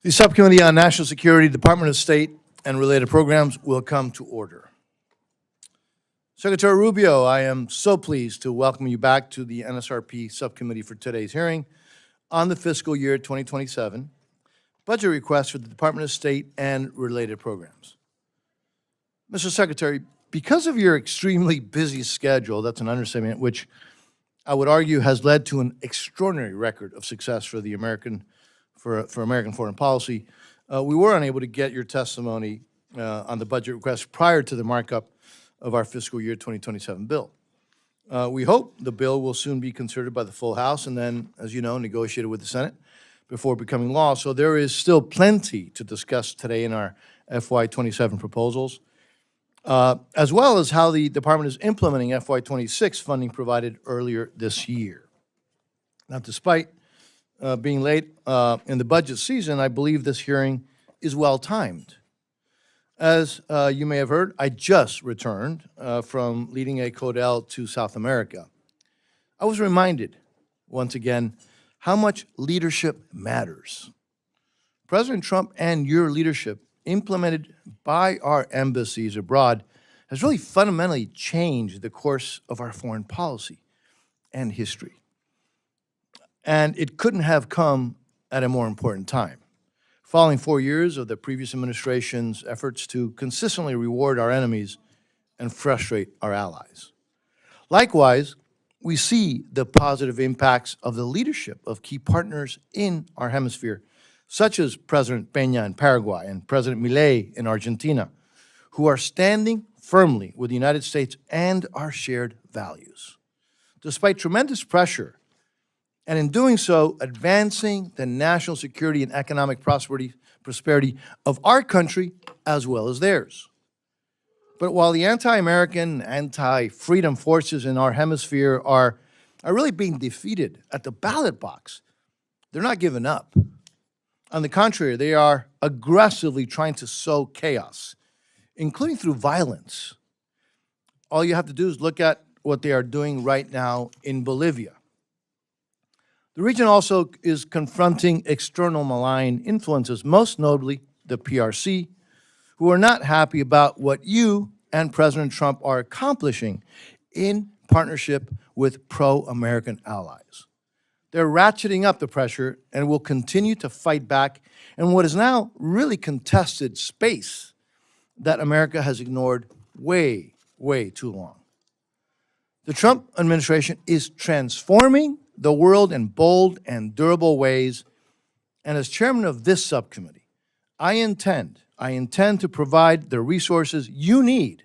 The Subcommittee on National Security, Department of State, and related programs will come to order. Secretary Rubio, I am so pleased to welcome you back to the NSRP Subcommittee for today's hearing on the fiscal year 2027 budget request for the Department of State and related programs. Mr. Secretary, because of your extremely busy schedule, that's an understatement, which I would argue has led to an extraordinary record of success for the American foreign policy, we were unable to get your testimony on the budget request prior to the markup of our fiscal year 2027 bill. We hope the bill will soon be considered by the full House and then, as you know, negotiated with the Senate before becoming law. So there is still plenty to discuss today in our FY27 proposals, as well as how the department is implementing FY26 funding provided earlier this year. Now, despite being late in the budget season, I believe this hearing is well-timed. As you may have heard, I just returned from leading a CODEL to South America. I was reminded, once again, how much leadership matters. President Trump and your leadership, implemented by our embassies abroad, has really fundamentally changed the course of our foreign policy and history. And it couldn't have come at a more important time. Following 4 years of the previous administration's efforts to consistently reward our enemies and frustrate our allies. Likewise, we see the positive impacts of the leadership of key partners in our hemisphere, such as President Peña in Paraguay and President Milei in Argentina, who are standing firmly with the United States and our shared values. Despite tremendous pressure, and in doing so, advancing the national security and economic prosperity of our country as well as theirs. But while the anti-American, anti-freedom forces in our hemisphere are really being defeated at the ballot box, they're not giving up. On the contrary, they are aggressively trying to sow chaos, including through violence. All you have to do is look at what they are doing right now in Bolivia. The region also is confronting external malign influences, most notably the PRC, who are not happy about what you and President Trump are accomplishing in partnership with pro-American allies. They're ratcheting up the pressure and will continue to fight back in what is now really contested space that America has ignored way, way too long. The Trump administration is transforming the world in bold and durable ways, and as chairman of this subcommittee, I intend to provide the resources you need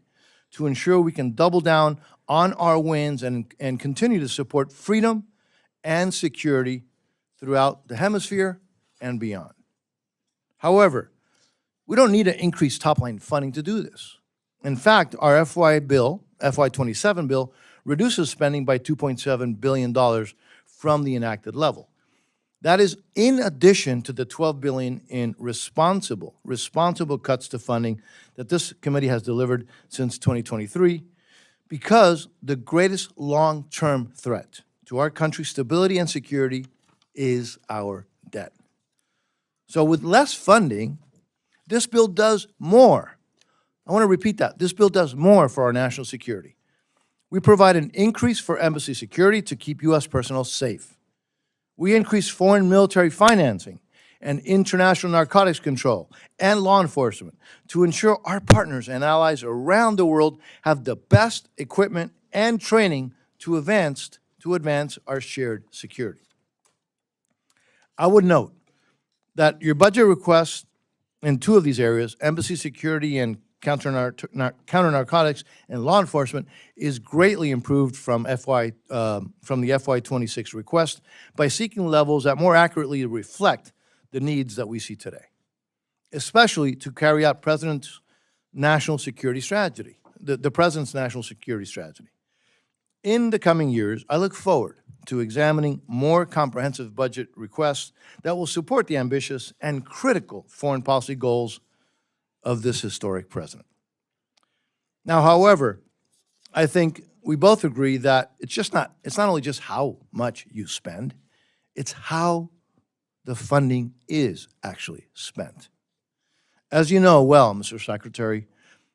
to ensure we can double down on our wins and continue to support freedom and security throughout the hemisphere and beyond. However, we don't need to increase top-line funding to do this. In fact, our FY27 bill, reduces spending by $2.7 billion from the enacted level. That is in addition to the $12 billion in responsible cuts to funding that this committee has delivered since 2023, because the greatest long-term threat to our country's stability and security is our debt. So with less funding, this bill does more. I want to repeat that. This bill does more for our national security. We provide an increase for embassy security to keep U.S. personnel safe. We increase foreign military financing and international narcotics control and law enforcement to ensure our partners and allies around the world have the best equipment and training to advance our shared security. I would note that your budget request in two of these areas, embassy security and counter-narcotics and law enforcement, is greatly improved from the FY26 request by seeking levels that more accurately reflect the needs that we see today, especially to carry out President's national security strategy, the President's national security strategy. In the coming years, I look forward to examining more comprehensive budget requests that will support the ambitious and critical foreign policy goals of this historic president. Now, however, I think we both agree that it's not only just how much you spend, it's how the funding is actually spent. As you know well, Mr. Secretary,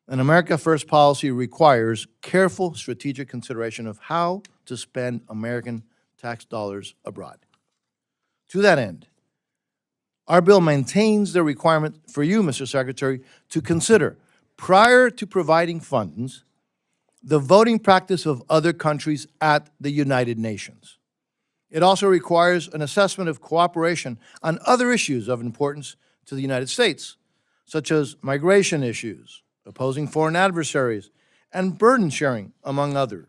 an America First policy requires careful strategic consideration of how to spend American tax dollars abroad. To that end, our bill maintains the requirement for you, Mr. Secretary, to consider, prior to providing funds, the voting practice of other countries at the United Nations. It also requires an assessment of cooperation on other issues of importance to the United States, such as migration issues, opposing foreign adversaries, and burden sharing, among others.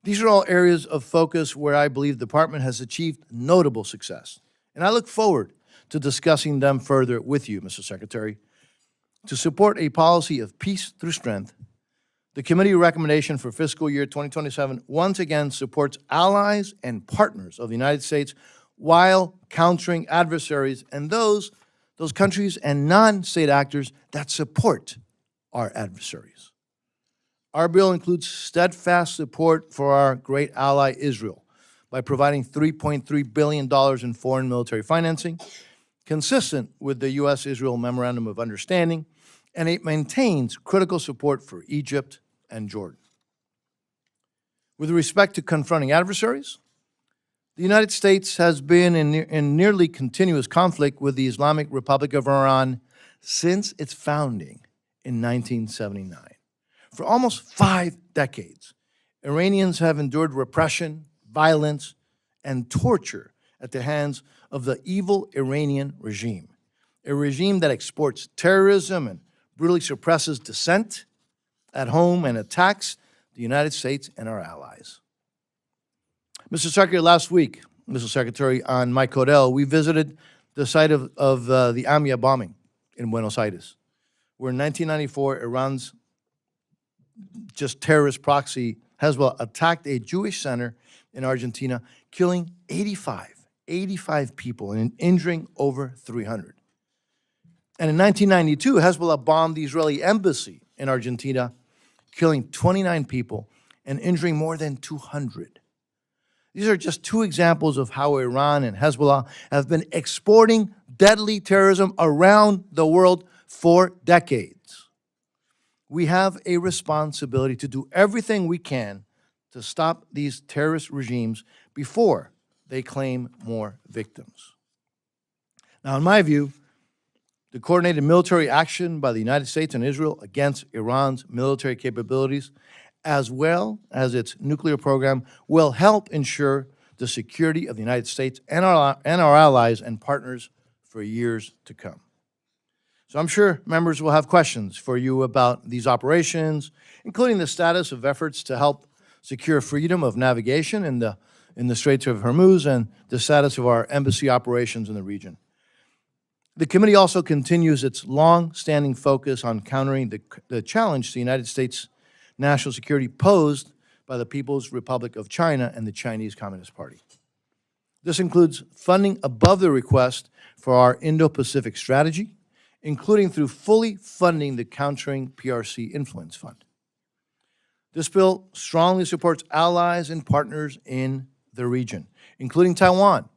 These are all areas of focus where I believe the Department has achieved notable success, and I look forward to discussing them further with you, Mr. Secretary. To support a policy of peace through strength, the committee recommendation for fiscal year 2027 once again supports allies and partners of the United States while countering adversaries and those countries and non-state actors that support our adversaries. Our bill includes steadfast support for our great ally Israel by providing $3.3 billion in foreign military financing, consistent with the U.S.-Israel Memorandum of Understanding, and it maintains critical support for Egypt and Jordan. With respect to confronting adversaries, the United States has been in nearly continuous conflict with the Islamic Republic of Iran since its founding in 1979. For almost 5 decades, Iranians have endured repression, violence, and torture at the hands of the evil Iranian regime, a regime that exports terrorism and brutally suppresses dissent at home and attacks the United States and our allies. Mr. Secretary, last week, Mr. Secretary, on Mike Codell, we visited the site of the AMIA bombing in Buenos Aires, where in 1994, Iran's just terrorist proxy, Hezbollah, attacked a Jewish center in Argentina, killing 85 people and injuring over 300. And in 1992, Hezbollah bombed the Israeli embassy in Argentina, killing 29 people and injuring more than 200. These are just 2 examples of how Iran and Hezbollah have been exporting deadly terrorism around the world for decades. We have a responsibility to do everything we can to stop these terrorist regimes before they claim more victims. Now, in my view, the coordinated military action by the United States and Israel against Iran's military capabilities, as well as its nuclear program, will help ensure the security of the United States and our allies and partners for years to come. So I'm sure members will have questions for you about these operations, including the status of efforts to help secure freedom of navigation in the Straits of Hormuz and the status of our embassy operations in the region. The committee also continues its long-standing focus on countering the challenge to the United States' national security posed by the People's Republic of China and the Chinese Communist Party. This includes funding above the request for our Indo-Pacific strategy, including through fully funding the Countering PRC Influence Fund. This bill strongly supports allies and partners in the region, including Taiwan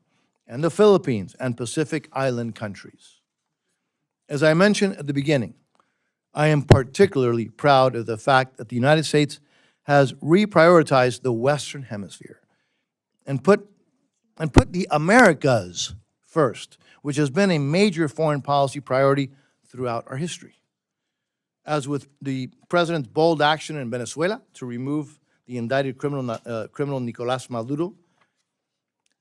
and the Philippines and Pacific Island countries. As I mentioned at the beginning, I am particularly proud of the fact that the United States has reprioritized the Western Hemisphere and put the Americas first, which has been a major foreign policy priority throughout our history. As with the President's bold action in Venezuela to remove the indicted criminal Nicolás Maduro,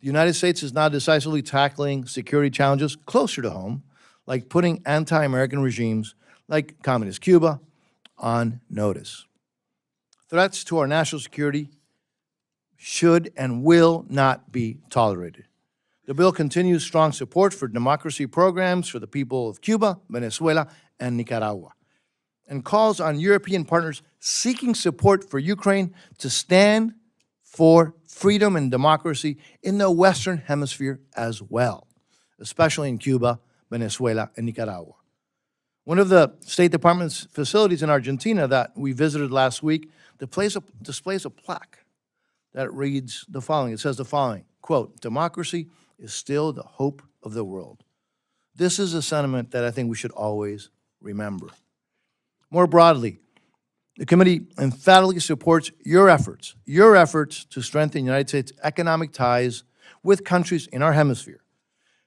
the United States is now decisively tackling security challenges closer to home, like putting anti-American regimes like Communist Cuba on notice. Threats to our national security should and will not be tolerated. The bill continues strong support for democracy programs for the people of Cuba, Venezuela, and Nicaragua, and calls on European partners seeking support for Ukraine to stand for freedom and democracy in the Western Hemisphere as well, especially in Cuba, Venezuela, and Nicaragua. One of the State Department's facilities in Argentina that we visited last week displays a plaque that reads the following. It says the following: quote, democracy is still the hope of the world. This is a sentiment that I think we should always remember. More broadly, the committee emphatically supports your efforts to strengthen the United States' economic ties with countries in our hemisphere.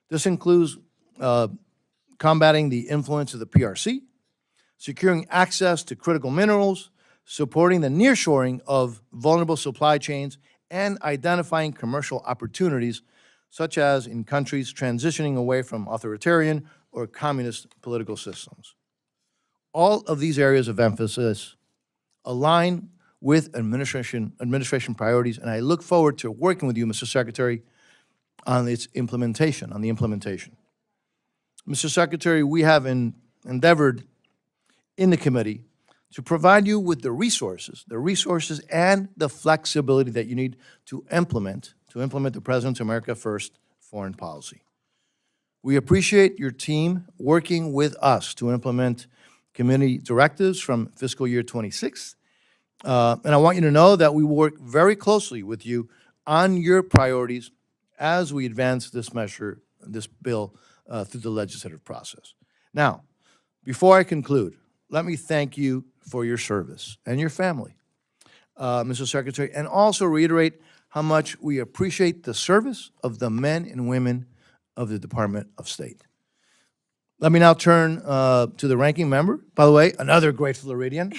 This includes combating the influence of the PRC, securing access to critical minerals, supporting the nearshoring of vulnerable supply chains, and identifying commercial opportunities, such as in countries transitioning away from authoritarian or communist political systems. All of these areas of emphasis align with administration priorities, and I look forward to working with you, Mr. Secretary, on the implementation. Mr. Secretary, we have endeavored in the committee to provide you with the resources and the flexibility that you need to implement the President's America First foreign policy. We appreciate your team working with us to implement committee directives from fiscal year 26. And I want you to know that we work very closely with you on your priorities as we advance this bill through the legislative process. Now, before I conclude, let me thank you for your service and your family, Mr. Secretary, and also reiterate how much we appreciate the service of the men and women of the Department of State. Let me now turn to the ranking member. By the way, another great Floridian,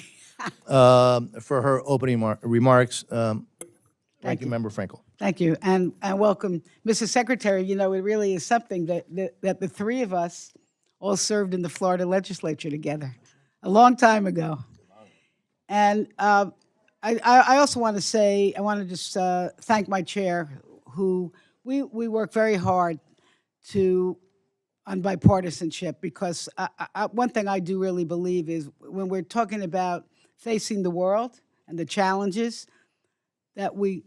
for her opening remarks. Ranking Member Frankel. Thank you, and welcome. Mr. Secretary, you know, it really is something that the three of us all served in the Florida legislature together a long time ago. And I also want to say, I want to just thank my chair, who we work very hard on bipartisanship, because one thing I do really believe is when we're talking about facing the world and the challenges, that we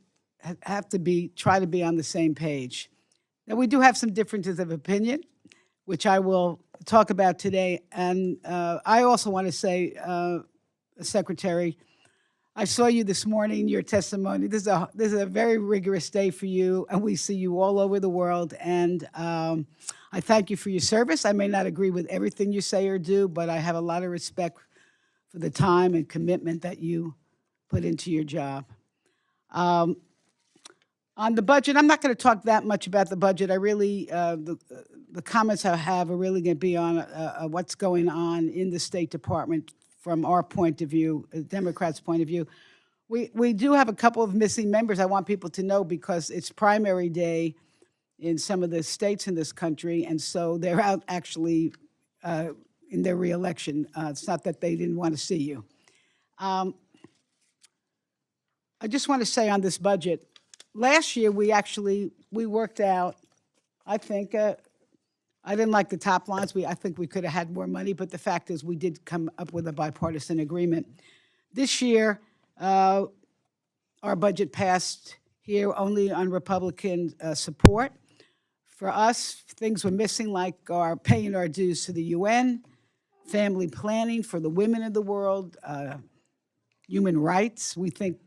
have to try to be on the same page. Now, we do have some differences of opinion, which I will talk about today. And I also want to say, Secretary, I saw you this morning, your testimony. This is a very rigorous day for you, and we see you all over the world. And I thank you for your service. I may not agree with everything you say or do, but I have a lot of respect for the time and commitment that you put into your job. On the budget, I'm not going to talk that much about the budget. I really, the comments I have are really going to be on what's going on in the State Department from our point of view, Democrats' point of view. We do have a couple of missing members I want people to know, because it's primary day in some of the states in this country, and so they're out actually in their reelection. It's not that they didn't want to see you. I just want to say on this budget, last year we worked out, I think, I didn't like the top lines. I think we could have had more money, but the fact is we did come up with a bipartisan agreement. This year, our budget passed here only on Republican support. For us, things were missing, like our paying our dues to the UN, family planning for the women of the world, human rights. We think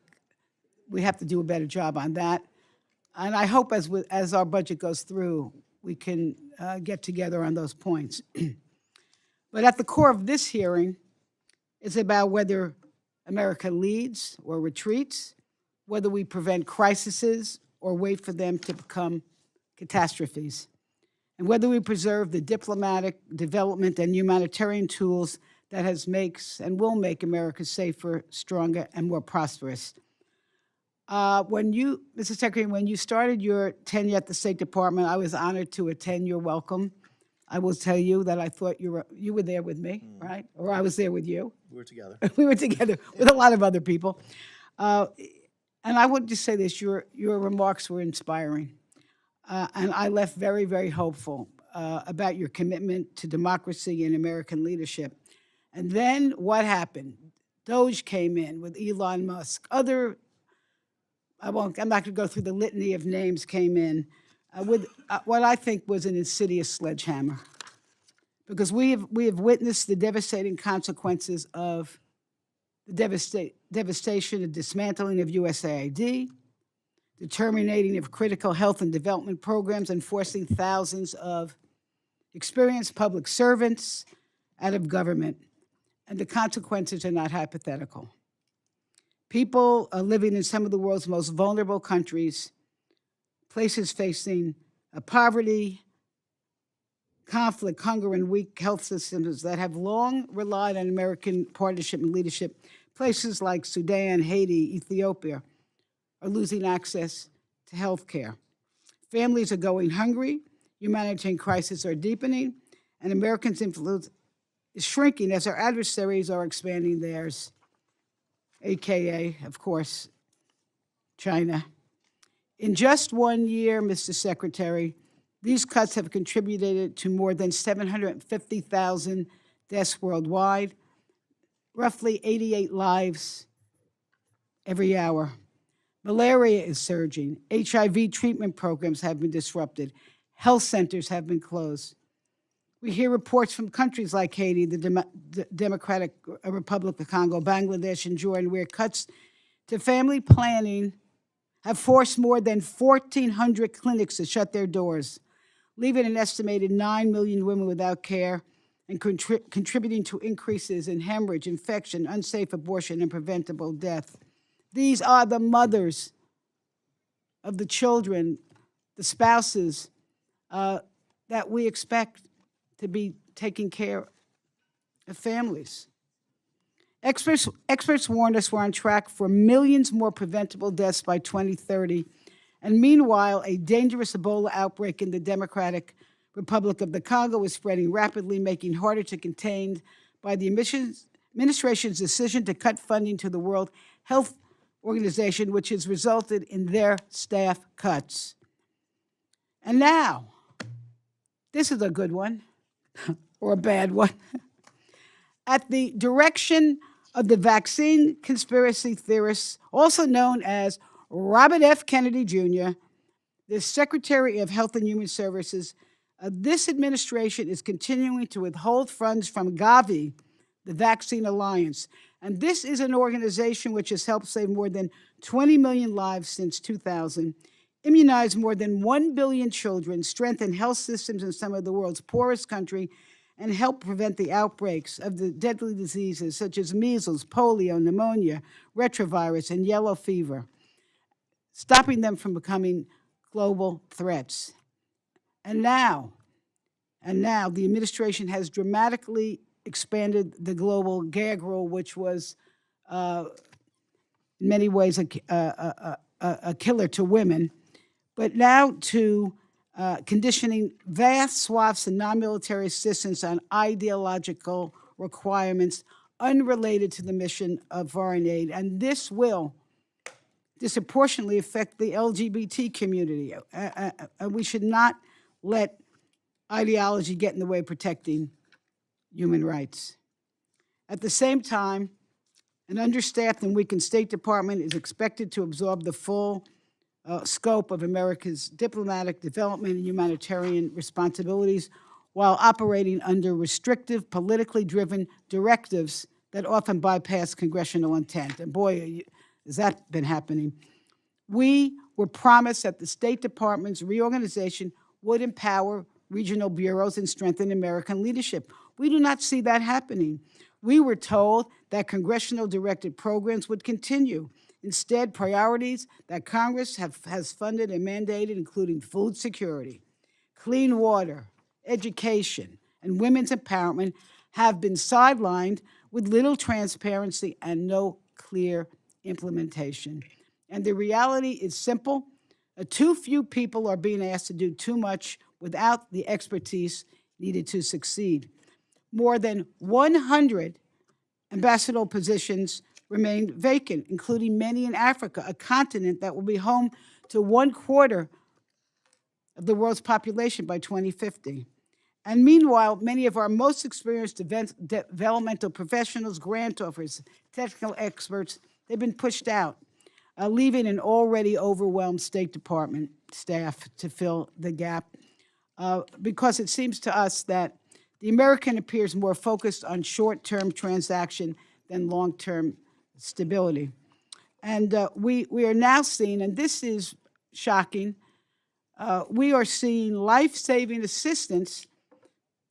we have to do a better job on that. And I hope as our budget goes through, we can get together on those points. But at the core of this hearing is about whether America leads or retreats, whether we prevent crises or wait for them to become catastrophes, and whether we preserve the diplomatic, development, and humanitarian tools that makes and will make America safer, stronger, and more prosperous. Mr. Secretary, when you started your tenure at the State Department, I was honored to attend your welcome. I will tell you that I thought you were there with me, right? Or I was there with you. We were together. We were together with a lot of other people. And I would just say this, your remarks were inspiring. And I left very, very hopeful about your commitment to democracy and American leadership. And then what happened? Doge came in with Elon Musk. I'm not going to go through the litany of names, came in with what I think was an insidious sledgehammer. Because we have witnessed the devastating consequences of the devastation and dismantling of USAID, the terminating of critical health and development programs, and forcing thousands of experienced public servants out of government. And the consequences are not hypothetical. People living in some of the world's most vulnerable countries, places facing poverty, conflict, hunger, and weak health systems that have long relied on American partnership and leadership, places like Sudan, Haiti, Ethiopia, are losing access to health care. Families are going hungry, humanitarian crises are deepening, and Americans' influence is shrinking as our adversaries are expanding theirs, AKA, of course, China. In just 1 year, Mr. Secretary, these cuts have contributed to more than 750,000 deaths worldwide, roughly 88 lives every hour. Malaria is surging. HIV treatment programs have been disrupted. Health centers have been closed. We hear reports from countries like Haiti, the Democratic Republic of Congo, Bangladesh, and Jordan, where cuts to family planning have forced more than 1,400 clinics to shut their doors, leaving an estimated 9 million women without care and contributing to increases in hemorrhage, infection, unsafe abortion, and preventable death. These are the mothers of the children, the spouses that we expect to be taking care of families. Experts warned us we're on track for millions more preventable deaths by 2030. And meanwhile, a dangerous Ebola outbreak in the Democratic Republic of the Congo is spreading rapidly, making it harder to contain by the administration's decision to cut funding to the World Health Organization, which has resulted in their staff cuts. And now, this is a good one, or a bad one. At the direction of the vaccine conspiracy theorists, also known as Robert F. Kennedy Jr., the Secretary of Health and Human Services, this administration is continuing to withhold funds from Gavi, the Vaccine Alliance. And this is an organization which has helped save more than 20 million lives since 2000, immunize more than 1 billion children, strengthen health systems in some of the world's poorest countries, and help prevent the outbreaks of the deadly diseases such as measles, polio, pneumonia, retrovirus, and yellow fever, stopping them from becoming global threats. And now the administration has dramatically expanded the global gag rule, which was in many ways a killer to women, but now to conditioning vast swaths of non-military assistance on ideological requirements unrelated to the mission of foreign aid. And this will disproportionately affect the LGBT community. We should not let ideology get in the way of protecting human rights. At the same time, an understaffed and weakened State Department is expected to absorb the full scope of America's diplomatic, development, and humanitarian responsibilities while operating under restrictive, politically driven directives that often bypass congressional intent. And boy, has that been happening. We were promised that the State Department's reorganization would empower regional bureaus and strengthen American leadership. We do not see that happening. We were told that congressional directed programs would continue. Instead, priorities that Congress has funded and mandated, including food security, clean water, education, and women's empowerment, have been sidelined with little transparency and no clear implementation. And the reality is simple. Too few people are being asked to do too much without the expertise needed to succeed. More than 100 ambassadorial positions remain vacant, including many in Africa, a continent that will be home to 1/4 of the world's population by 2050. And meanwhile, many of our most experienced developmental professionals, grant offers, technical experts, they've been pushed out, leaving an already overwhelmed State Department staff to fill the gap, because it seems to us that the American appears more focused on short-term transaction than long-term stability. And we are now seeing, and this is shocking. We are seeing life-saving assistance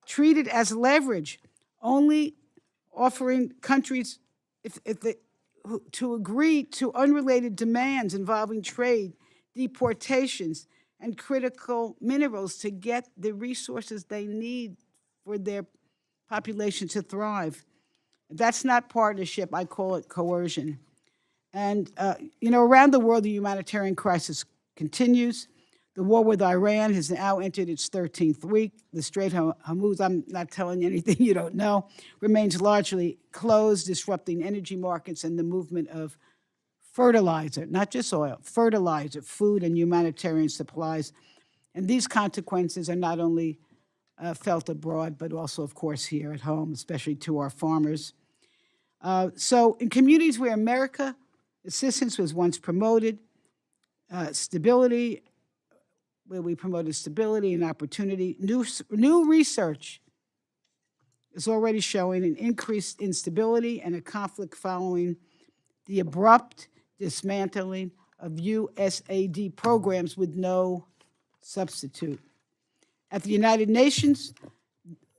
treated as leverage, only offering countries to agree to unrelated demands involving trade, deportations, and critical minerals to get the resources they need for their population to thrive. That's not partnership. I call it coercion. And, around the world, the humanitarian crisis continues. The war with Iran has now entered its 13th week. The Strait of Hormuz, I'm not telling you anything you don't know, remains largely closed, disrupting energy markets and the movement of fertilizer, not just oil, fertilizer, food, and humanitarian supplies. And these consequences are not only felt abroad, but also, of course, here at home, especially to our farmers. So in communities where America assistance was once promoted, where we promoted stability and opportunity, new research is already showing an increased instability and a conflict following the abrupt dismantling of USAID programs with no substitute. At the United Nations,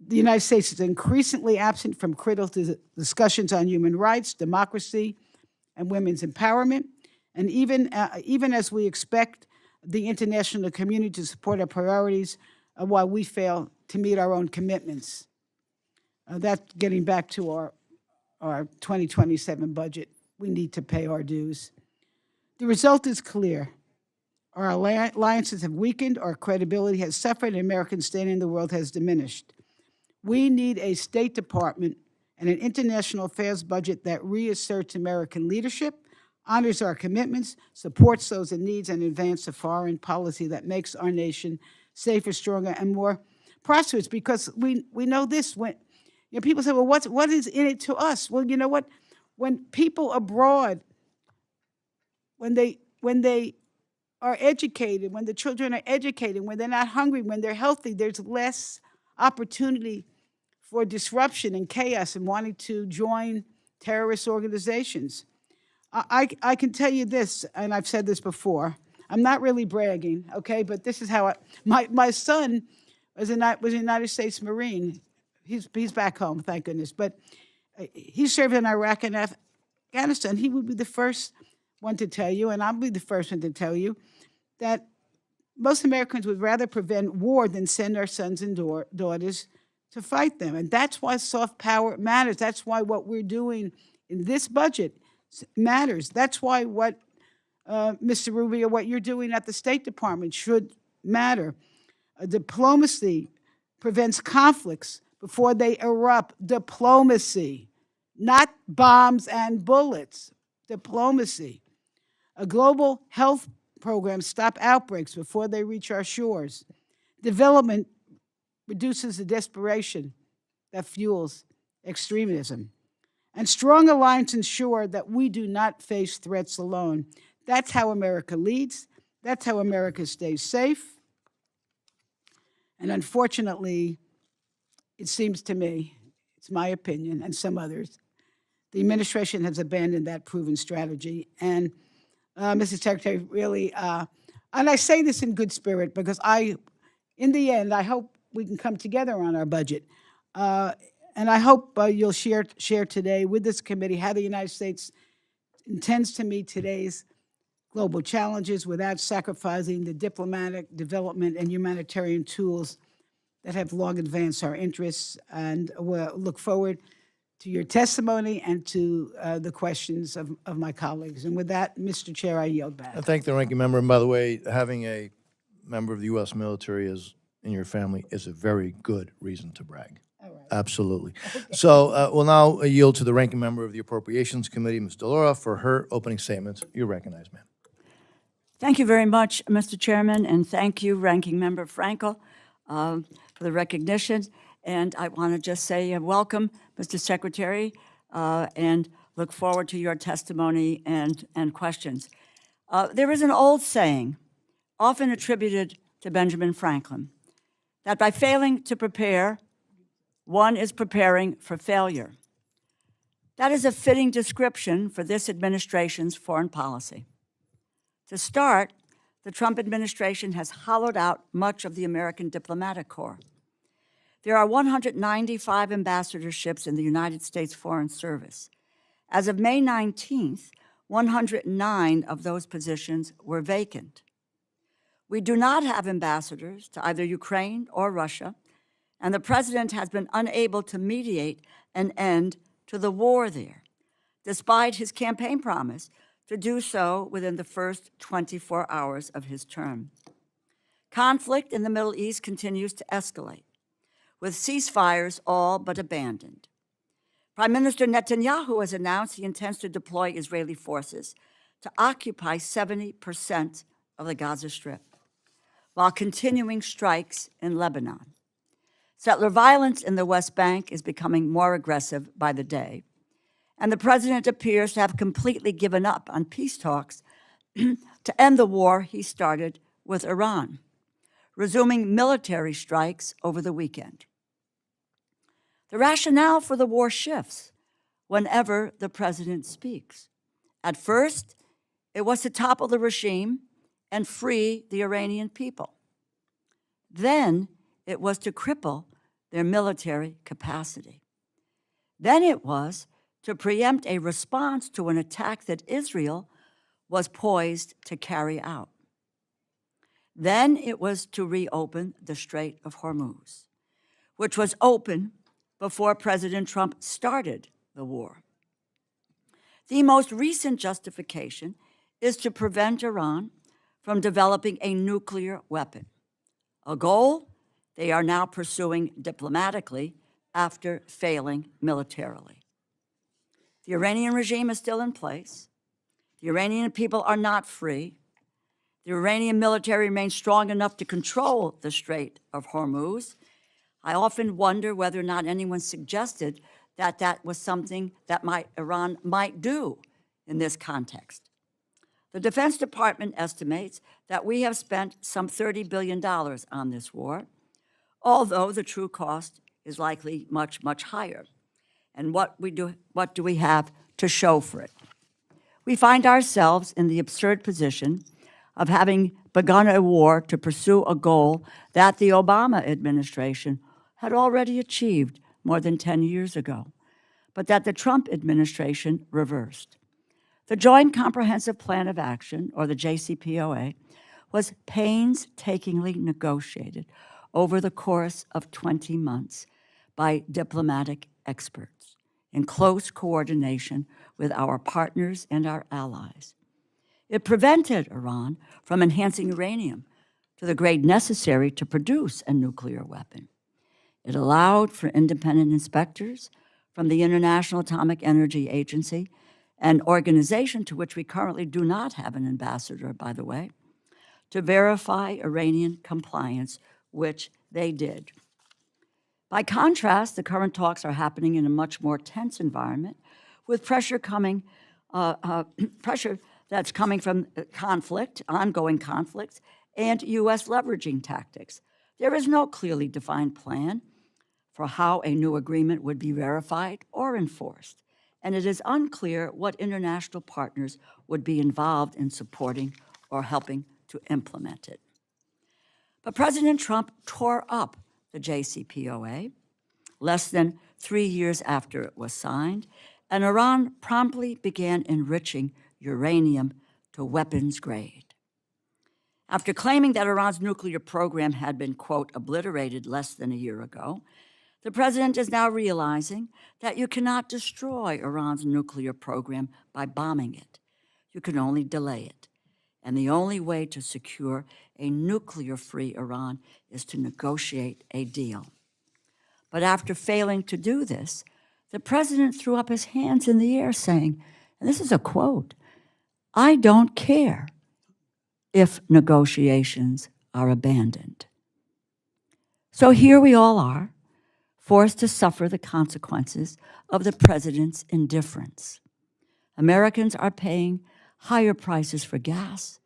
the United States is increasingly absent from critical discussions on human rights, democracy, and women's empowerment. And even as we expect the international community to support our priorities, while we fail to meet our own commitments. That's getting back to our 2027 budget. We need to pay our dues. The result is clear. Our alliances have weakened, our credibility has suffered, and American standing in the world has diminished. We need a State Department and an international affairs budget that reasserts American leadership, honors our commitments, supports those in need, and advances a foreign policy that makes our nation safer, stronger, and more prosperous. Because we know this, when people say, well, what is in it to us? Well, you know what? When people abroad, when they are educated, when the children are educated, when they're not hungry, when they're healthy, there's less opportunity for disruption and chaos and wanting to join terrorist organizations. I can tell you this, and I've said this before. I'm not really bragging, okay? But this is how my son was a United States Marine. He's back home, thank goodness. But he served in Iraq and Afghanistan. He would be the first one to tell you, and I'll be the first one to tell you, that most Americans would rather prevent war than send our sons and daughters to fight them. And that's why soft power matters. That's why what we're doing in this budget matters. That's why Mr. Rubio, what you're doing at the State Department should matter. Diplomacy prevents conflicts before they erupt. Diplomacy, not bombs and bullets. Diplomacy. A global health program stop outbreaks before they reach our shores. Development reduces the desperation that fuels extremism. And strong alliance ensure that we do not face threats alone. That's how America leads. That's how America stays safe. And unfortunately, it seems to me, it's my opinion and some others, the administration has abandoned that proven strategy. And Mr. Secretary, really, and I say this in good spirit because in the end, I hope we can come together on our budget. And I hope you'll share today with this committee how the United States intends to meet today's global challenges without sacrificing the diplomatic, development, and humanitarian tools that have long advanced our interests. And we'll look forward to your testimony and to the questions of my colleagues. And with that, Mr. Chair, I yield back. I thank the ranking member. And by the way, having a member of the U.S. military in your family is a very good reason to brag. All right. Absolutely. So we'll now yield to the ranking member of the Appropriations Committee, Ms. Delora, for her opening statements. You're recognized, ma'am. Thank you very much, Mr. Chairman, and thank you, Ranking Member Frankel, for the recognition. And I want to just say welcome, Mr. Secretary, and look forward to your testimony and questions. There is an old saying, often attributed to Benjamin Franklin, that by failing to prepare, one is preparing for failure. That is a fitting description for this administration's foreign policy. To start, the Trump administration has hollowed out much of the American diplomatic corps. There are 195 ambassadorships in the United States Foreign Service. As of May 19th, 109 of those positions were vacant. We do not have ambassadors to either Ukraine or Russia, and the president has been unable to mediate an end to the war there, despite his campaign promise to do so within the first 24 hours of his term. Conflict in the Middle East continues to escalate, with ceasefires all but abandoned. Prime Minister Netanyahu has announced he intends to deploy Israeli forces to occupy 70% of the Gaza Strip, while continuing strikes in Lebanon. Settler violence in the West Bank is becoming more aggressive by the day, and the president appears to have completely given up on peace talks to end the war he started with Iran, resuming military strikes over the weekend. The rationale for the war shifts whenever the president speaks. At first, it was to topple the regime and free the Iranian people. Then it was to cripple their military capacity. Then it was to preempt a response to an attack that Israel was poised to carry out. Then it was to reopen the Strait of Hormuz, which was open before President Trump started the war. The most recent justification is to prevent Iran from developing a nuclear weapon, a goal they are now pursuing diplomatically after failing militarily. The Iranian regime is still in place. The Iranian people are not free. The Iranian military remains strong enough to control the Strait of Hormuz. I often wonder whether or not anyone suggested that that was something that Iran might do in this context. The Defense Department estimates that we have spent some $30 billion on this war, although the true cost is likely much, much higher. And what do we have to show for it? We find ourselves in the absurd position of having begun a war to pursue a goal that the Obama administration had already achieved more than 10 years ago, but that the Trump administration reversed. The Joint Comprehensive Plan of Action, or the JCPOA, was painstakingly negotiated over the course of 20 months by diplomatic experts in close coordination with our partners and our allies. It prevented Iran from enhancing uranium to the grade necessary to produce a nuclear weapon. It allowed for independent inspectors from the International Atomic Energy Agency, an organization to which we currently do not have an ambassador, by the way, to verify Iranian compliance, which they did. By contrast, the current talks are happening in a much more tense environment, with pressure that's coming from conflict, ongoing conflicts, and U.S. leveraging tactics. There is no clearly defined plan for how a new agreement would be verified or enforced, and it is unclear what international partners would be involved in supporting or helping to implement it. But President Trump tore up the JCPOA less than 3 years after it was signed, and Iran promptly began enriching uranium to weapons grade. After claiming that Iran's nuclear program had been, quote, obliterated less than a year ago, the president is now realizing that you cannot destroy Iran's nuclear program by bombing it. You can only delay it. And the only way to secure a nuclear-free Iran is to negotiate a deal. But after failing to do this, the president threw up his hands in the air saying, and this is a quote, "I don't care if negotiations are abandoned." So here we all are, forced to suffer the consequences of the president's indifference. Americans are paying higher prices for gas,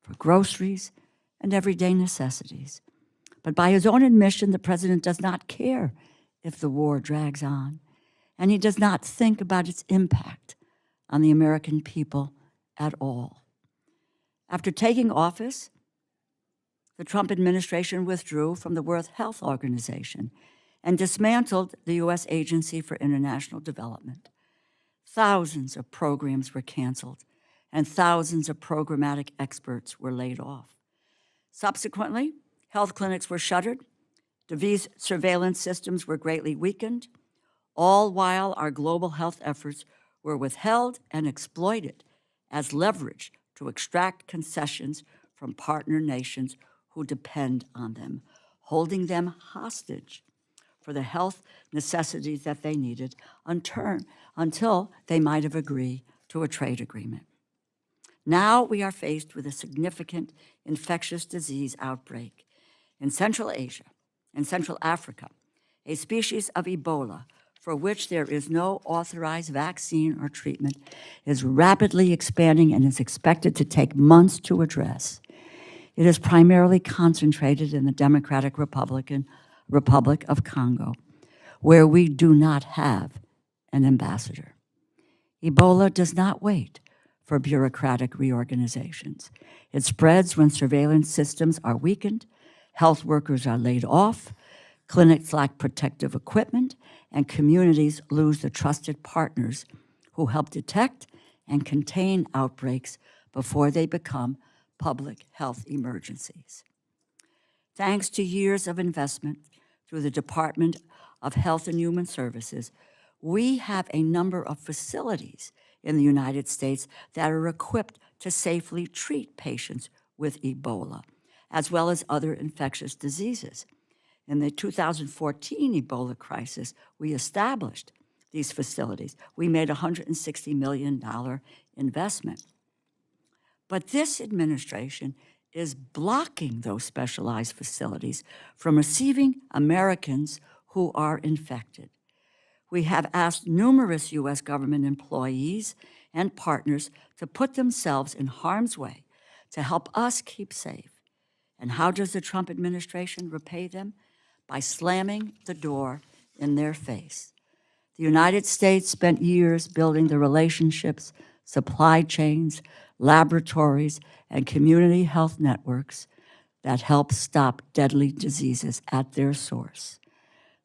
for groceries, and everyday necessities. But by his own admission, the president does not care if the war drags on, and he does not think about its impact on the American people at all. After taking office, the Trump administration withdrew from the World Health Organization and dismantled the U.S. Agency for International Development. Thousands of programs were canceled, and thousands of programmatic experts were laid off. Subsequently, health clinics were shuttered, disease surveillance systems were greatly weakened, all while our global health efforts were withheld and exploited as leverage to extract concessions from partner nations who depend on them, holding them hostage for the health necessities that they needed until they might have agreed to a trade agreement. Now we are faced with a significant infectious disease outbreak in Central Asia and Central Africa, a species of Ebola for which there is no authorized vaccine or treatment, is rapidly expanding and is expected to take months to address. It is primarily concentrated in the Democratic Republic of Congo, where we do not have an ambassador. Ebola does not wait for bureaucratic reorganizations. It spreads when surveillance systems are weakened, health workers are laid off, clinics lack protective equipment, and communities lose the trusted partners who help detect and contain outbreaks before they become public health emergencies. Thanks to years of investment through the Department of Health and Human Services, we have a number of facilities in the United States that are equipped to safely treat patients with Ebola, as well as other infectious diseases. In the 2014 Ebola crisis, we established these facilities. We made a $160 million investment. But this administration is blocking those specialized facilities from receiving Americans who are infected. We have asked numerous U.S. government employees and partners to put themselves in harm's way to help us keep safe. And how does the Trump administration repay them? By slamming the door in their face. The United States spent years building the relationships, supply chains, laboratories, and community health networks that help stop deadly diseases at their source.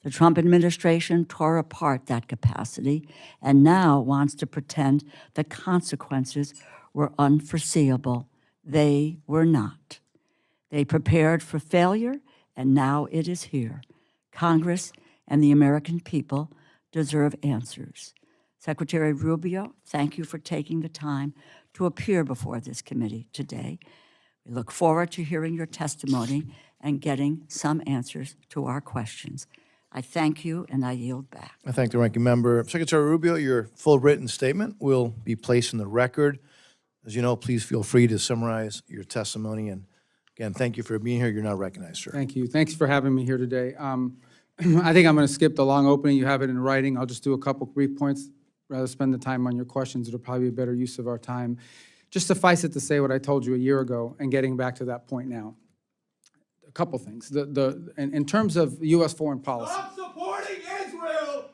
The Trump administration tore apart that capacity and now wants to pretend the consequences were unforeseeable. They were not. They prepared for failure, and now it is here. Congress and the American people deserve answers. Secretary Rubio, thank you for taking the time to appear before this committee today. We look forward to hearing your testimony and getting some answers to our questions. I thank you, and I yield back. I thank the ranking member. Secretary Rubio, your full written statement will be placed in the record. As you know, please feel free to summarize your testimony. And again, thank you for being here. You're now recognized, sir. Thank you. Thanks for having me here today. I think I'm going to skip the long opening. You have it in writing. I'll just do a couple brief points. Rather spend the time on your questions. It'll probably be a better use of our time. Just suffice it to say what I told you a year ago and getting back to that point now. A couple things. In terms of U.S. foreign policy. Stop supporting Israel!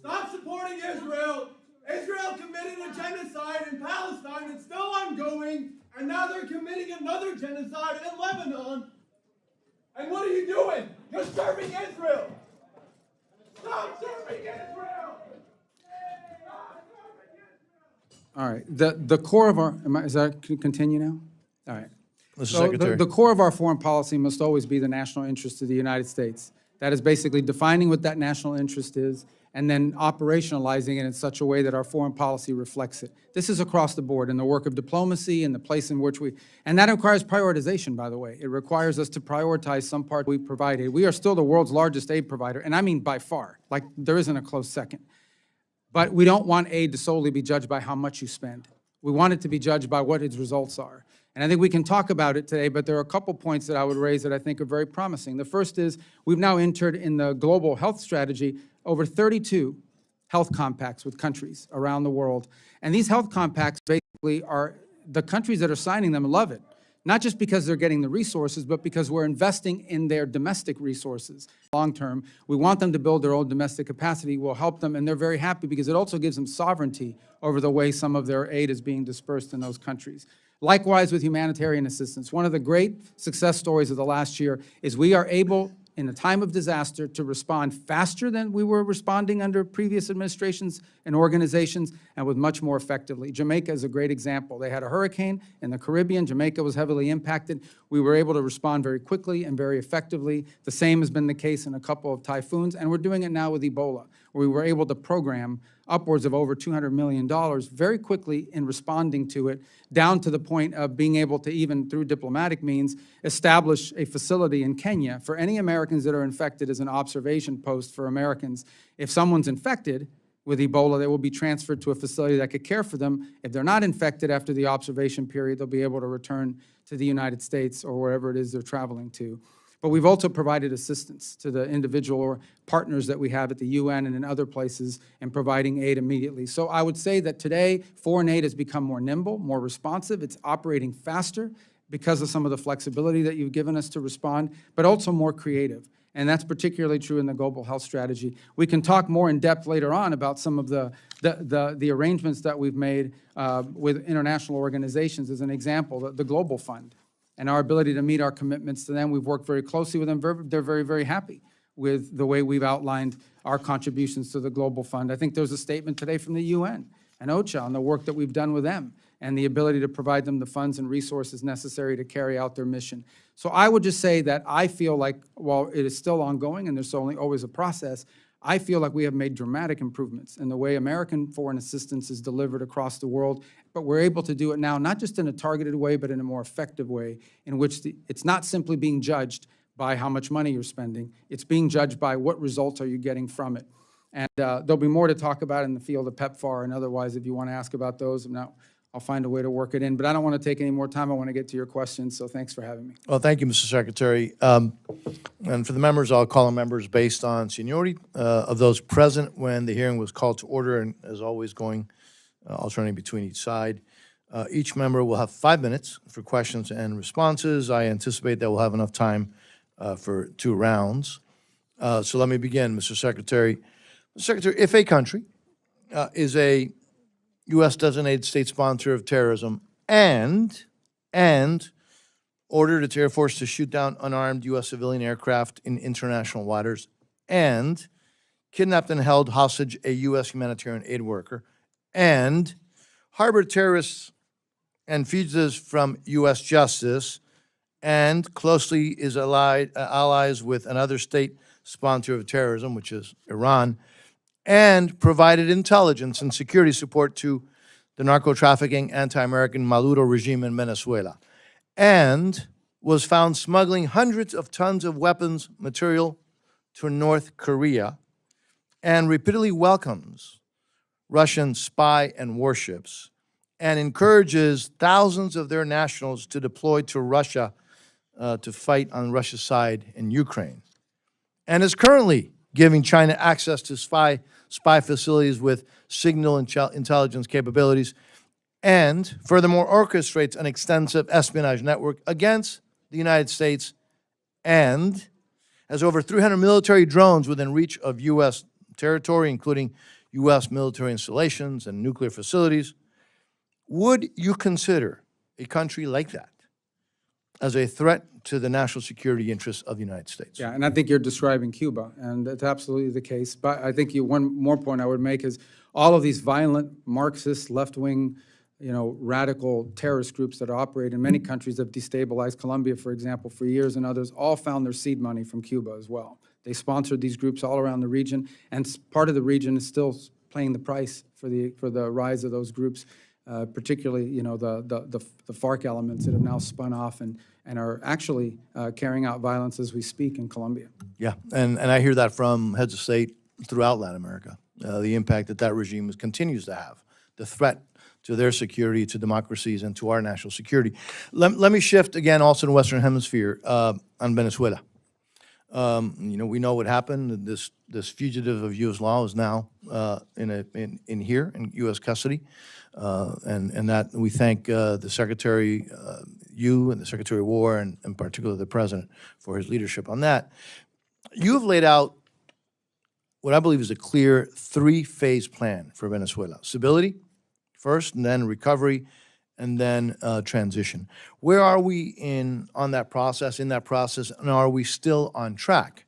Stop supporting Israel! Israel committed a genocide in Palestine. It's still ongoing. And now they're committing another genocide in Lebanon. And what are you doing? You're serving Israel! Stop serving Israel! All right. The core of our, is that, can you continue now? All right. Mr. So Secretary. the core of our foreign policy must always be the national interest of the United States. That is basically defining what that national interest is and then operationalizing it in such a way that our foreign policy reflects it. This is across the board in the work of diplomacy and the place in which and that requires prioritization, by the way. It requires us to prioritize some part we provide aid. We are still the world's largest aid provider, and I mean by far, like there isn't a close second. But we don't want aid to solely be judged by how much you spend. We want it to be judged by what its results are. And I think we can talk about it today, but there are a couple points that I would raise that I think are very promising. The first is we've now entered in the global health strategy over 32 health compacts with countries around the world. And these health compacts basically are, the countries that are signing them love it. Not just because they're getting the resources, but because we're investing in their domestic resources. Long term, we want them to build their own domestic capacity. We'll help them, and they're very happy because it also gives them sovereignty over the way some of their aid is being dispersed in those countries. Likewise with humanitarian assistance. One of the great success stories of the last year is we are able, in a time of disaster, to respond faster than we were responding under previous administrations and organizations, and with much more effectively. Jamaica is a great example. They had a hurricane in the Caribbean. Jamaica was heavily impacted. We were able to respond very quickly and very effectively. The same has been the case in a couple of typhoons, and we're doing it now with Ebola, where we were able to program upwards of over $200 million very quickly in responding to it, down to the point of being able to, even through diplomatic means, establish a facility in Kenya for any Americans that are infected as an observation post for Americans. If someone's infected with Ebola, they will be transferred to a facility that could care for them. If they're not infected after the observation period, they'll be able to return to the United States or wherever it is they're traveling to. But we've also provided assistance to the individual or partners that we have at the UN and in other places in providing aid immediately. So I would say that today, foreign aid has become more nimble, more responsive. It's operating faster because of some of the flexibility that you've given us to respond, but also more creative. And that's particularly true in the global health strategy. We can talk more in depth later on about some of the arrangements that we've made with international organizations. As an example, the Global Fund, and our ability to meet our commitments to them. We've worked very closely with them. They're very, very happy with the way we've outlined our contributions to the Global Fund. I think there's a statement today from the UN and OCHA on the work that we've done with them and the ability to provide them the funds and resources necessary to carry out their mission. So I would just say that I feel like, while it is still ongoing and there's only always a process, I feel like we have made dramatic improvements in the way American foreign assistance is delivered across the world, but we're able to do it now, not just in a targeted way, but in a more effective way, in which it's not simply being judged by how much money you're spending, it's being judged by what results are you getting from it. And there'll be more to talk about in the field of PEPFAR, and otherwise, if you want to ask about those, I'll find a way to work it in. But I don't want to take any more time. I want to get to your questions, so thanks for having me. Well, thank you, Mr. Secretary. And for the members, I'll call on members based on seniority of those present when the hearing was called to order, and as always, going alternating between each side. Each member will have 5 minutes for questions and responses. I anticipate that we'll have enough time for 2 rounds. So let me begin, Mr. Secretary. Mr. Secretary, if a country is a U.S. designated state sponsor of terrorism and ordered its Air Force to shoot down unarmed U.S. civilian aircraft in international waters, and kidnapped and held hostage a U.S. humanitarian aid worker, and harbored terrorists and fugitives from U.S. justice, and closely is allies with another state sponsor of terrorism, which is Iran, and provided intelligence and security support to the narco-trafficking, anti-American Maduro regime in Venezuela, and was found smuggling hundreds of tons of weapons material to North Korea, and repeatedly welcomes Russian spy and warships, and encourages thousands of their nationals to deploy to Russia to fight on Russia's side in Ukraine, and is currently giving China access to spy facilities with signal intelligence capabilities, and furthermore orchestrates an extensive espionage network against the United States, and has over 300 military drones within reach of U.S. territory, including U.S. military installations and nuclear facilities. Would you consider a country like that as a threat to the national security interests of the United States? Yeah, and I think you're describing Cuba, and that's absolutely the case. But I think one more point I would make is all of these violent Marxist, left-wing, radical terrorist groups that operate in many countries have destabilized Colombia, for example, for years, and others, all found their seed money from Cuba as well. They sponsored these groups all around the region, and part of the region is still paying the price for the rise of those groups, particularly, the FARC elements that have now spun off and are actually carrying out violence as we speak in Colombia. Yeah, and I hear that from heads of state throughout Latin America, the impact that regime continues to have, the threat to their security, to democracies, and to our national security. Let me shift again also to the Western Hemisphere on Venezuela. We know what happened. This fugitive of U.S. law is now in here in U.S. custody, and that we thank the Secretary, you and the Secretary of War, and in particular the President for his leadership on that. You have laid out what I believe is a clear 3-phase plan for Venezuela: stability first, and then recovery, and then transition. Where are we on that process, and are we still on track?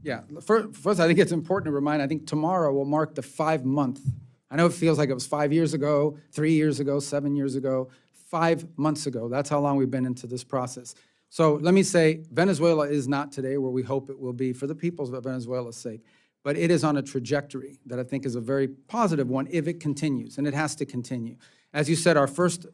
Yeah, first, I think it's important to remind, I think tomorrow will mark the 5-month. I know it feels like it was 5 years ago, 3 years ago, 7 years ago, 5 months ago. That's how long we've been into this process. So let me say, Venezuela is not today where we hope it will be for the peoples of Venezuela's sake, but it is on a trajectory that I think is a very positive one if it continues, and it has to continue. As you said, our first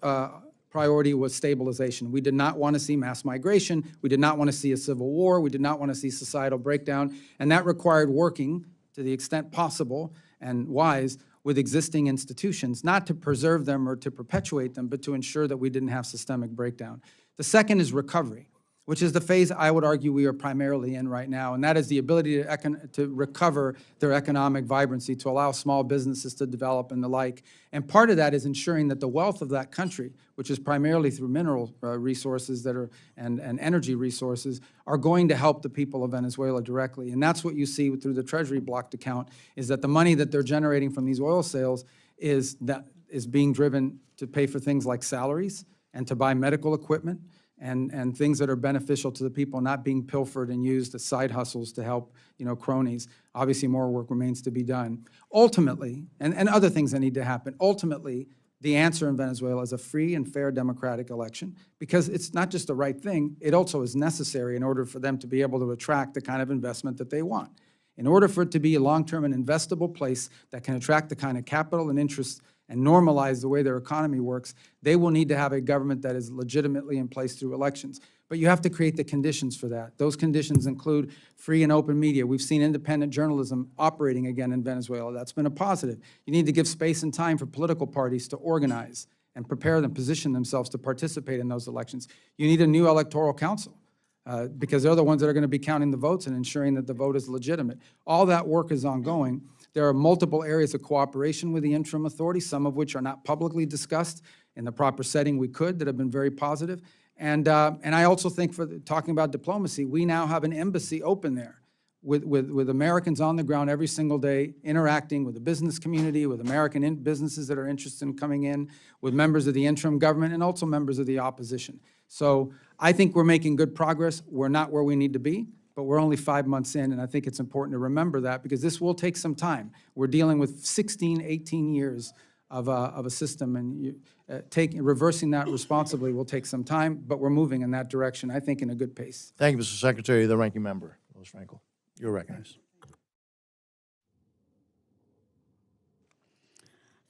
priority was stabilization. We did not want to see mass migration. We did not want to see a civil war. We did not want to see societal breakdown. And that required working to the extent possible and wise with existing institutions, not to preserve them or to perpetuate them, but to ensure that we didn't have systemic breakdown. The second is recovery, which is the phase I would argue we are primarily in right now, and that is the ability to recover their economic vibrancy, to allow small businesses to develop and the like. And part of that is ensuring that the wealth of that country, which is primarily through mineral resources and energy resources, are going to help the people of Venezuela directly. And that's what you see through the Treasury blocked account, is that the money that they're generating from these oil sales is being driven to pay for things like salaries and to buy medical equipment, and things that are beneficial to the people, not being pilfered and used as side hustles to help, cronies. Obviously, more work remains to be done. Ultimately, and other things that need to happen, ultimately, the answer in Venezuela is a free and fair democratic election, because it's not just the right thing, it also is necessary in order for them to be able to attract the kind of investment that they want. In order for it to be a long-term and investable place that can attract the kind of capital and interest and normalize the way their economy works, they will need to have a government that is legitimately in place through elections. But you have to create the conditions for that. Those conditions include free and open media. We've seen independent journalism operating again in Venezuela. That's been a positive. You need to give space and time for political parties to organize and prepare them, position themselves to participate in those elections. You need a new electoral council, because they're the ones that are going to be counting the votes and ensuring that the vote is legitimate. All that work is ongoing. There are multiple areas of cooperation with the interim authority, some of which are not publicly discussed in the proper setting we could, that have been very positive. And I also think, for talking about diplomacy, we now have an embassy open there with Americans on the ground every single day, interacting with the business community, with American businesses that are interested in coming in, with members of the interim government, and also members of the opposition. So I think we're making good progress. We're not where we need to be, but we're only 5 months in, and I think it's important to remember that, because this will take some time. We're dealing with 16, 18 years of a system, and reversing that responsibly will take some time, but we're moving in that direction, I think, in a good pace. Thank you, Mr. Secretary. The Ranking Member, Louis Frankel. You're recognized.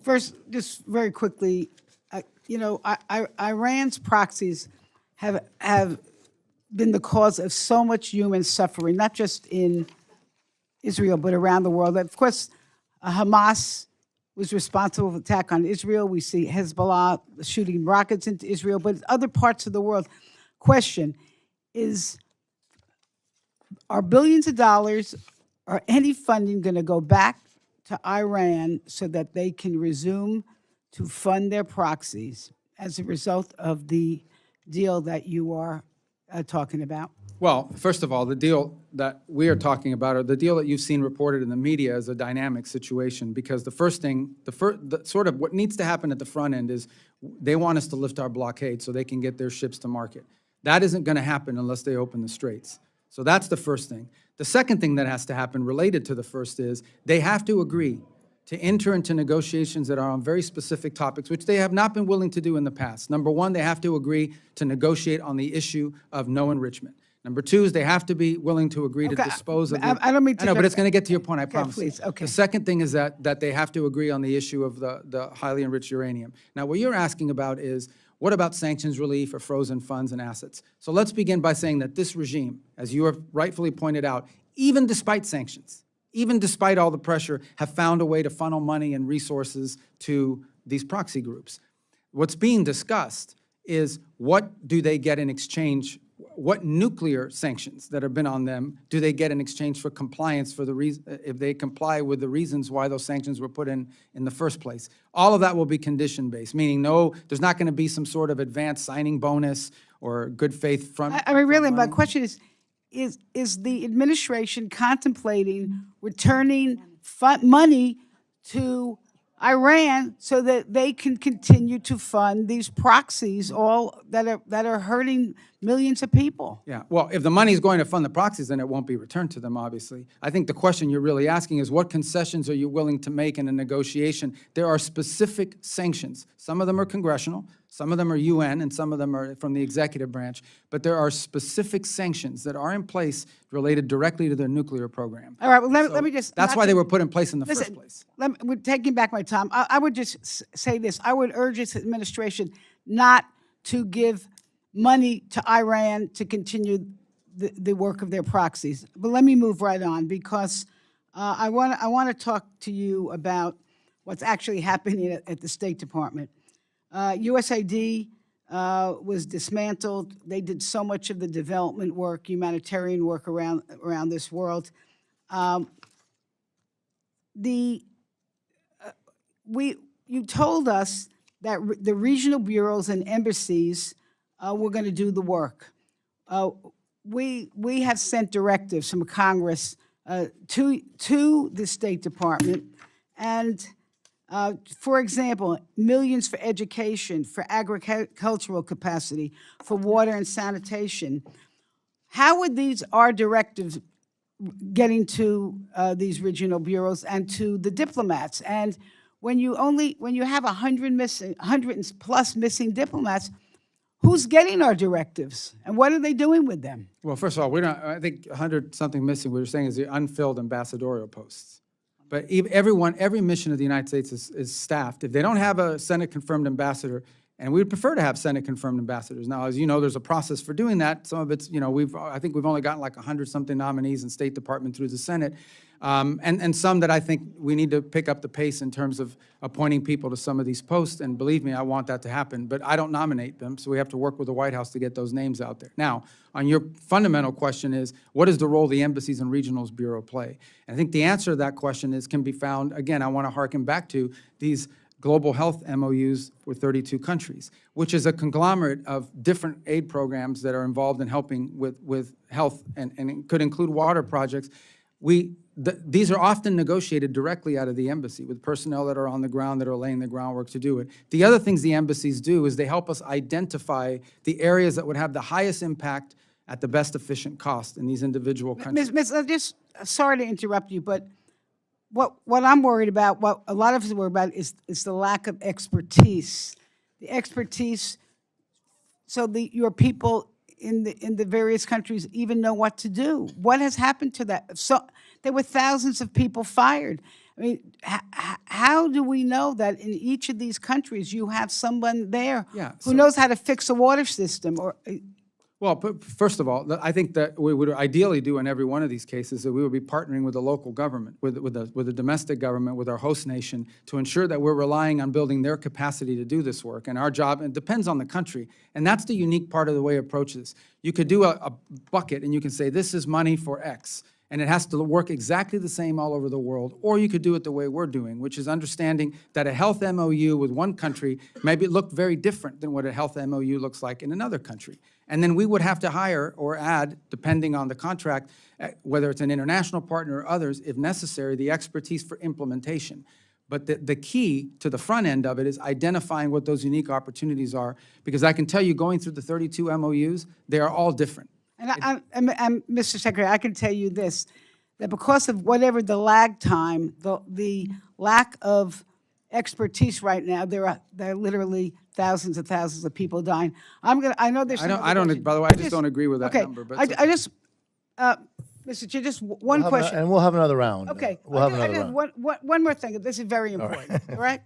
First, just very quickly, Iran's proxies have been the cause of so much human suffering, not just in Israel, but around the world. Of course, Hamas was responsible for the attack on Israel. We see Hezbollah shooting rockets into Israel, but other parts of the world. Question is, are billions of dollars or any funding going to go back to Iran so that they can resume to fund their proxies as a result of the deal that you are talking about? Well, first of all, the deal that we are talking about, or the deal that you've seen reported in the media, is a dynamic situation, because the first thing, sort of what needs to happen at the front end is they want us to lift our blockade so they can get their ships to market. That isn't going to happen unless they open the straits. So that's the first thing. The second thing that has to happen related to the first is they have to agree to enter into negotiations that are on very specific topics, which they have not been willing to do in the past. Number one, they have to agree to negotiate on the issue of no enrichment. Number two is they have to be willing to agree to dispose of I don't mean to... I know, but it's going to get to your point, I promise. Please, okay. The second thing is that they have to agree on the issue of the highly enriched uranium. Now, what you're asking about is, what about sanctions relief or frozen funds and assets? So let's begin by saying that this regime, as you have rightfully pointed out, even despite sanctions, even despite all the pressure, have found a way to funnel money and resources to these proxy groups. What's being discussed is, what do they get in exchange? What nuclear sanctions that have been on them do they get in exchange for compliance, for the reason, if they comply with the reasons why those sanctions were put in the first place? All of that will be condition-based, meaning no, there's not going to be some sort of advanced signing bonus or good faith front. I mean, really, my question is the administration contemplating returning money to Iran so that they can continue to fund these proxies, all that are hurting millions of people. Yeah, well, if the money is going to fund the proxies, then it won't be returned to them, obviously. I think the question you're really asking is, what concessions are you willing to make in a negotiation? There are specific sanctions. Some of them are congressional, some of them are UN, and some of them are from the executive branch. But there are specific sanctions that are in place related directly to their nuclear program. All right, well, let So me just. That's not why to- they were put in place in the Listen, first place. we're taking back my time. I would just say this. I would urge this administration not to give money to Iran to continue the work of their proxies. But let me move right on, because I want to talk to you about what's actually happening at the State Department. USAID was dismantled. They did so much of the development work, humanitarian work around this world. You told us that the regional bureaus and embassies were going to do the work. We have sent directives from Congress to the State Department, and for example, millions for education, for agricultural capacity, for water and sanitation. How would our directives getting to these regional bureaus and to the diplomats? And when you have 100 plus missing diplomats, who's getting our directives, and what are they doing with them? Well, first of all, I think 100-something missing, what you're saying is the unfilled ambassadorial posts. But every mission of the United States is staffed. If they don't have a Senate-confirmed ambassador, and we would prefer to have Senate-confirmed ambassadors. Now, as you know, there's a process for doing that. Some of it's, I think we've only gotten like 100-something nominees in State Department through the Senate. And some that I think we need to pick up the pace in terms of appointing people to some of these posts. And believe me, I want that to happen. But I don't nominate them, so we have to work with the White House to get those names out there. Now, on your fundamental question is, what is the role the Embassies and Regionals Bureau play? And I think the answer to that question can be found, again, I want to harken back to these global health MOUs with 32 countries, which is a conglomerate of different aid programs that are involved in helping with health, and it could include water projects. These are often negotiated directly out of the embassy with personnel that are on the ground, that are laying the groundwork to do it. The other things the embassies do is they help us identify the areas that would have the highest impact at the best efficient cost in these individual countries. Just sorry to interrupt you, but what I'm worried about, what a lot of us are worried about, is the lack of expertise. The expertise, so your people in the various countries even know what to do. What has happened to that? So there were thousands of people fired. I mean, how do we know that in each of these countries you have someone there who knows how to fix a water system? Well, first of all, I think that we would ideally do in every one of these cases that we would be partnering with the local government, with the domestic government, with our host nation, to ensure that we're relying on building their capacity to do this work. And our job, it depends on the country, and that's the unique part of the way it approaches. You could do a bucket, and you can say, this is money for X, and it has to work exactly the same all over the world, or you could do it the way we're doing, which is understanding that a health MOU with one country maybe look very different than what a health MOU looks like in another country. And then we would have to hire or add, depending on the contract, whether it's an international partner or others, if necessary, the expertise for implementation. But the key to the front end of it is identifying what those unique opportunities are, because I can tell you, going through the 32 MOUs, they are all different. And Mr. Secretary, I can tell you this, that because of whatever the lag time, the lack of expertise right now, there are literally thousands and thousands of people dying. I know there's. I don't. By the way, I just don't agree with that number. But Mr. Chair, just one question. And we'll have another round. Okay. We'll have another round. One more thing. This is very important. All right.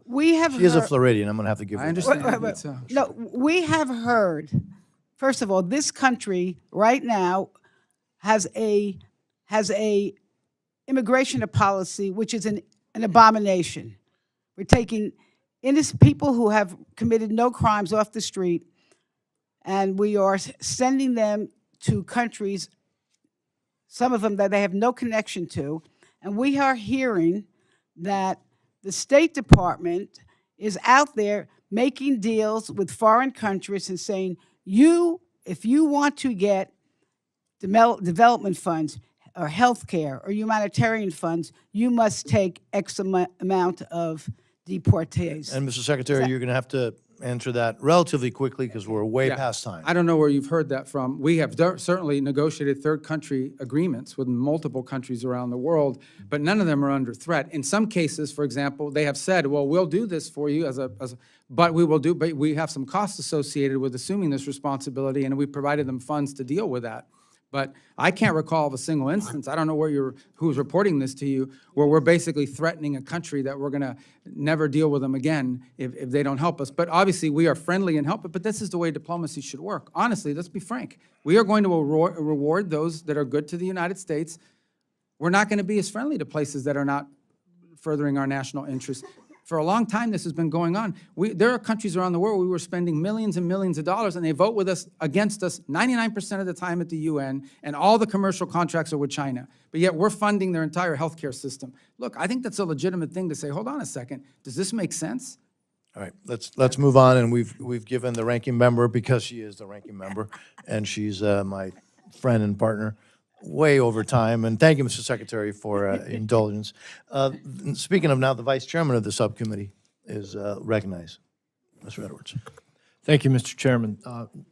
We have. She is a Floridian. I'm going to have to give her. I understand. No, we have heard. First of all, this country right now has a immigration policy which is an abomination. We're taking innocent people who have committed no crimes off the street, and we are sending them to countries, some of them that they have no connection to, and we are hearing that the State Department is out there making deals with foreign countries and saying, if you want to get development funds, or healthcare or humanitarian funds, you must take X amount of deportees. And Mr. Secretary, you're going to have to answer that relatively quickly because we're way Yeah. past time. I don't know where you've heard that from. We have certainly negotiated third country agreements with multiple countries around the world, but none of them are under threat. In some cases, for example, they have said, well, we'll do this for you but we have some costs associated with assuming this responsibility, and we provided them funds to deal with that. But I can't recall of a single instance, I don't know who's reporting this to you, where we're basically threatening a country that we're gonna never deal with them again if they don't help us. But obviously, we are friendly and help, but this is the way diplomacy should work. Honestly, let's be frank. We are going to reward those that are good to the United States. We're not gonna be as friendly to places that are not furthering our national interests. For a long time, this has been going on. There are countries around the world where we were spending millions and millions of dollars, and they vote with us, against us, 99% of the time at the UN, and all the commercial contracts are with China. But yet, we're funding their entire healthcare system. Look, I think that's a legitimate thing to say, hold on a second, does this make sense? All right, let's move on, and we've given the ranking member, because she is the ranking member, and she's my friend and partner, way over time, and thank you, Mr. Secretary, for indulgence. Speaking of now, the Vice Chairman of the subcommittee is recognized. Mr. Edwards. Thank you, Mr. Chairman.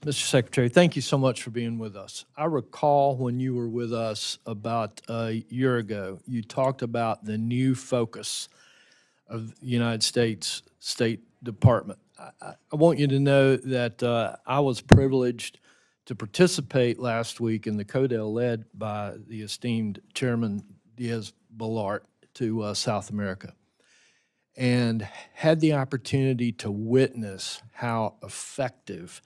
Mr. Secretary, thank you so much for being with us. I recall when you were with us about a year ago, you talked about the new focus of the United States State Department. I want you to know that I was privileged to participate last week in the CODEL led by the esteemed Chairman Diaz-Balart to South America, and had the opportunity to witness how effective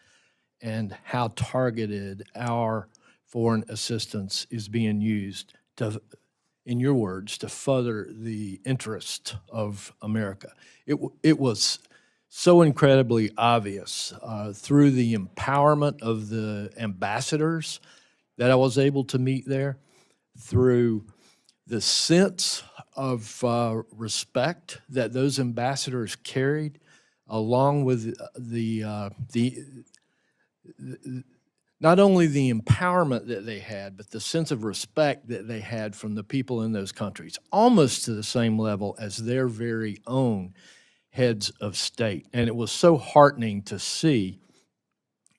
and how targeted our foreign assistance is being used to, in your words, to further the interest of America. It was so incredibly obvious through the empowerment of the ambassadors that I was able to meet there, through the sense of respect that those ambassadors carried, along with not only the empowerment that they had, but the sense of respect that they had from the people in those countries, almost to the same level as their very own heads of state. And it was so heartening to see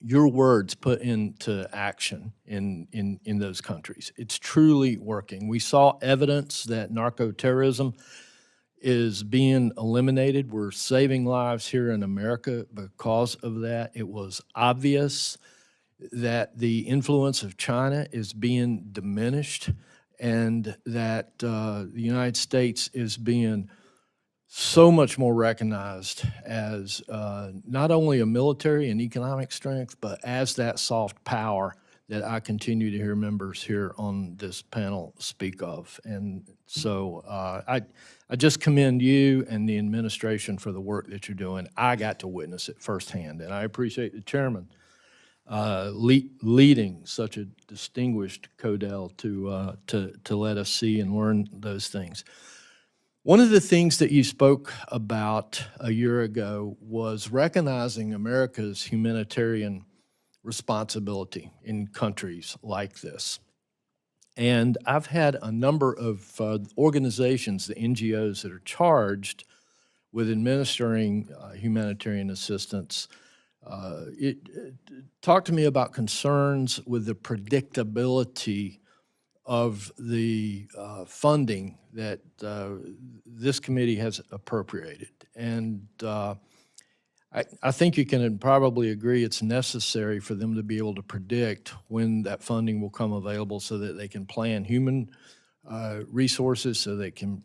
your words put into action in those countries. It's truly working. We saw evidence that narco-terrorism is being eliminated. We're saving lives here in America because of that. It was obvious that the influence of China is being diminished, and that the United States is being so much more recognized as not only a military and economic strength, but as that soft power that I continue to hear members here on this panel speak of. And so I just commend you and the administration for the work that you're doing. I got to witness it firsthand, and I appreciate the chairman leading such a distinguished CODEL to let us see and learn those things. One of the things that you spoke about a year ago was recognizing America's humanitarian responsibility in countries like this. And I've had a number of organizations, the NGOs, that are charged with administering humanitarian assistance. Talk to me about concerns with the predictability of the funding that this committee has appropriated. And I think you can probably agree it's necessary for them to be able to predict when that funding will come available so that they can plan human resources, so they can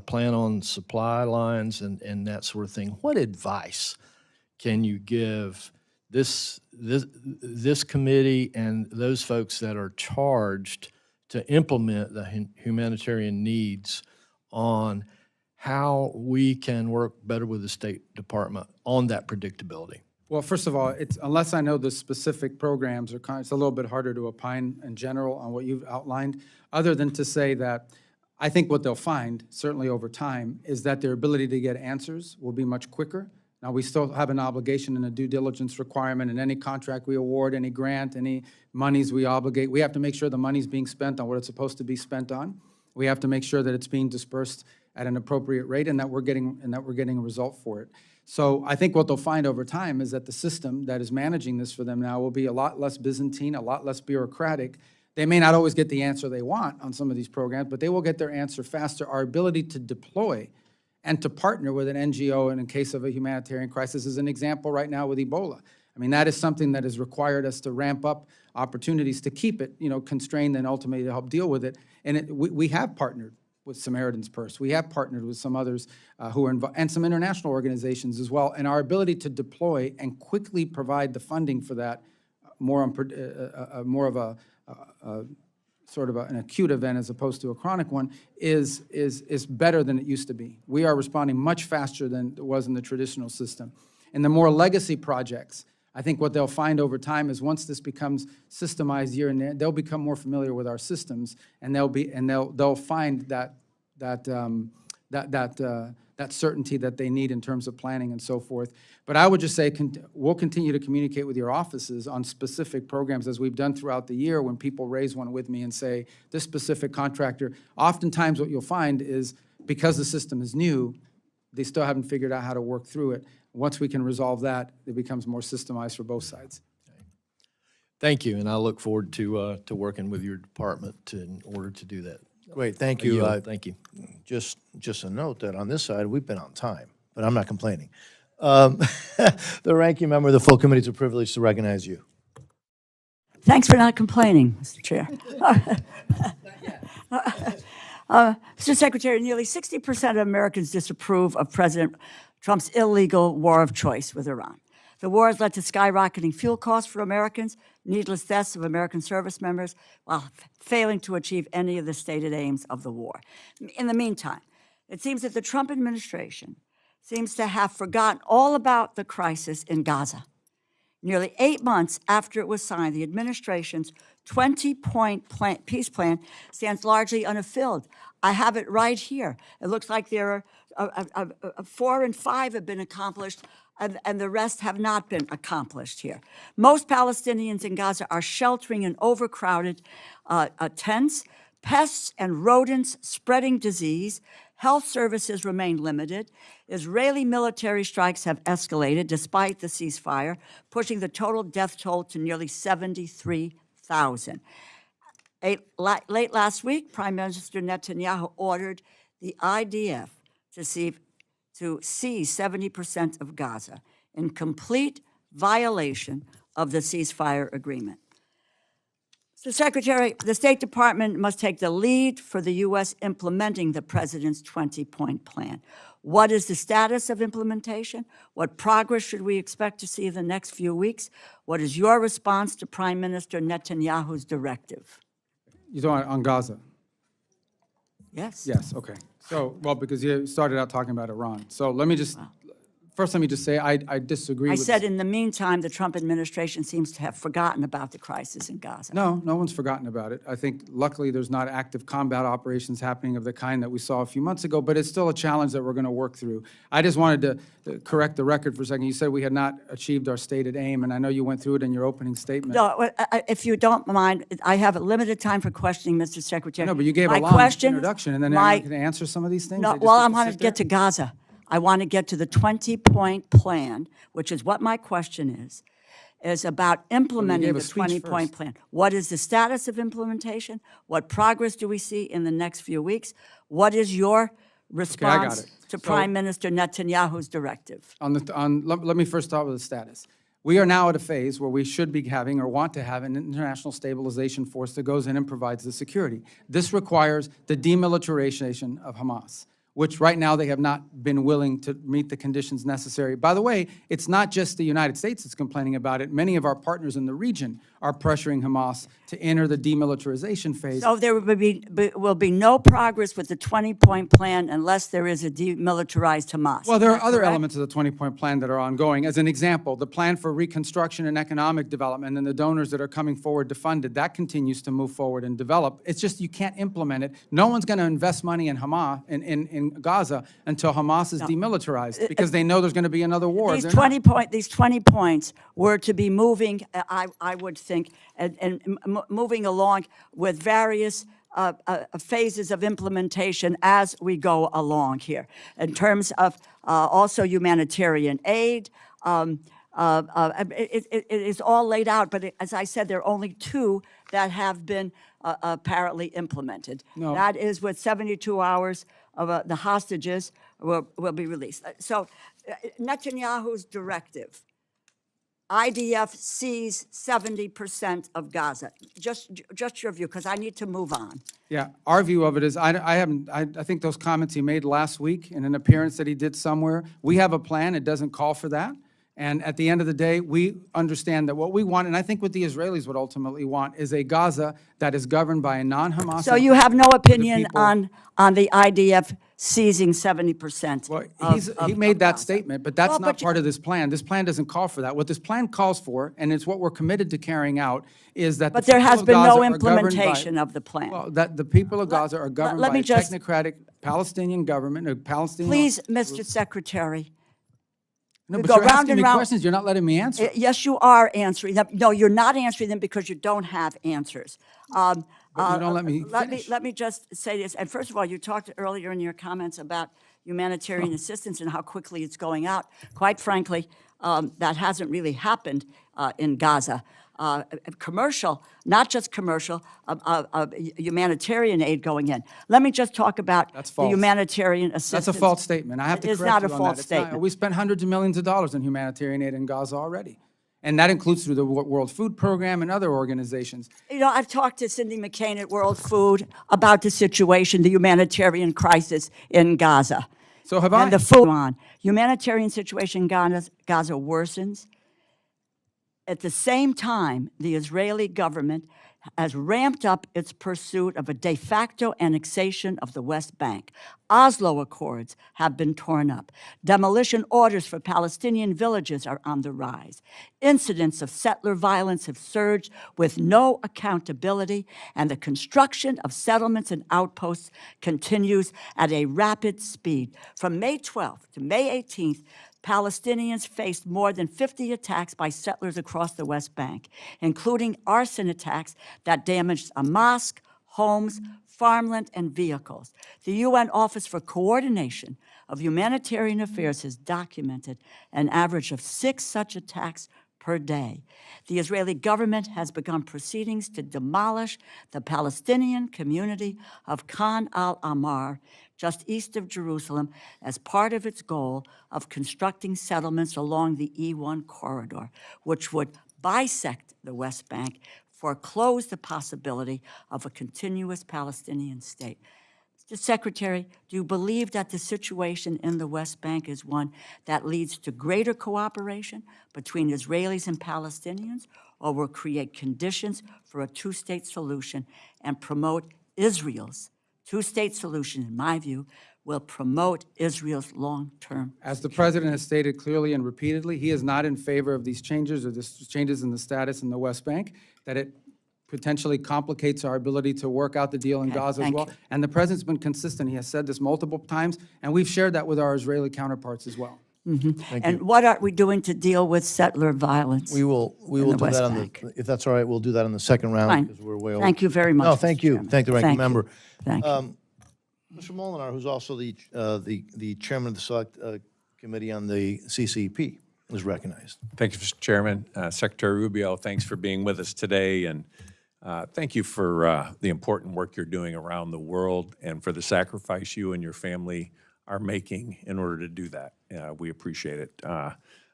plan on supply lines and that sort of thing. What advice can you give this committee and those folks that are charged to implement the humanitarian needs on how we can work better with the State Department on that predictability? Well, first of all, unless I know the specific programs, it's a little bit harder to opine in general on what you've outlined, other than to say that I think what they'll find, certainly over time, is that their ability to get answers will be much quicker Now, we still have an obligation and a due diligence requirement in any contract we award, any grant, any monies we obligate. We have to make sure the money's being spent on what it's supposed to be spent on. We have to make sure that it's being dispersed at an appropriate rate and that we're getting a result for it. So I think what they'll find over time is that the system that is managing this for them now will be a lot less Byzantine, a lot less bureaucratic. They may not always get the answer they want on some of these programs, but they will get their answer faster. Our ability to deploy and to partner with an NGO and in case of a humanitarian crisis is an example right now with Ebola. I mean, that is something that has required us to ramp up opportunities to keep it, constrained and ultimately to help deal with it. And we have partnered with Samaritan's Purse. We have partnered with some others who are involved, and some international organizations as well. And our ability to deploy and quickly provide the funding for that, more of a sort of an acute event as opposed to a chronic one, is better than it used to be. We are responding much faster than it was in the traditional system. And the more legacy projects, I think what they'll find over time is once this becomes systemized year in, they'll become more familiar with our systems, and they'll find that certainty that they need in terms of planning and so forth. But I would just say we'll continue to communicate with your offices on specific programs as we've done throughout the year when people raise one with me and say, this specific contractor, oftentimes what you'll find is because the system is new, they still haven't figured out how to work through it. Once we can resolve that, it becomes more systemized for both sides. Thank you, and I look forward to working with your department in order to do that. Great, thank I you. yield. Thank you. Just a note that on this side, we've been on time, but I'm not complaining. The ranking member of the full committee, it's a privilege to recognize you. Thanks for not complaining, Mr. Chair. Mr. Secretary, nearly 60% of Americans disapprove of President Trump's illegal war of choice with Iran. The war has led to skyrocketing fuel costs for Americans, needless deaths of American service members, while failing to achieve any of the stated aims of the war. In the meantime, it seems that the Trump administration seems to have forgotten all about the crisis in Gaza. Nearly 8 months after it was signed, the administration's 20-point peace plan stands largely unfulfilled. I have it right here. It looks like there are 4 and 5 have been accomplished, and the rest have not been accomplished here. Most Palestinians in Gaza are sheltering in overcrowded tents, pests and rodents spreading disease. Health services remain limited. Israeli military strikes have escalated despite the ceasefire, pushing the total death toll to nearly 73,000. Late last week, Prime Minister Netanyahu ordered the IDF to seize 70% of Gaza in complete violation of the ceasefire agreement. So, Secretary, the State Department must take the lead for the U.S. implementing the President's 20-point plan. What is the status of implementation? What progress should we expect to see in the next few weeks? What is your response to Prime Minister Netanyahu's directive? You're talking on Gaza? Yes? Yes, okay. So, well, because you started out talking about Iran. So let me just, first let me just say I disagree I with said in the meantime, the Trump administration seems to have forgotten about the crisis in Gaza. No, no one's forgotten about it. I think luckily there's not active combat operations happening of the kind that we saw a few months ago, but it's still a challenge that we're going to work through. I just wanted to correct the record for a second. You said we had not achieved our stated aim, and I know you went through it in your opening statement. No, if you don't mind, I have a limited time for questioning, Mr. Secretary. No, but you gave My a long question, introduction, and then my- you're going to answer some of these things? No, They just well, get I to want sit to get to there? Gaza. I want to get to the 20-point plan, which is what my question is about implementing gave the a speech 20-point first. plan. What is the status of implementation? What progress do we see in the next few weeks? What is your response it. to So- Prime Minister Netanyahu's directive? Let me first start with the status. We are now at a phase where we should be having or want to have an international stabilization force that goes in and provides the security. This requires the demilitarization of Hamas, which right now they have not been willing to meet the conditions necessary. By the way, it's not just the United States that's complaining about it. Many of our partners in the region are pressuring Hamas to enter the demilitarization phase. So there will be no progress with the 20-point plan unless there is a demilitarized Hamas. Well, there Is are that other correct? elements of the 20-point plan that are ongoing. As an example, the plan for reconstruction and economic development and the donors that are coming forward to fund it, that continues to move forward and develop. It's just you can't implement it. No one's going to invest money in Hamas, in Gaza, until Hamas is demilitarized, because they know there's going to be another war. These They're not. 20 points were to be moving, I would think, and moving along with various phases of implementation as we go along here. In terms of also humanitarian aid, it is all laid out, but as I said, there are only 2 that have been apparently implemented. No. That is with 72 hours of the hostages will be released. So Netanyahu's directive, IDF sees 70% of Gaza. Just your view, because I need to move on. Yeah, our view of it is, I think those comments he made last week in an appearance that he did somewhere, we have a plan, it doesn't call for that. And at the end of the day, we understand that what we want, and I think what the Israelis would ultimately want, is a Gaza that is governed by a non-Hamas. So you have no opinion people- on the IDF seizing 70% Well, of he made that Gaza? statement, but that's Well, not but part of this plan. This plan doesn't call for that. What this plan calls for, and it's what we're committed to carrying out, is that But the there people has of been Gaza no are governed by- implementation of the plan. Well, that the people of Gaza are governed let by me a just- technocratic Palestinian government, a Palestinian. Please, Mr. Secretary. No, we but go you're round asking and me round. questions. You're not letting me answer. Yes, you are answering them. No, you're not answering them because you don't have answers. But you don't let me finish. Let me just say this. And first of all, you talked earlier in your comments about humanitarian assistance and how quickly it's going out. Quite frankly, that hasn't really happened in Gaza. Commercial, not just commercial, humanitarian aid going in. Let me just talk about That's the false. humanitarian assistance. That's a false statement. I have to It is correct not you a on false that. It's not. statement. We spent hundreds of millions of dollars in humanitarian aid in Gaza already. And that includes through the World Food Program and other organizations. You know, I've talked to Cindy McCain at World Food about the situation, the humanitarian crisis in Gaza. So have I. And the food on. Humanitarian situation in Gaza worsens. At the same time, the Israeli government has ramped up its pursuit of a de facto annexation of the West Bank. Oslo Accords have been torn up. Demolition orders for Palestinian villages are on the rise. Incidents of settler violence have surged with no accountability, and the construction of settlements and outposts continues at a rapid speed. From May 12th to May 18th, Palestinians faced more than 50 attacks by settlers across the West Bank, including arson attacks that damaged a mosque, homes, farmland, and vehicles. The UN Office for Coordination of Humanitarian Affairs has documented an average of 6 such attacks per day. The Israeli government has begun proceedings to demolish the Palestinian community of Khan al-Ahmar, just east of Jerusalem, as part of its goal of constructing settlements along the E1 corridor, which would bisect the West Bank, foreclose the possibility of a continuous Palestinian state. Mr. Secretary, do you believe that the situation in the West Bank is one that leads to greater cooperation between Israelis and Palestinians, or will create conditions for a two-state solution and promote Israel's two-state solution, in my view, will promote Israel's long-term? As the president has stated clearly and repeatedly, he is not in favor of these changes or these changes in the status in the West Bank, that it potentially complicates our ability to work out the deal in Okay, Gaza as thank well. you. And the president's been consistent. He has said this multiple times, and we've shared that with our Israeli counterparts as well. And what are we doing to deal with settler violence? We will the do West that on Bank. if that's all right, we'll do that on the second round Fine. because we're way over. Thank you very much. No, Mr. thank you. Chairman. Thank the ranking Thank you. member. Thank you. Mr. Molinar, who's also the chairman of the Select Committee on the CCP, is recognized. Thank you, Mr. Chairman. Secretary Rubio, thanks for being with us today, and thank you for the important work you're doing around the world and for the sacrifice you and your family are making in order to do that. We appreciate it.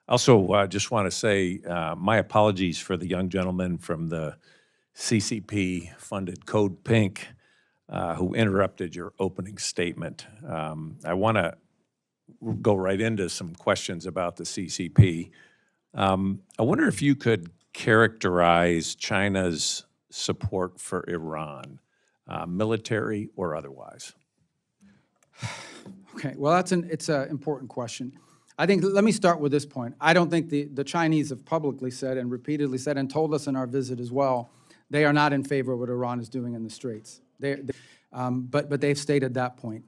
Also, just want to say my apologies for the young gentleman from the CCP-funded Code Pink who interrupted your opening statement. I want to go right into some questions about the CCP. I wonder if you could characterize China's support for Iran, military or otherwise? Okay, well, it's an important question. I think, let me start with this point. I don't think the Chinese have publicly said and repeatedly said and told us in our visit as well, they are not in favor of what Iran is doing in the Straits. But they've stated that point.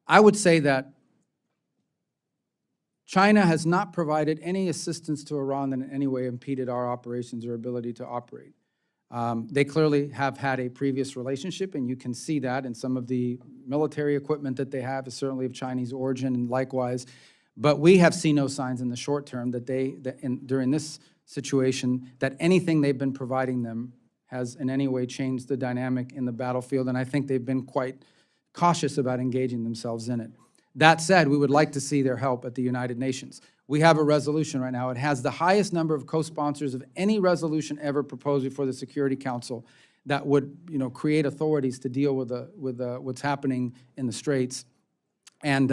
I would say that China has not provided any assistance to Iran that in any way impeded our operations or ability to operate. They clearly have had a previous relationship, and you can see that in some of the military equipment that they have is certainly of Chinese origin, and likewise. But we have seen no signs in the short term that during this situation, that anything they've been providing them has in any way changed the dynamic in the battlefield, and I think they've been quite cautious about engaging themselves in it. That said, we would like to see their help at the United Nations. We have a resolution right now. It has the highest number of co-sponsors of any resolution ever proposed before the Security Council that would, create authorities to deal with what's happening in the Straits. And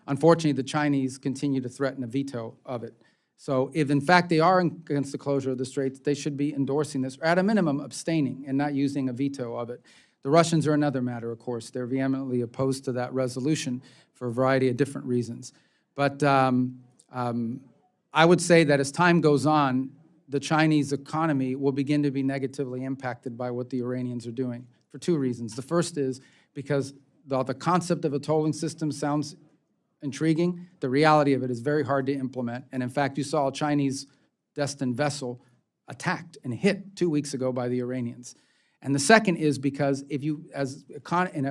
unfortunately, the Chinese continue to threaten a veto of it. So if in fact they are against the closure of the Straits, they should be endorsing this, or at a minimum abstaining and not using a veto of it. The Russians are another matter, of course. They're vehemently opposed to that resolution for a variety of different reasons. But I would say that as time goes on, the Chinese economy will begin to be negatively impacted by what the Iranians are doing for two reasons. The first is because the concept of a tolling system sounds intriguing. The reality of it is very hard to implement. And in fact, you saw a Chinese destined vessel attacked and hit 2 weeks ago by the Iranians. And the second is because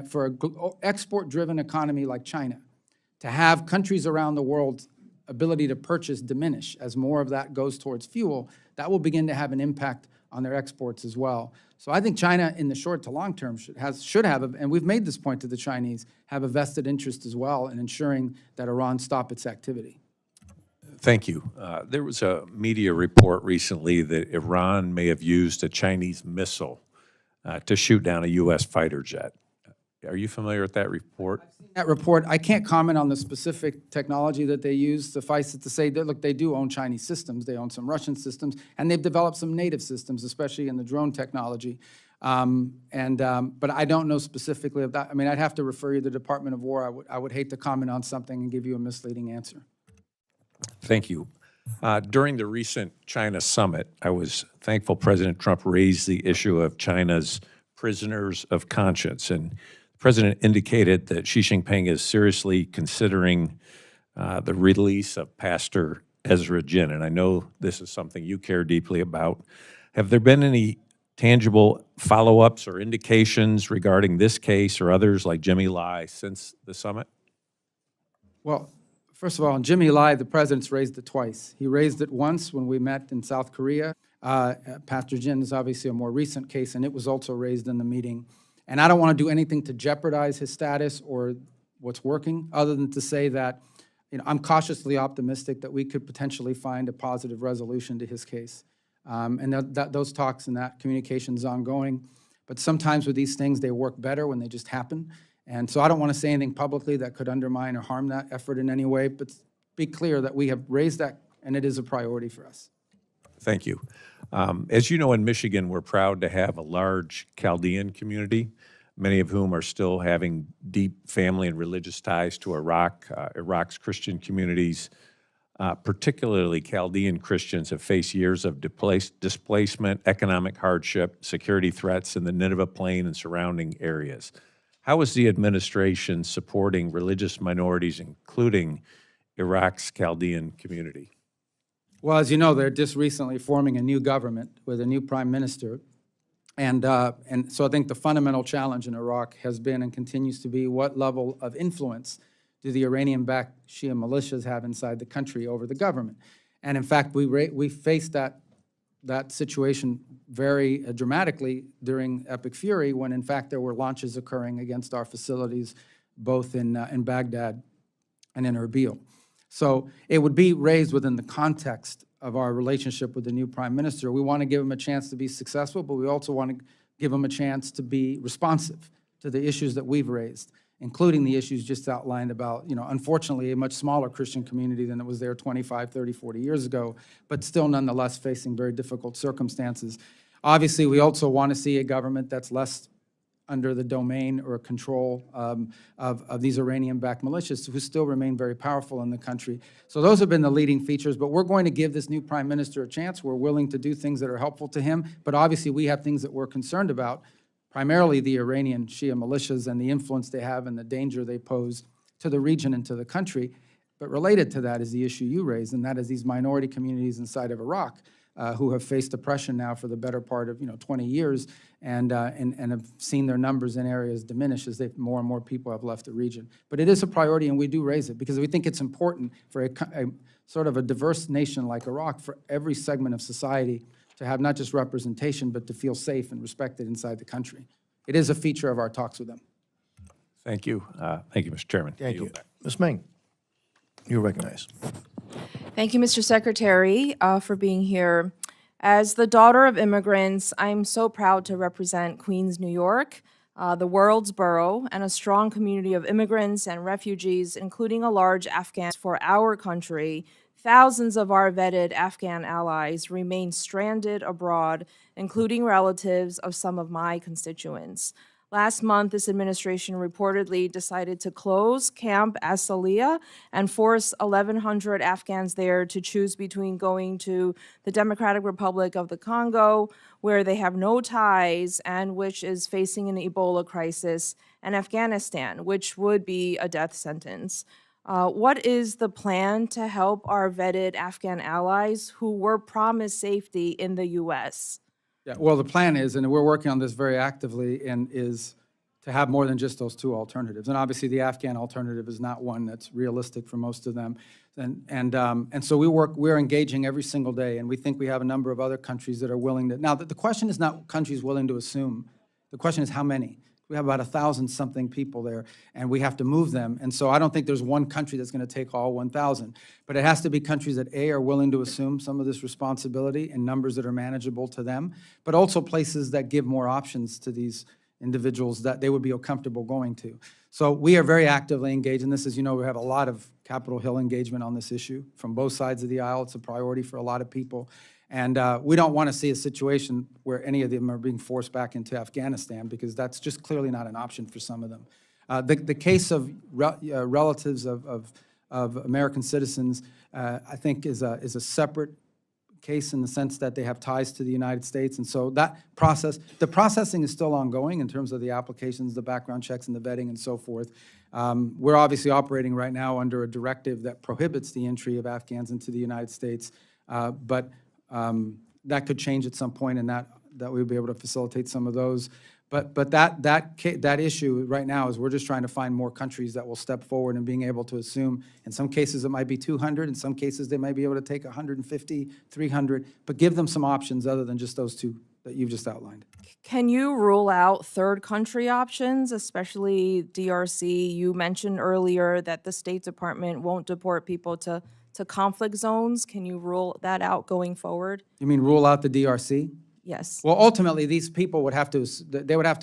for an export-driven economy like China, to have countries around the world's ability to purchase diminish as more of that goes towards fuel, that will begin to have an impact on their exports as well. So I think China, in the short to long term, should have, and we've made this point to the Chinese, have a vested interest as well in ensuring that Iran stop its activity. Thank you. There was a media report recently that Iran may have used a Chinese missile to shoot down a U.S. fighter jet. Are you familiar with that report? That report, I can't comment on the specific technology that they use. Suffice it to say that, look, they do own Chinese systems. They own some Russian systems, and they've developed some native systems, especially in the drone technology. But I don't know specifically of that. I mean, I'd have to refer you to the Department of War. I would hate to comment on something and give you a misleading answer. Thank you. During the recent China summit, I was thankful President Trump raised the issue of China's prisoners of conscience, and the President indicated that Xi Jinping is seriously considering the release of Pastor Ezra Jin, and I know this is something you care deeply about. Have there been any tangible follow-ups or indications regarding this case or others like Jimmy Lai since the summit? Well, first of all, on Jimmy Lai, the President's raised it twice. He raised it once when we met in South Korea. Pastor Jin is obviously a more recent case, and it was also raised in the meeting. And I don't want to do anything to jeopardize his status or what's working, other than to say that I'm cautiously optimistic that we could potentially find a positive resolution to his case. And those talks and that communication is ongoing. But sometimes with these things, they work better when they just happen. And so I don't want to say anything publicly that could undermine or harm that effort in any way, but be clear that we have raised that, and it is a priority for us. Thank you. As you know, in Michigan, we're proud to have a large Chaldean community, many of whom are still having deep family and religious ties to Iraq. Iraq's Christian communities, particularly Chaldean Christians, have faced years of displacement, economic hardship, security threats in the Nineveh Plain and surrounding areas. How is the administration supporting religious minorities, including Iraq's Chaldean community? Well, as you know, they're just recently forming a new government with a new prime minister. And so I think the fundamental challenge in Iraq has been and continues to be what level of influence do the Iranian-backed Shia militias have inside the country over the government. And in fact, we faced that situation very dramatically during Epic Fury when, in fact, there were launches occurring against our facilities both in Baghdad and in Rubio. So it would be raised within the context of our relationship with the new prime minister. We want to give him a chance to be successful, but we also want to give him a chance to be responsive to the issues that we've raised. including the issues just outlined about, unfortunately, a much smaller Christian community than it was there 25, 30, 40 years ago, but still nonetheless facing very difficult circumstances. Obviously, we also want to see a government that's less under the domain or control of these Iranian-backed militias who still remain very powerful in the country. So those have been the leading features, but we're going to give this new prime minister a chance. We're willing to do things that are helpful to him, but obviously we have things that we're concerned about, primarily the Iranian Shia militias and the influence they have and the danger they pose to the region and to the country. But related to that is the issue you raised, and that is these minority communities inside of Iraq who have faced oppression now for the better part of 20 years and have seen their numbers in areas diminish as more and more people have left the region. But it is a priority, and we do raise it because we think it's important for a sort of a diverse nation like Iraq, for every segment of society to have not just representation, but to feel safe and respected inside the country. It is a feature of our talks with them. Thank you. Thank you, Mr. Chairman. Thank Yield you. back. Ms. Meng, you're recognized. Thank you, Mr. Secretary, for being here. As the daughter of immigrants, I'm so proud to represent Queens, New York, the world's borough, and a strong community of immigrants and refugees, including a large Afghan for our country. Thousands of our vetted Afghan allies remain stranded abroad, including relatives of some of my constituents. Last month, this administration reportedly decided to close Camp Asaliya and force 1,100 Afghans there to choose between going to the Democratic Republic of the Congo, where they have no ties and which is facing an Ebola crisis, and Afghanistan, which would be a death sentence. What is the plan to help our vetted Afghan allies who were promised safety in the U.S.? Yeah, well, the plan is, and we're working on this very actively, and is to have more than just those two alternatives. And obviously, the Afghan alternative is not one that's realistic for most of them. And so we're engaging every single day, and we think we have a number of other countries that are willing to. Now, the question is not countries willing to assume. The question is how many. We have about 1,000-something people there, and we have to move them. And so I don't think there's one country that's going to take all 1,000. But it has to be countries that, A, are willing to assume some of this responsibility in numbers that are manageable to them, but also places that give more options to these individuals that they would be comfortable going to. So we are very actively engaged in this. As you know, we have a lot of Capitol Hill engagement on this issue from both sides of the aisle. It's a priority for a lot of people. And we don't want to see a situation where any of them are being forced back into Afghanistan, because that's just clearly not an option for some of them. The case of relatives of American citizens, I think, is a separate case in the sense that they have ties to the United States. And so that process, the processing is still ongoing in terms of the applications, the background checks, and the vetting and so forth. We're obviously operating right now under a directive that prohibits the entry of Afghans into the United States, but that could change at some point, and that we would be able to facilitate some of those. But that issue right now is we're just trying to find more countries that will step forward and being able to assume. In some cases, it might be 200. In some cases, they might be able to take 150, 300, but give them some options other than just those two that you've just outlined. Can you rule out third country options, especially DRC? You mentioned earlier that the State Department won't deport people to conflict zones. Can you rule that out going forward? You mean rule out the DRC? Yes. Well, ultimately, these people would have to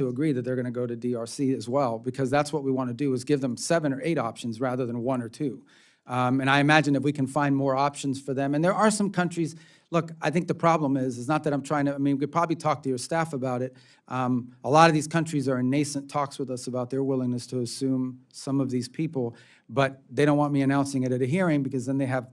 agree that they're going to go to DRC as well, because that's what we want to do, is give them 7 or 8 options rather than 1 or 2. And I imagine if we can find more options for them, and there are some countries. Look, I think the problem is not that I'm trying to, we could probably talk to your staff about it. A lot of these countries are in nascent talks with us about their willingness to assume some of these people, but they don't want me announcing it at a hearing, because then they have,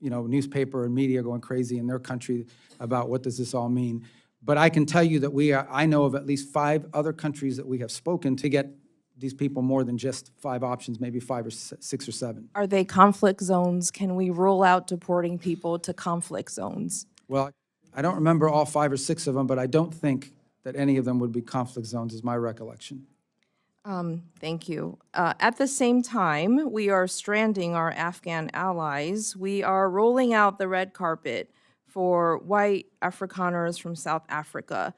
newspaper and media going crazy in their country about what does this all mean. But I can tell you that I know of at least 5 other countries that we have spoken to get these people more than just 5 options, maybe 5 or 6 or 7. Are they conflict zones? Can we rule out deporting people to conflict zones? Well, I don't remember all 5 or 6 of them, but I don't think that any of them would be conflict zones, is my recollection. Thank you. At the same time, we are stranding our Afghan allies. We are rolling out the red carpet for white Afrikaners from South Africa,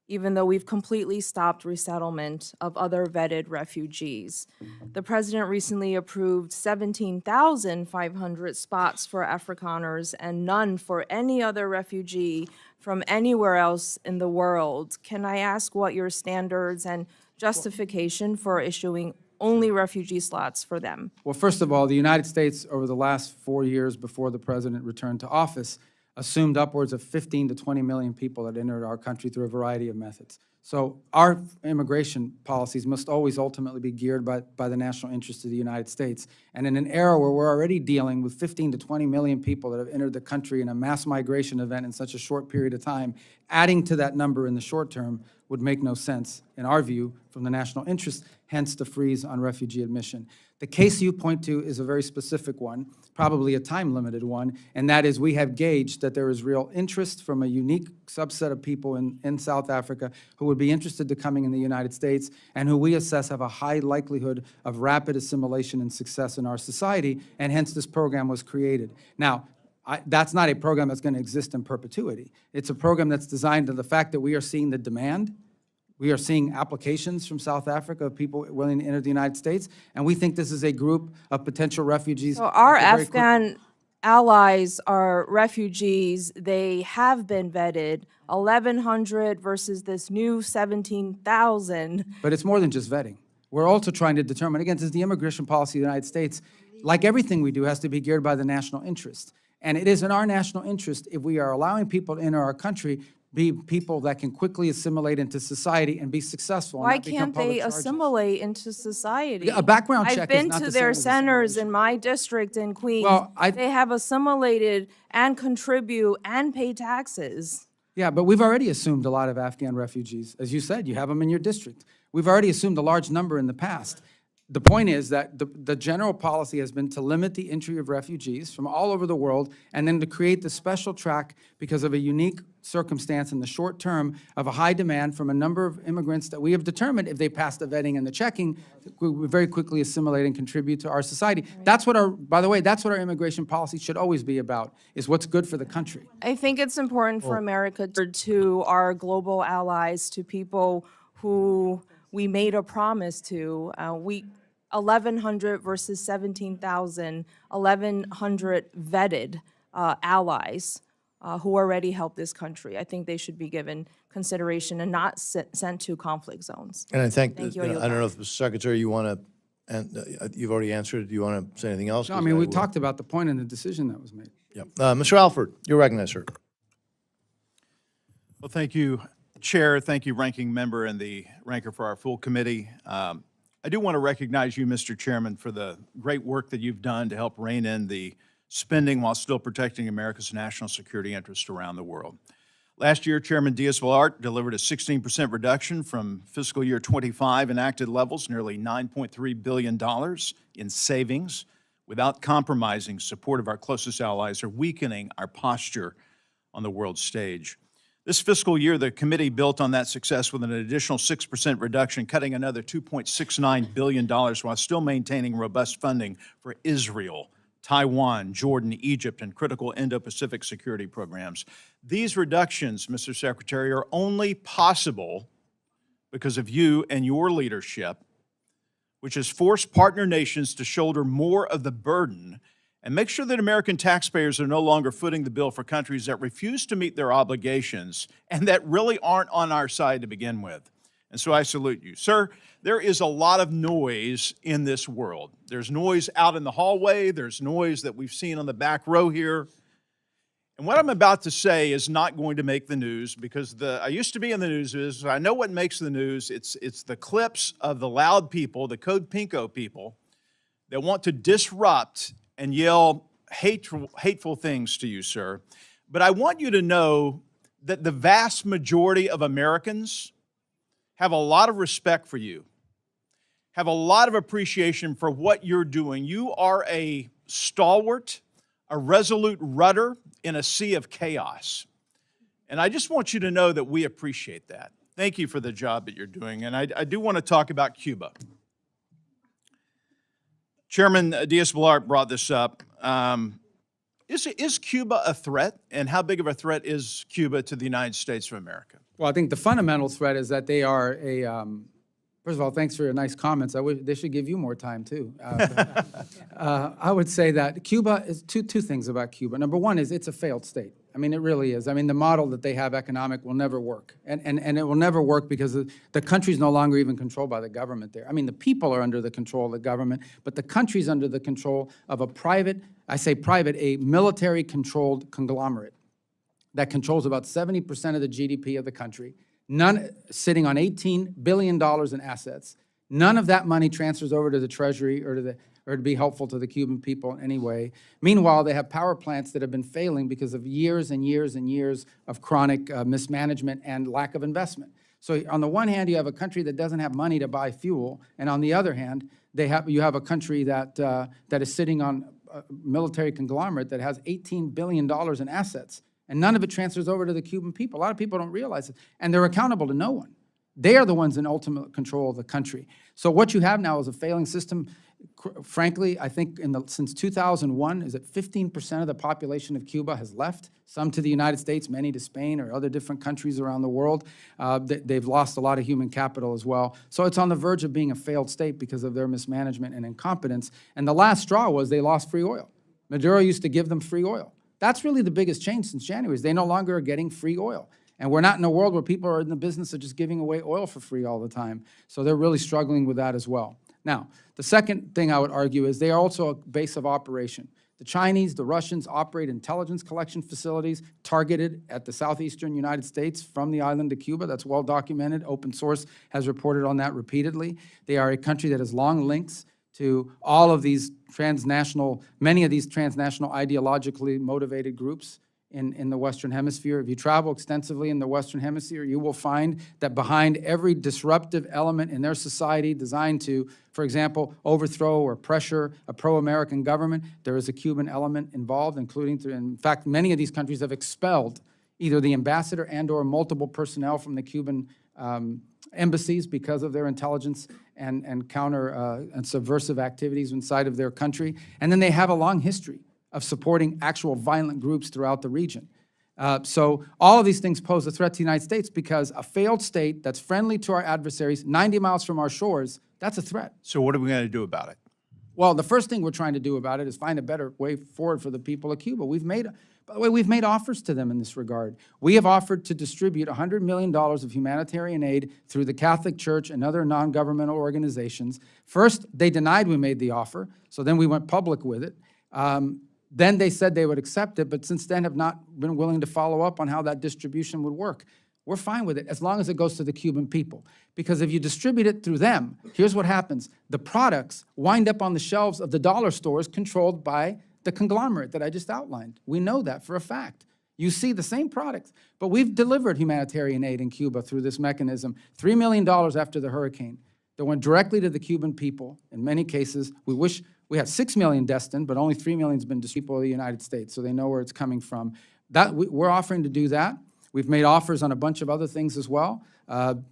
even though we've completely stopped resettlement of other vetted refugees. The president recently approved 17,500 spots for Afrikaners and none for any other refugee from anywhere else in the world. Can I ask what your standards and justification for issuing only refugee slots for them? Well, first of all, the United States, over the last 4 years before the president returned to office, assumed upwards of 15 to 20 million people that entered our country through a variety of methods. So our immigration policies must always ultimately be geared by the national interest of the United States. And in an era where we're already dealing with 15 to 20 million people that have entered the country in a mass migration event in such a short period of time, adding to that number in the short term would make no sense, in our view, from the national interest, hence the freeze on refugee admission. The case you point to is a very specific one, probably a time-limited one, and that is we have gauged that there is real interest from a unique subset of people in South Africa who would be interested to coming in the United States and who we assess have a high likelihood of rapid assimilation and success in our society, and hence this program was created. Now, that's not a program that's going to exist in perpetuity. It's a program that's designed to the fact that we are seeing the demand. We are seeing applications from South Africa of people willing to enter the United States, and we think this is a group of potential refugees. So our that very quick- Afghan allies are refugees. They have been vetted, 1,100 versus this new 17,000. But it's more than just vetting. We're also trying to determine, again, this is the immigration policy of the United States. Like everything we do has to be geared by the national interest. And it is in our national interest, if we are allowing people to enter our country, be people that can quickly assimilate into society and be successful. And Why not become can't public they charges. assimilate into society? Yeah, a background check is I've been not to the their same as centers in my district in Queens. Well, They have assimilated and contribute and pay taxes. Yeah, but we've already assumed a lot of Afghan refugees. As you said, you have them in your district. We've already assumed a large number in the past. The point is that the general policy has been to limit the entry of refugees from all over the world and then to create the special track because of a unique circumstance in the short term of a high demand from a number of immigrants that we have determined if they pass the vetting and the checking, we very quickly assimilate and contribute to our society. That's what by the way, that's what our immigration policy should always be about, is what's good for the country. I think it's important for America to our global allies, to people who we made a promise to. 1,100 versus 17,000, 1,100 vetted allies who already helped this country. I think they should be given consideration and not sent to conflict zones. And I think, Thank you, I I yield don't know back. if, Mr. Secretary, you want to, and you've already answered, do you want to say anything else? No, I mean, we talked about the point in the decision that was made. Yep. Mr. Alford, you're recognized, sir. Well, thank you, Chair. Thank you, Ranking Member and the Ranker for our full committee. I do want to recognize you, Mr. Chairman, for the great work that you've done to help rein in the spending while still protecting America's national security interests around the world. Last year, Chairman Diaz-Balart delivered a 16% reduction from fiscal year 25 enacted levels, nearly $9.3 billion in savings, without compromising support of our closest allies or weakening our posture on the world stage. This fiscal year, the committee built on that success with an additional 6% reduction, cutting another $2.69 billion while still maintaining robust funding for Israel, Taiwan, Jordan, Egypt, and critical Indo-Pacific security programs. These reductions, Mr. Secretary, are only possible because of you and your leadership, which has forced partner nations to shoulder more of the burden and make sure that American taxpayers are no longer footing the bill for countries that refuse to meet their obligations and that really aren't on our side to begin with. And so I salute you. Sir, there is a lot of noise in this world. There's noise out in the hallway. There's noise that we've seen on the back row here. And what I'm about to say is not going to make the news because I used to be in the news. I know what makes the news. It's the clips of the loud people, the Code Pinko people, that want to disrupt and yell hateful things to you, sir. But I want you to know that the vast majority of Americans have a lot of respect for you, have a lot of appreciation for what you're doing. You are a stalwart, a resolute rudder in a sea of chaos. And I just want you to know that we appreciate that. Thank you for the job that you're doing. And I do want to talk about Cuba. Chairman Diaz-Balart brought this up. Is Cuba a threat, and how big of a threat is Cuba to the United States of America? Well, I think the fundamental threat is that they are a, first of all, thanks for your nice comments. I wish they should give you more time, too. I would say that Cuba is two things about Cuba. Number one is it's a failed state. I mean, it really is. I mean, the model that they have economic will never work. And it will never work because the country's no longer even controlled by the government there. I mean, the people are under the control of the government, but the country's under the control of a private, I say private, a military-controlled conglomerate that controls about 70% of the GDP of the country, sitting on $18 billion in assets. None of that money transfers over to the Treasury or to be helpful to the Cuban people in any way. Meanwhile, they have power plants that have been failing because of years and years and years of chronic mismanagement and lack of investment. So on the one hand, you have a country that doesn't have money to buy fuel, and on the other hand, you have a country that is sitting on a military conglomerate that has $18 billion in assets, and none of it transfers over to the Cuban people. A lot of people don't realize it, and they're accountable to no one. They are the ones in ultimate control of the country. So what you have now is a failing system. Frankly, I think since 2001, is that 15% of the population of Cuba has left, some to the United States, many to Spain or other different countries around the world. They've lost a lot of human capital as well. So it's on the verge of being a failed state because of their mismanagement and incompetence. And the last straw was they lost free oil. Maduro used to give them free oil. That's really the biggest change since January, is they no longer are getting free oil. And we're not in a world where people are in the business of just giving away oil for free all the time. So they're really struggling with that as well. Now, the second thing I would argue is they are also a base of operation. The Chinese, the Russians operate intelligence collection facilities targeted at the southeastern United States from the island of Cuba. That's well documented. Open source has reported on that repeatedly. They are a country that has long links to all of these many of these transnational ideologically motivated groups in the Western Hemisphere. If you travel extensively in the Western Hemisphere, you will find that behind every disruptive element in their society designed to, for example, overthrow or pressure a pro-American government, there is a Cuban element involved, including, in fact, many of these countries have expelled either the ambassador and or multiple personnel from the Cuban embassies because of their intelligence and counter and subversive activities inside of their country. And then they have a long history of supporting actual violent groups throughout the region. So all of these things pose a threat to the United States because a failed state that's friendly to our adversaries, 90 miles from our shores, that's a threat. So what are we going to do about it? Well, the first thing we're trying to do about it is find a better way forward for the people of Cuba. By the way, we've made offers to them in this regard. We have offered to distribute $100 million of humanitarian aid through the Catholic Church and other non-governmental organizations. First, they denied we made the offer, so then we went public with it. Then they said they would accept it, but since then have not been willing to follow up on how that distribution would work. We're fine with it as long as it goes to the Cuban people. Because if you distribute it through them, here's what happens. The products wind up on the shelves of the dollar stores controlled by the conglomerate that I just outlined. We know that for a fact. You see the same products, but we've delivered humanitarian aid in Cuba through this mechanism, $3 million after the hurricane that went directly to the Cuban people. In many cases, we wish we had 6 million destined, but only 3 million has been distributed to the United States, so they know where it's coming from. We're offering to do that. We've made offers on a bunch of other things as well.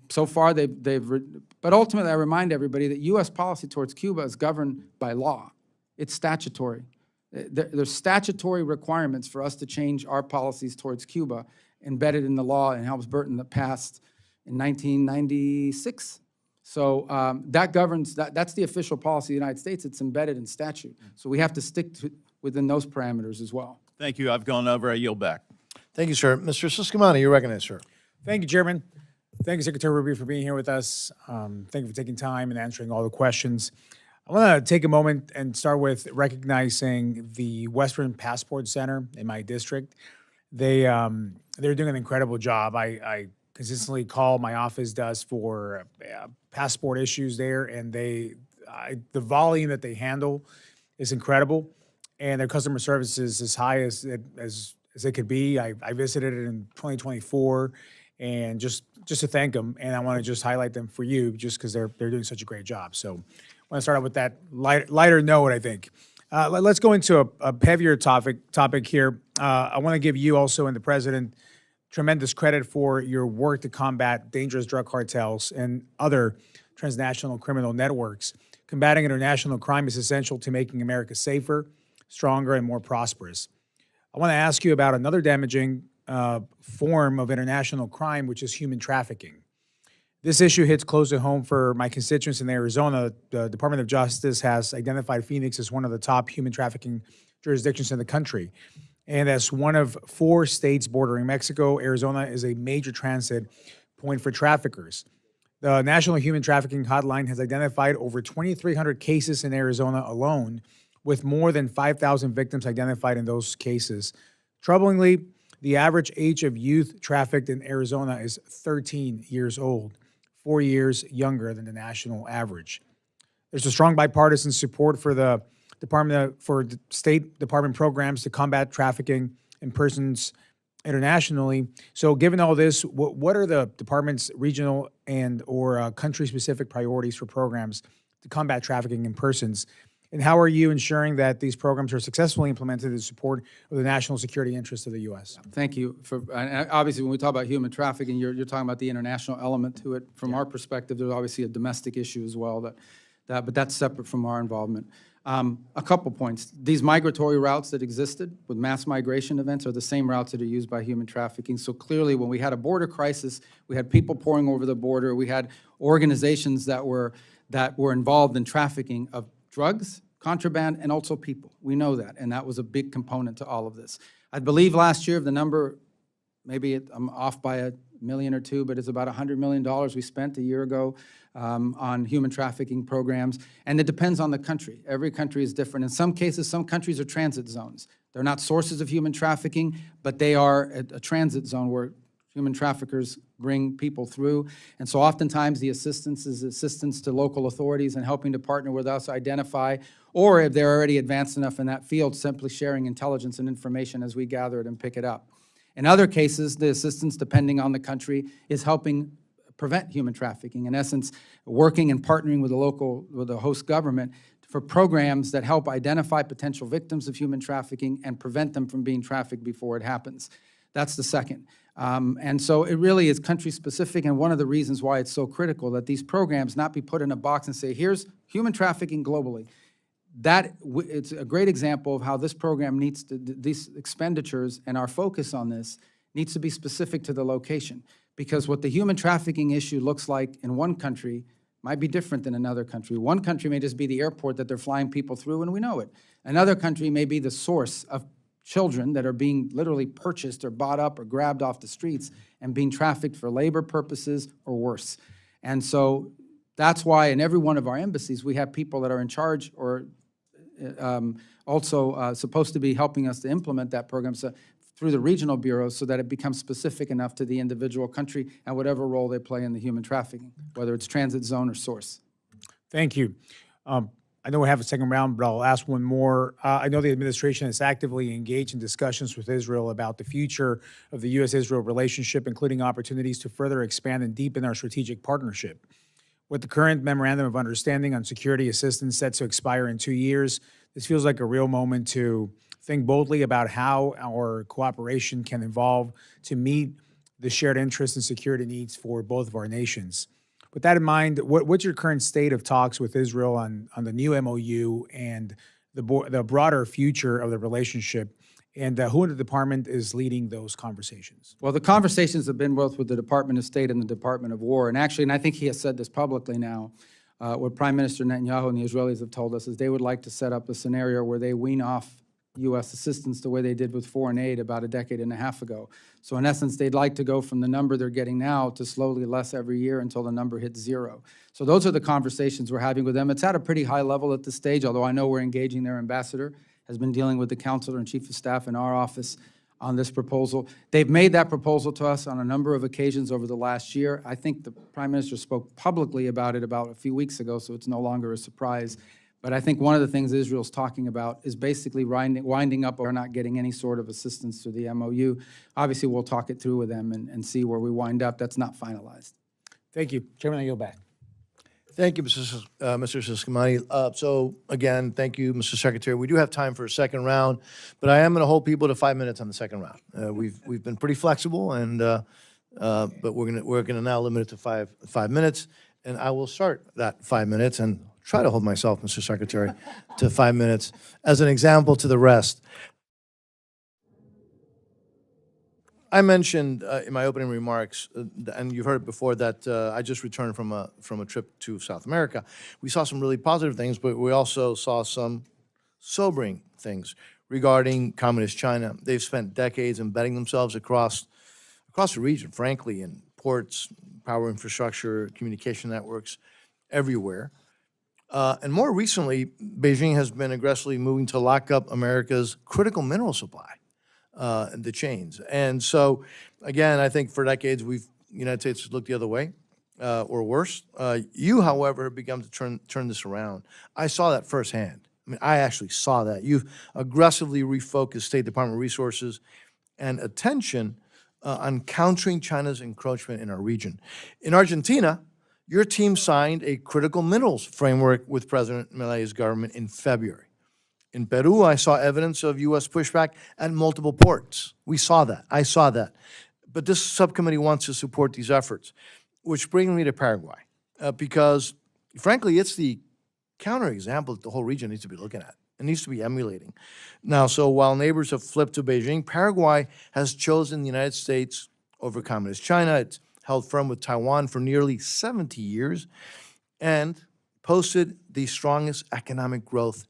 So far, but ultimately, I remind everybody that U.S. policy towards Cuba is governed by law. It's statutory. There's statutory requirements for us to change our policies towards Cuba, embedded in the law in Helms-Burton that passed in 1996. So that governs, that's the official policy of the United States. It's embedded in statute. So we have to stick within those parameters as well. Thank you. I've gone over. I yield back. Thank you, sir. Mr. Susquehanna, you're recognized, sir. Thank you, Chairman. Thank you, Secretary Rubio, for being here with us. Thank you for taking time and answering all the questions. I want to take a moment and start with recognizing the Western Passport Center in my district. They're doing an incredible job. I consistently call, my office does, for passport issues there, and the volume that they handle is incredible, and their customer service is as high as it could be. I visited it in 2024, and just to thank them, and I want to just highlight them for you, just because they're doing such a great job. So I want to start out with that lighter note, I think. Let's go into a heavier topic here. I want to give you also and the President tremendous credit for your work to combat dangerous drug cartels and other transnational criminal networks. Combating international crime is essential to making America safer, stronger, and more prosperous. I want to ask you about another damaging form of international crime, which is human trafficking. This issue hits close to home for my constituents in Arizona. The Department of Justice has identified Phoenix as one of the top human trafficking jurisdictions in the country. And as one of 4 states bordering Mexico, Arizona is a major transit point for traffickers. The National Human Trafficking Hotline has identified over 2,300 cases in Arizona alone, with more than 5,000 victims identified in those cases. Troublingly, the average age of youth trafficked in Arizona is 13 years old, 4 years younger than the national average. There's a strong bipartisan support for the State Department programs to combat trafficking in persons internationally. So given all this, what are the department's regional and or country-specific priorities for programs to combat trafficking in persons? And how are you ensuring that these programs are successfully implemented in support of the national security interests of the U.S.? Thank you. And obviously, when we talk about human trafficking, you're talking about the international element to it. From our perspective, there's obviously a domestic issue as well, but that's separate from our involvement. A couple points. These migratory routes that existed with mass migration events are the same routes that are used by human trafficking. So clearly, when we had a border crisis, we had people pouring over the border, we had organizations that were involved in trafficking of drugs, contraband, and also people. We know that, and that was a big component to all of this. I believe last year, the number, maybe I'm off by $1 million or $2 million, but it's about $100 million we spent a year ago on human trafficking programs, and it depends on the country. Every country is different. In some cases, some countries are transit zones. They're not sources of human trafficking, but they are a transit zone where human traffickers bring people through. And so oftentimes the assistance is assistance to local authorities and helping to partner with us, identify, or if they're already advanced enough in that field, simply sharing intelligence and information as we gather it and pick it up. In other cases, the assistance, depending on the country, is helping prevent human trafficking. In essence, working and partnering with the host government for programs that help identify potential victims of human trafficking and prevent them from being trafficked before it happens. That's the second. And so it really is country-specific, and one of the reasons why it's so critical that these programs not be put in a box and say, here's human trafficking globally. It's a great example of how this program needs to, these expenditures and our focus on this needs to be specific to the location. Because what the human trafficking issue looks like in one country might be different than another country. One country may just be the airport that they're flying people through, and we know it. Another country may be the source of children that are being literally purchased or bought up or grabbed off the streets and being trafficked for labor purposes or worse. And so that's why in every one of our embassies, we have people that are in charge or also supposed to be helping us to implement that program through the regional bureaus so that it becomes specific enough to the individual country and whatever role they play in the human trafficking, whether it's transit zone or source. Thank you. I know we have a second round, but I'll ask one more. I know the administration is actively engaged in discussions with Israel about the future of the U.S.-Israel relationship, including opportunities to further expand and deepen our strategic partnership. With the current Memorandum of Understanding on Security Assistance set to expire in 2 years, this feels like a real moment to think boldly about how our cooperation can evolve to meet the shared interests and security needs for both of our nations. With that in mind, what's your current state of talks with Israel on the new MOU and the broader future of the relationship, and who in the department is leading those conversations? Well, the conversations have been both with the Department of State and the Department of War. And actually, and I think he has said this publicly now, what Prime Minister Netanyahu and the Israelis have told us is they would like to set up a scenario where they wean off U.S. assistance the way they did with foreign aid about a decade and a half ago. So in essence, they'd like to go from the number they're getting now to slowly less every year until the number hits zero. So those are the conversations we're having with them. It's at a pretty high level at this stage, although I know we're engaging their ambassador, has been dealing with the counselor and chief of staff in our office on this proposal. They've made that proposal to us on a number of occasions over the last year. I think the Prime Minister spoke publicly about it about a few weeks ago, so it's no longer a surprise. But I think one of the things Israel's talking about is basically winding up or not getting any sort of assistance through the MOU. Obviously, we'll talk it through with them and see where we wind up. That's not finalized. Thank you. Chairman, I yield back. Thank you, Mr. Subcommittee. So again, thank you, Mr. Secretary. We do have time for a second round, but I am going to hold people to 5 minutes on the second round. We've been pretty flexible, and but we're gonna now limit it to five minutes, and I will start that 5 minutes and try to hold myself, Mr. Secretary, to 5 minutes as an example to the rest. I mentioned in my opening remarks, and you've heard it before, that I just returned from a trip to South America. We saw some really positive things, but we also saw some sobering things regarding Communist China. They've spent decades embedding themselves across the region, frankly, in ports, power infrastructure, communication networks, everywhere. And more recently, Beijing has been aggressively moving to lock up America's critical mineral supply, the chains. And so, again, I think for decades, the United States has looked the other way, or worse. You, however, have begun to turn this around. I saw that firsthand. I mean, I actually saw that. You've aggressively refocused State Department resources and attention on countering China's encroachment in our region. In Argentina, your team signed a critical minerals framework with President Milei's government in February. In Peru, I saw evidence of U.S. pushback at multiple ports. We saw that. I saw that. But this subcommittee wants to support these efforts, which brings me to Paraguay, because, frankly, it's the counterexample that the whole region needs to be looking at. It needs to be emulating. Now, so while neighbors have flipped to Beijing, Paraguay has chosen the United States over Communist China. It's held firm with Taiwan for nearly 70 years and posted the strongest economic growth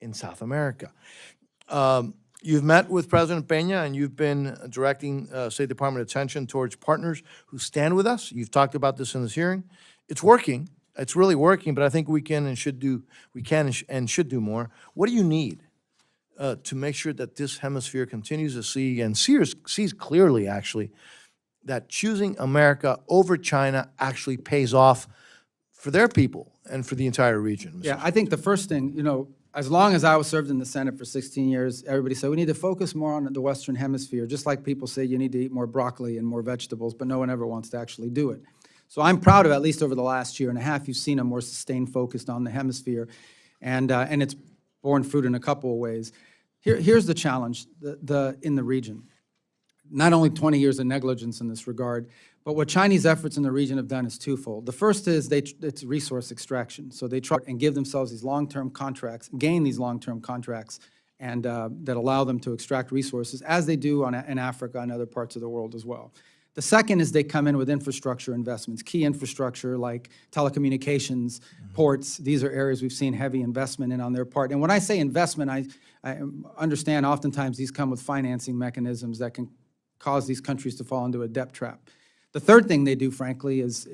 in South America. You've met with President Peña, and you've been directing State Department attention towards partners who stand with us. You've talked about this in this hearing. It's working. It's really working, but I think we can and should do more. What do you need to make sure that this hemisphere continues to see and sees clearly, actually, that choosing America over China actually pays off for their people and for the entire region? Yeah, I think the first thing, as long as I was served in the Senate for 16 years, everybody said we need to focus more on the Western Hemisphere, just like people say you need to eat more broccoli and more vegetables, but no one ever wants to actually do it. So I'm proud of, at least over the last year and a half, you've seen a more sustained focus on the hemisphere, and it's borne fruit in a couple of ways. Here's the challenge in the region. Not only 20 years of negligence in this regard, but what Chinese efforts in the region have done is twofold. The first is it's resource extraction. So they try and give themselves these long-term contracts, gain these long-term contracts, and that allow them to extract resources, as they do in Africa and other parts of the world as well. The second is they come in with infrastructure investments, key infrastructure like telecommunications, ports. These are areas we've seen heavy investment in on their part. And when I say investment, I understand oftentimes these come with financing mechanisms that can cause these countries to fall into a debt trap. The third thing they do, frankly, is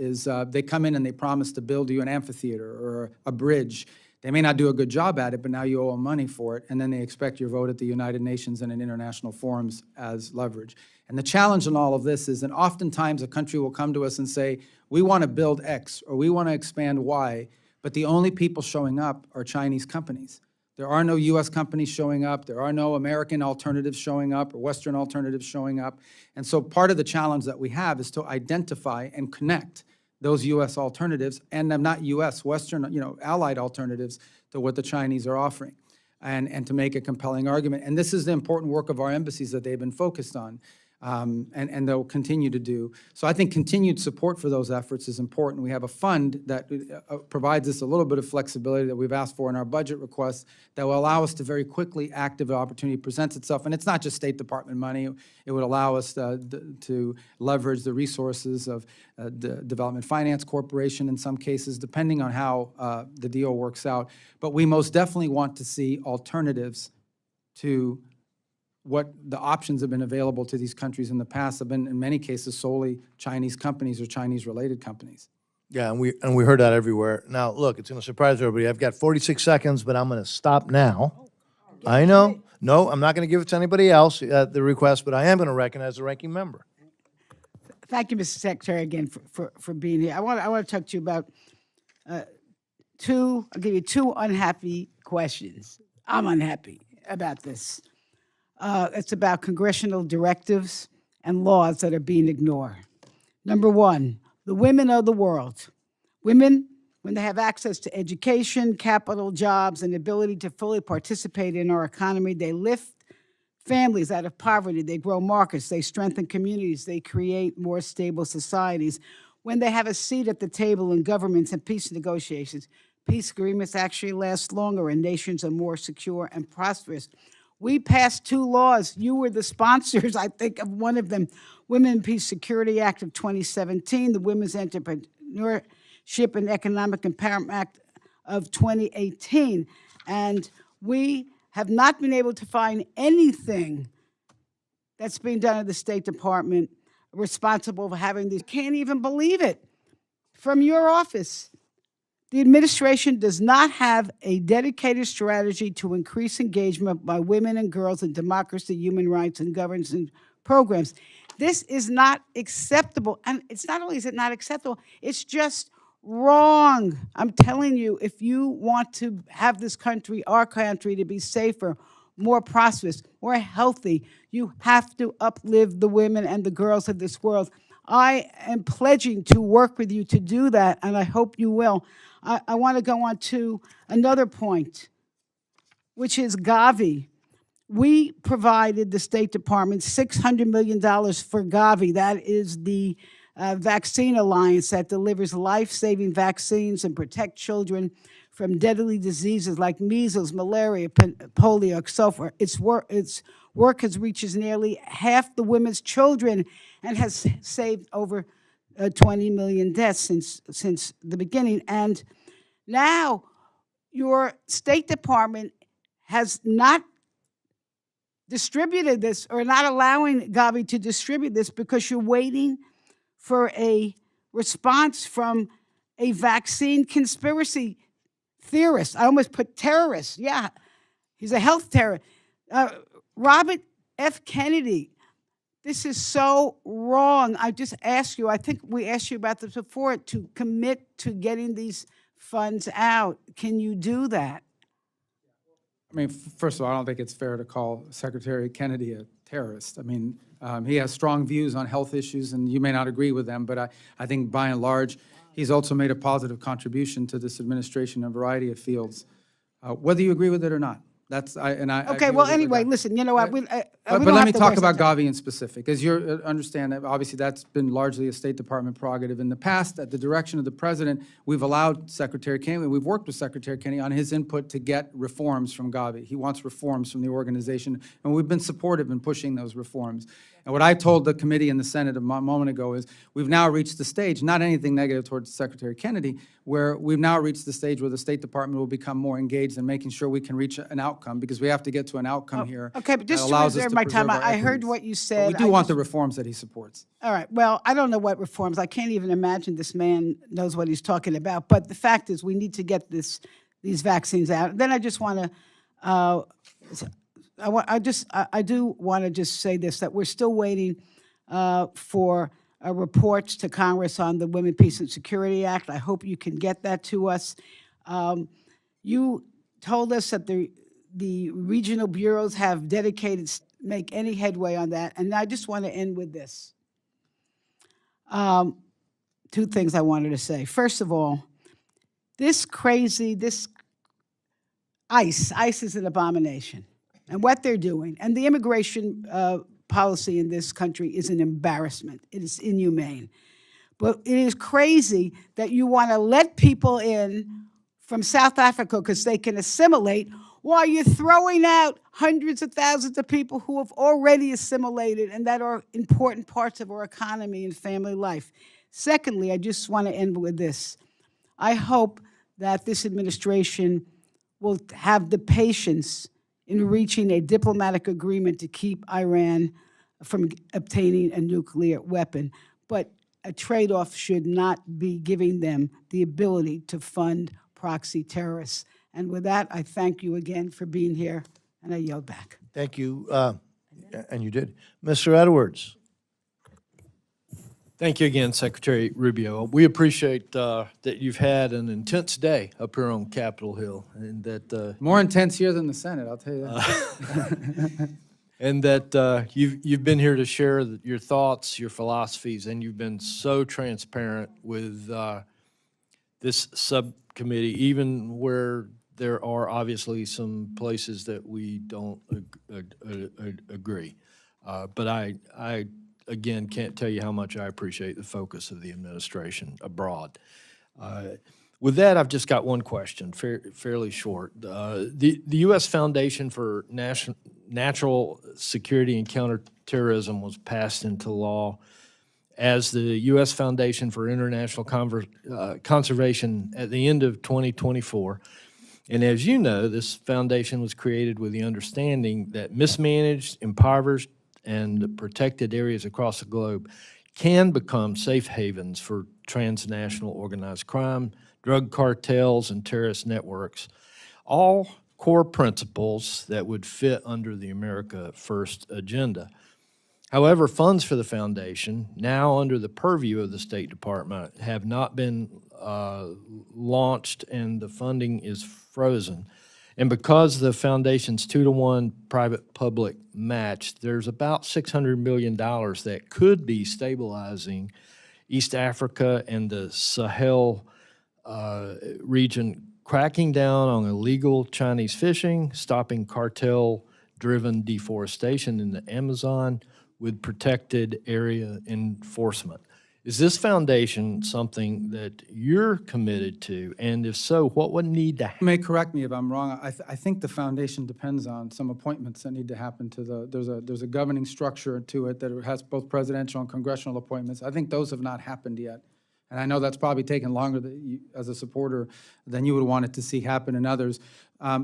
they come in and they promise to build you an amphitheater or a bridge. They may not do a good job at it, but now you owe them money for it, and then they expect your vote at the United Nations and in international forums as leverage. And the challenge in all of this is that oftentimes a country will come to us and say, we want to build X or we want to expand Y, but the only people showing up are Chinese companies. There are no U.S. companies showing up. There are no American alternatives showing up or Western alternatives showing up. And so part of the challenge that we have is to identify and connect those U.S. alternatives, and not U.S., Western, allied alternatives to what the Chinese are offering, and to make a compelling argument. And this is the important work of our embassies that they've been focused on, and they'll continue to do. So I think continued support for those efforts is important. We have a fund that provides us a little bit of flexibility that we've asked for in our budget requests that will allow us to very quickly act if an opportunity presents itself. And it's not just State Department money. It would allow us to leverage the resources of the Development Finance Corporation in some cases, depending on how the deal works out. But we most definitely want to see alternatives to what the options have been available to these countries in the past have been, in many cases, solely Chinese companies or Chinese-related companies. Yeah, and we heard that everywhere. Now, look, it's going to surprise everybody. I've got 46 seconds, but I'm going to stop now. I know. No, I'm not going to give it to anybody else, the request, but I am going to recognize the ranking member. Thank you, Mr. Secretary, again for being here. I want to talk to you about I'll give you two unhappy questions. I'm unhappy about this. It's about congressional directives and laws that are being ignored. Number one, the women of the world. Women, when they have access to education, capital, jobs, and ability to fully participate in our economy, they lift families out of poverty, they grow markets, they strengthen communities, they create more stable societies. When they have a seat at the table in governments and peace negotiations, peace agreements actually last longer and nations are more secure and prosperous. We passed two laws. You were the sponsors, I think, of one of them, Women and Peace Security Act of 2017, the Women's Entrepreneurship and Economic Empowerment Act of 2018. And we have not been able to find anything that's being done at the State Department responsible for having these. Can't even believe it. From your office, the administration does not have a dedicated strategy to increase engagement by women and girls in democracy, human rights, and governance and programs. This is not acceptable. And it's not only is it not acceptable, it's just wrong. I'm telling you, if you want to have this country, our country, to be safer, more prosperous, more healthy, you have to uplift the women and the girls of this world. I am pledging to work with you to do that, and I hope you will. I want to go on to another point, which is Gavi. We provided the State Department $600 million for Gavi. That is the vaccine alliance that delivers life-saving vaccines and protect children from deadly diseases like measles, malaria, polio, so forth. Its work has reached nearly half the women's children and has saved over 20 million deaths since the beginning. And now your State Department has not distributed this, or not allowing Gavi to distribute this, because you're waiting for a response from a vaccine conspiracy theorist. I almost put terrorist. Yeah, he's a health terrorist. Robert F. Kennedy. This is so wrong. I just asked you, I think we asked you about this before, to commit to getting these funds out. Can you do that? I mean, first of all, I don't think it's fair to call Secretary Kennedy a terrorist. I mean, he has strong views on health issues, and you may not agree with them, but I think by and large, he's also made a positive contribution to this administration in a variety of fields, whether you agree with it or not. That's, I Okay, agree well, with it anyway, regardless. listen, you know what, But let me talk about Gavi in specific. As you understand, that obviously that's been largely a State Department prerogative. In the past, at the direction of the President, we've allowed Secretary Kennedy, we've worked with Secretary Kennedy on his input to get reforms from Gavi. He wants reforms from the organization, and we've been supportive in pushing those reforms. And what I told the committee in the Senate a moment ago is we've now reached the stage, not anything negative towards Secretary Kennedy, where we've now reached the stage where the State Department will become more engaged in making sure we can reach an outcome, because we have to get to an outcome here. Okay, but just that to allows us reserve to my preserve time, our I heard equities. what you But said. we do I want just- the reforms that he supports. All right, well, I don't know what reforms. I can't even imagine this man knows what he's talking about. But the fact is, we need to get these vaccines out. Then I just want to, I do want to just say this, that we're still waiting for reports to Congress on the Women, Peace, and Security Act. I hope you can get that to us. You told us that the regional bureaus have dedicated, make any headway on that. And I just want to end with this. Two things I wanted to say. First of all, this ICE is an abomination. And what they're doing, and the immigration policy in this country is an embarrassment. It is inhumane. But it is crazy that you want to let people in from South Africa because they can assimilate, while you're throwing out hundreds of thousands of people who have already assimilated and that are important parts of our economy and family life. Secondly, I just want to end with this. I hope that this administration will have the patience in reaching a diplomatic agreement to keep Iran from obtaining a nuclear weapon. But a trade-off should not be giving them the ability to fund proxy terrorists. And with that, I thank you again for being here, and I yield back. Thank you, and you did. Mr. Edwards. Thank you again, Secretary Rubio. We appreciate that you've had an intense day up here on Capitol Hill, and that More intense here than the Senate, I'll tell you that. and that you've been here to share your thoughts, your philosophies, and you've been so transparent with this subcommittee, even where there are obviously some places that we don't agree. But I again can't tell you how much I appreciate the focus of the administration abroad. With that, I've just got one question, fairly short. The U.S. Foundation for Natural Security and Counterterrorism was passed into law as the U.S. Foundation for International Conservation at the end of 2024. And as you know, this foundation was created with the understanding that mismanaged, impoverished, and protected areas across the globe can become safe havens for transnational organized crime, drug cartels, and terrorist networks, all core principles that would fit under the America First agenda. However, funds for the foundation, now under the purview of the State Department, have not been launched, and the funding is frozen. And because the foundation's 2-to-1 private-public match, there's about $600 million that could be stabilizing East Africa and the Sahel region, cracking down on illegal Chinese fishing, stopping cartel-driven deforestation in the Amazon with protected area enforcement. Is this foundation something that you're committed to? And if so, what would need to happen? You may correct me if I'm wrong. I think the foundation depends on some appointments that need to happen to there's a governing structure to it that has both presidential and congressional appointments. I think those have not happened yet. And I know that's probably taken longer as a supporter than you would want it to see happen in others.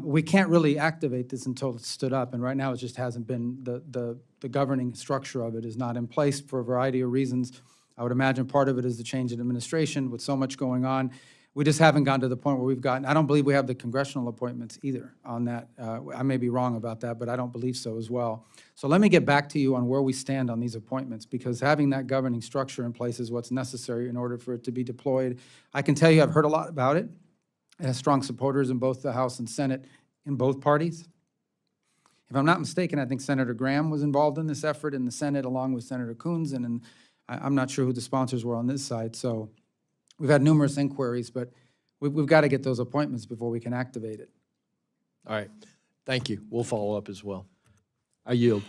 We can't really activate this until it's stood up, and right now it just hasn't been, the governing structure of it is not in place for a variety of reasons. I would imagine part of it is the change in administration with so much going on. We just haven't gotten to the point where we've gotten, I don't believe we have the congressional appointments either on that. I may be wrong about that, but I don't believe so as well. So let me get back to you on where we stand on these appointments, because having that governing structure in place is what's necessary in order for it to be deployed. I can tell you I've heard a lot about it. It has strong supporters in both the House and Senate in both parties. If I'm not mistaken, I think Senator Graham was involved in this effort in the Senate along with Senator Coons, and I'm not sure who the sponsors were on this side. So we've had numerous inquiries, but we've got to get those appointments before we can activate it. All right, thank you. We'll follow up as well. I yield.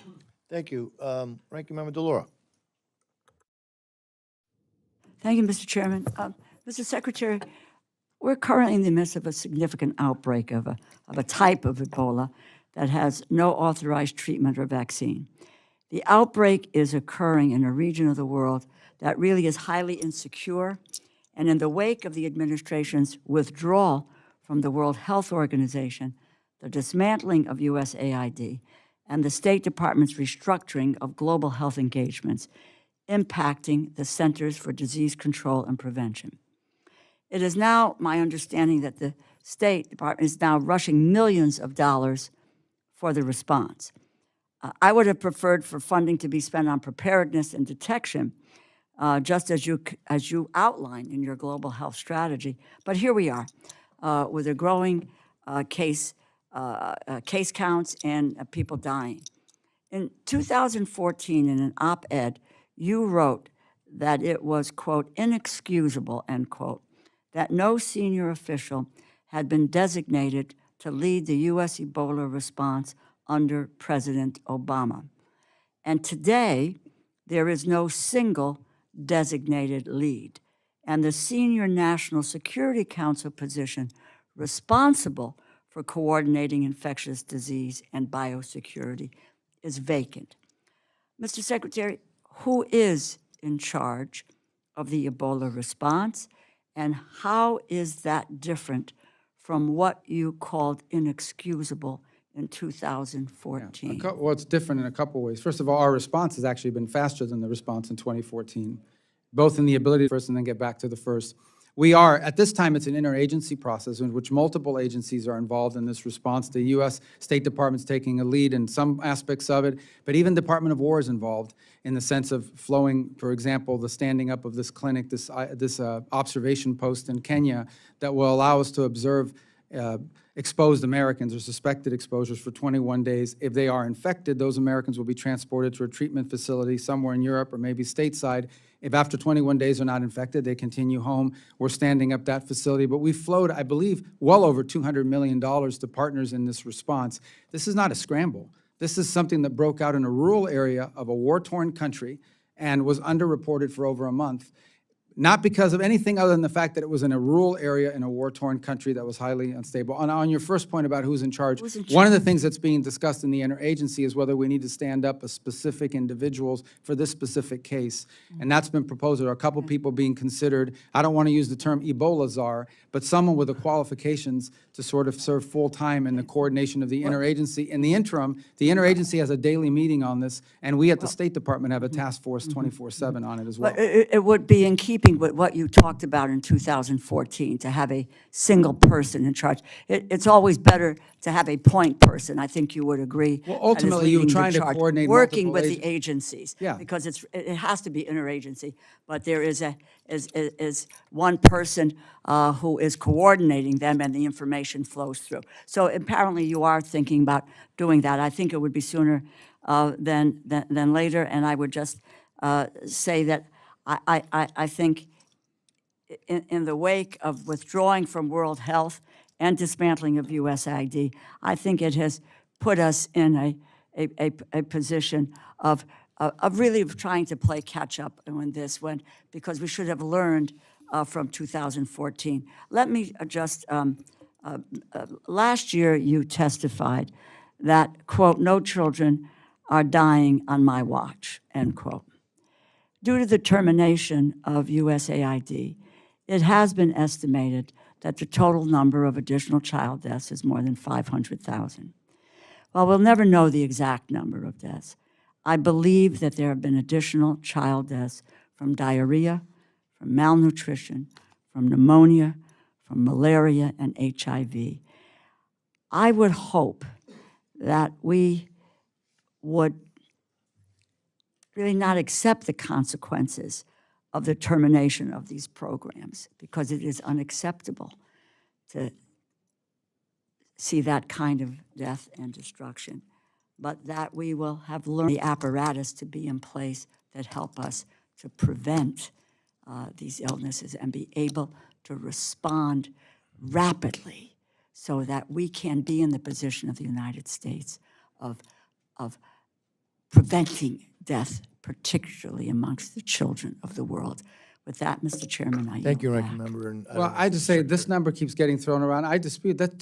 Thank you. Ranking Member DeLauro. Thank you, Mr. Chairman. Mr. Secretary, we're currently in the midst of a significant outbreak of a type of Ebola that has no authorized treatment or vaccine. The outbreak is occurring in a region of the world that really is highly insecure, and in the wake of the administration's withdrawal from the World Health Organization, the dismantling of USAID, and the State Department's restructuring of global health engagements, impacting the Centers for Disease Control and Prevention. It is now my understanding that the State Department is now rushing millions of dollars for the response. I would have preferred for funding to be spent on preparedness and detection, just as you outlined in your global health strategy. But here we are, with a growing case counts and people dying. In 2014, in an op-ed, you wrote that it was, quote, inexcusable, end quote, that no senior official had been designated to lead the U.S. Ebola response under President Obama. And today, there is no single designated lead. And the senior National Security Council position responsible for coordinating infectious disease and biosecurity is vacant. Mr. Secretary, who is in charge of the Ebola response, and how is that different from what you called inexcusable in 2014? Well, it's different in a couple ways. First of all, our response has actually been faster than the response in 2014, both in the ability to first and then get back to the first. We are, at this time, it's an interagency process in which multiple agencies are involved in this response. The U.S. State Department's taking a lead in some aspects of it, but even Department of War is involved in the sense of flowing, for example, the standing up of this clinic, this observation post in Kenya that will allow us to observe exposed Americans or suspected exposures for 21 days. If they are infected, those Americans will be transported to a treatment facility somewhere in Europe or maybe stateside. If after 21 days are not infected, they continue home. We're standing up that facility. But we flowed, I believe, well over $200 million to partners in this response. This is not a scramble. This is something that broke out in a rural area of a war-torn country and was underreported for over a month. not because of anything other than the fact that it was in a rural area in a war-torn country that was highly unstable. And on your first point about who's in charge, one of the things that's being discussed in the interagency is whether we need to stand up a specific individuals for this specific case. And that's been proposed. There are a couple people being considered. I don't want to use the term Ebola czar, but someone with the qualifications to sort of serve full-time in the coordination of the interagency. In the interim, the interagency has a daily meeting on this, and we at the State Department have a task force 24/7 on it as well. But it would be in keeping with what you talked about in 2014, to have a single person in charge. It's always better to have a point person, I think you would agree. Well, that is ultimately, you're leading the trying to charge, coordinate working multiple with the agencies. Yeah. Because it has to be interagency, but there is one person who is coordinating them, and the information flows through. So apparently you are thinking about doing that. I think it would be sooner than later, and I would just say that I think in the wake of withdrawing from World Health and dismantling of USAID, I think it has put us in a position of really trying to play catch-up in this one, because we should have learned from 2014. Let me just, last year you testified that, quote, "no children are dying on my watch," end quote. Due to the termination of USAID, it has been estimated that the total number of additional child deaths is more than 500,000. While we'll never know the exact number of deaths, I believe that there have been additional child deaths from diarrhea, from malnutrition, from pneumonia, from malaria, and HIV. I would hope that we would really not accept the consequences of the termination of these programs, because it is unacceptable to see that kind of death and destruction, but that we will have learned the apparatus to be in place that help us to prevent these illnesses and be able to respond rapidly, so that we can be in the position of the United States of preventing death, particularly amongst the children of the world. With that, Mr. Chairman, I yield Thank you, back. Ranking Member. And Well, I just say this number keeps getting thrown around. I dispute that.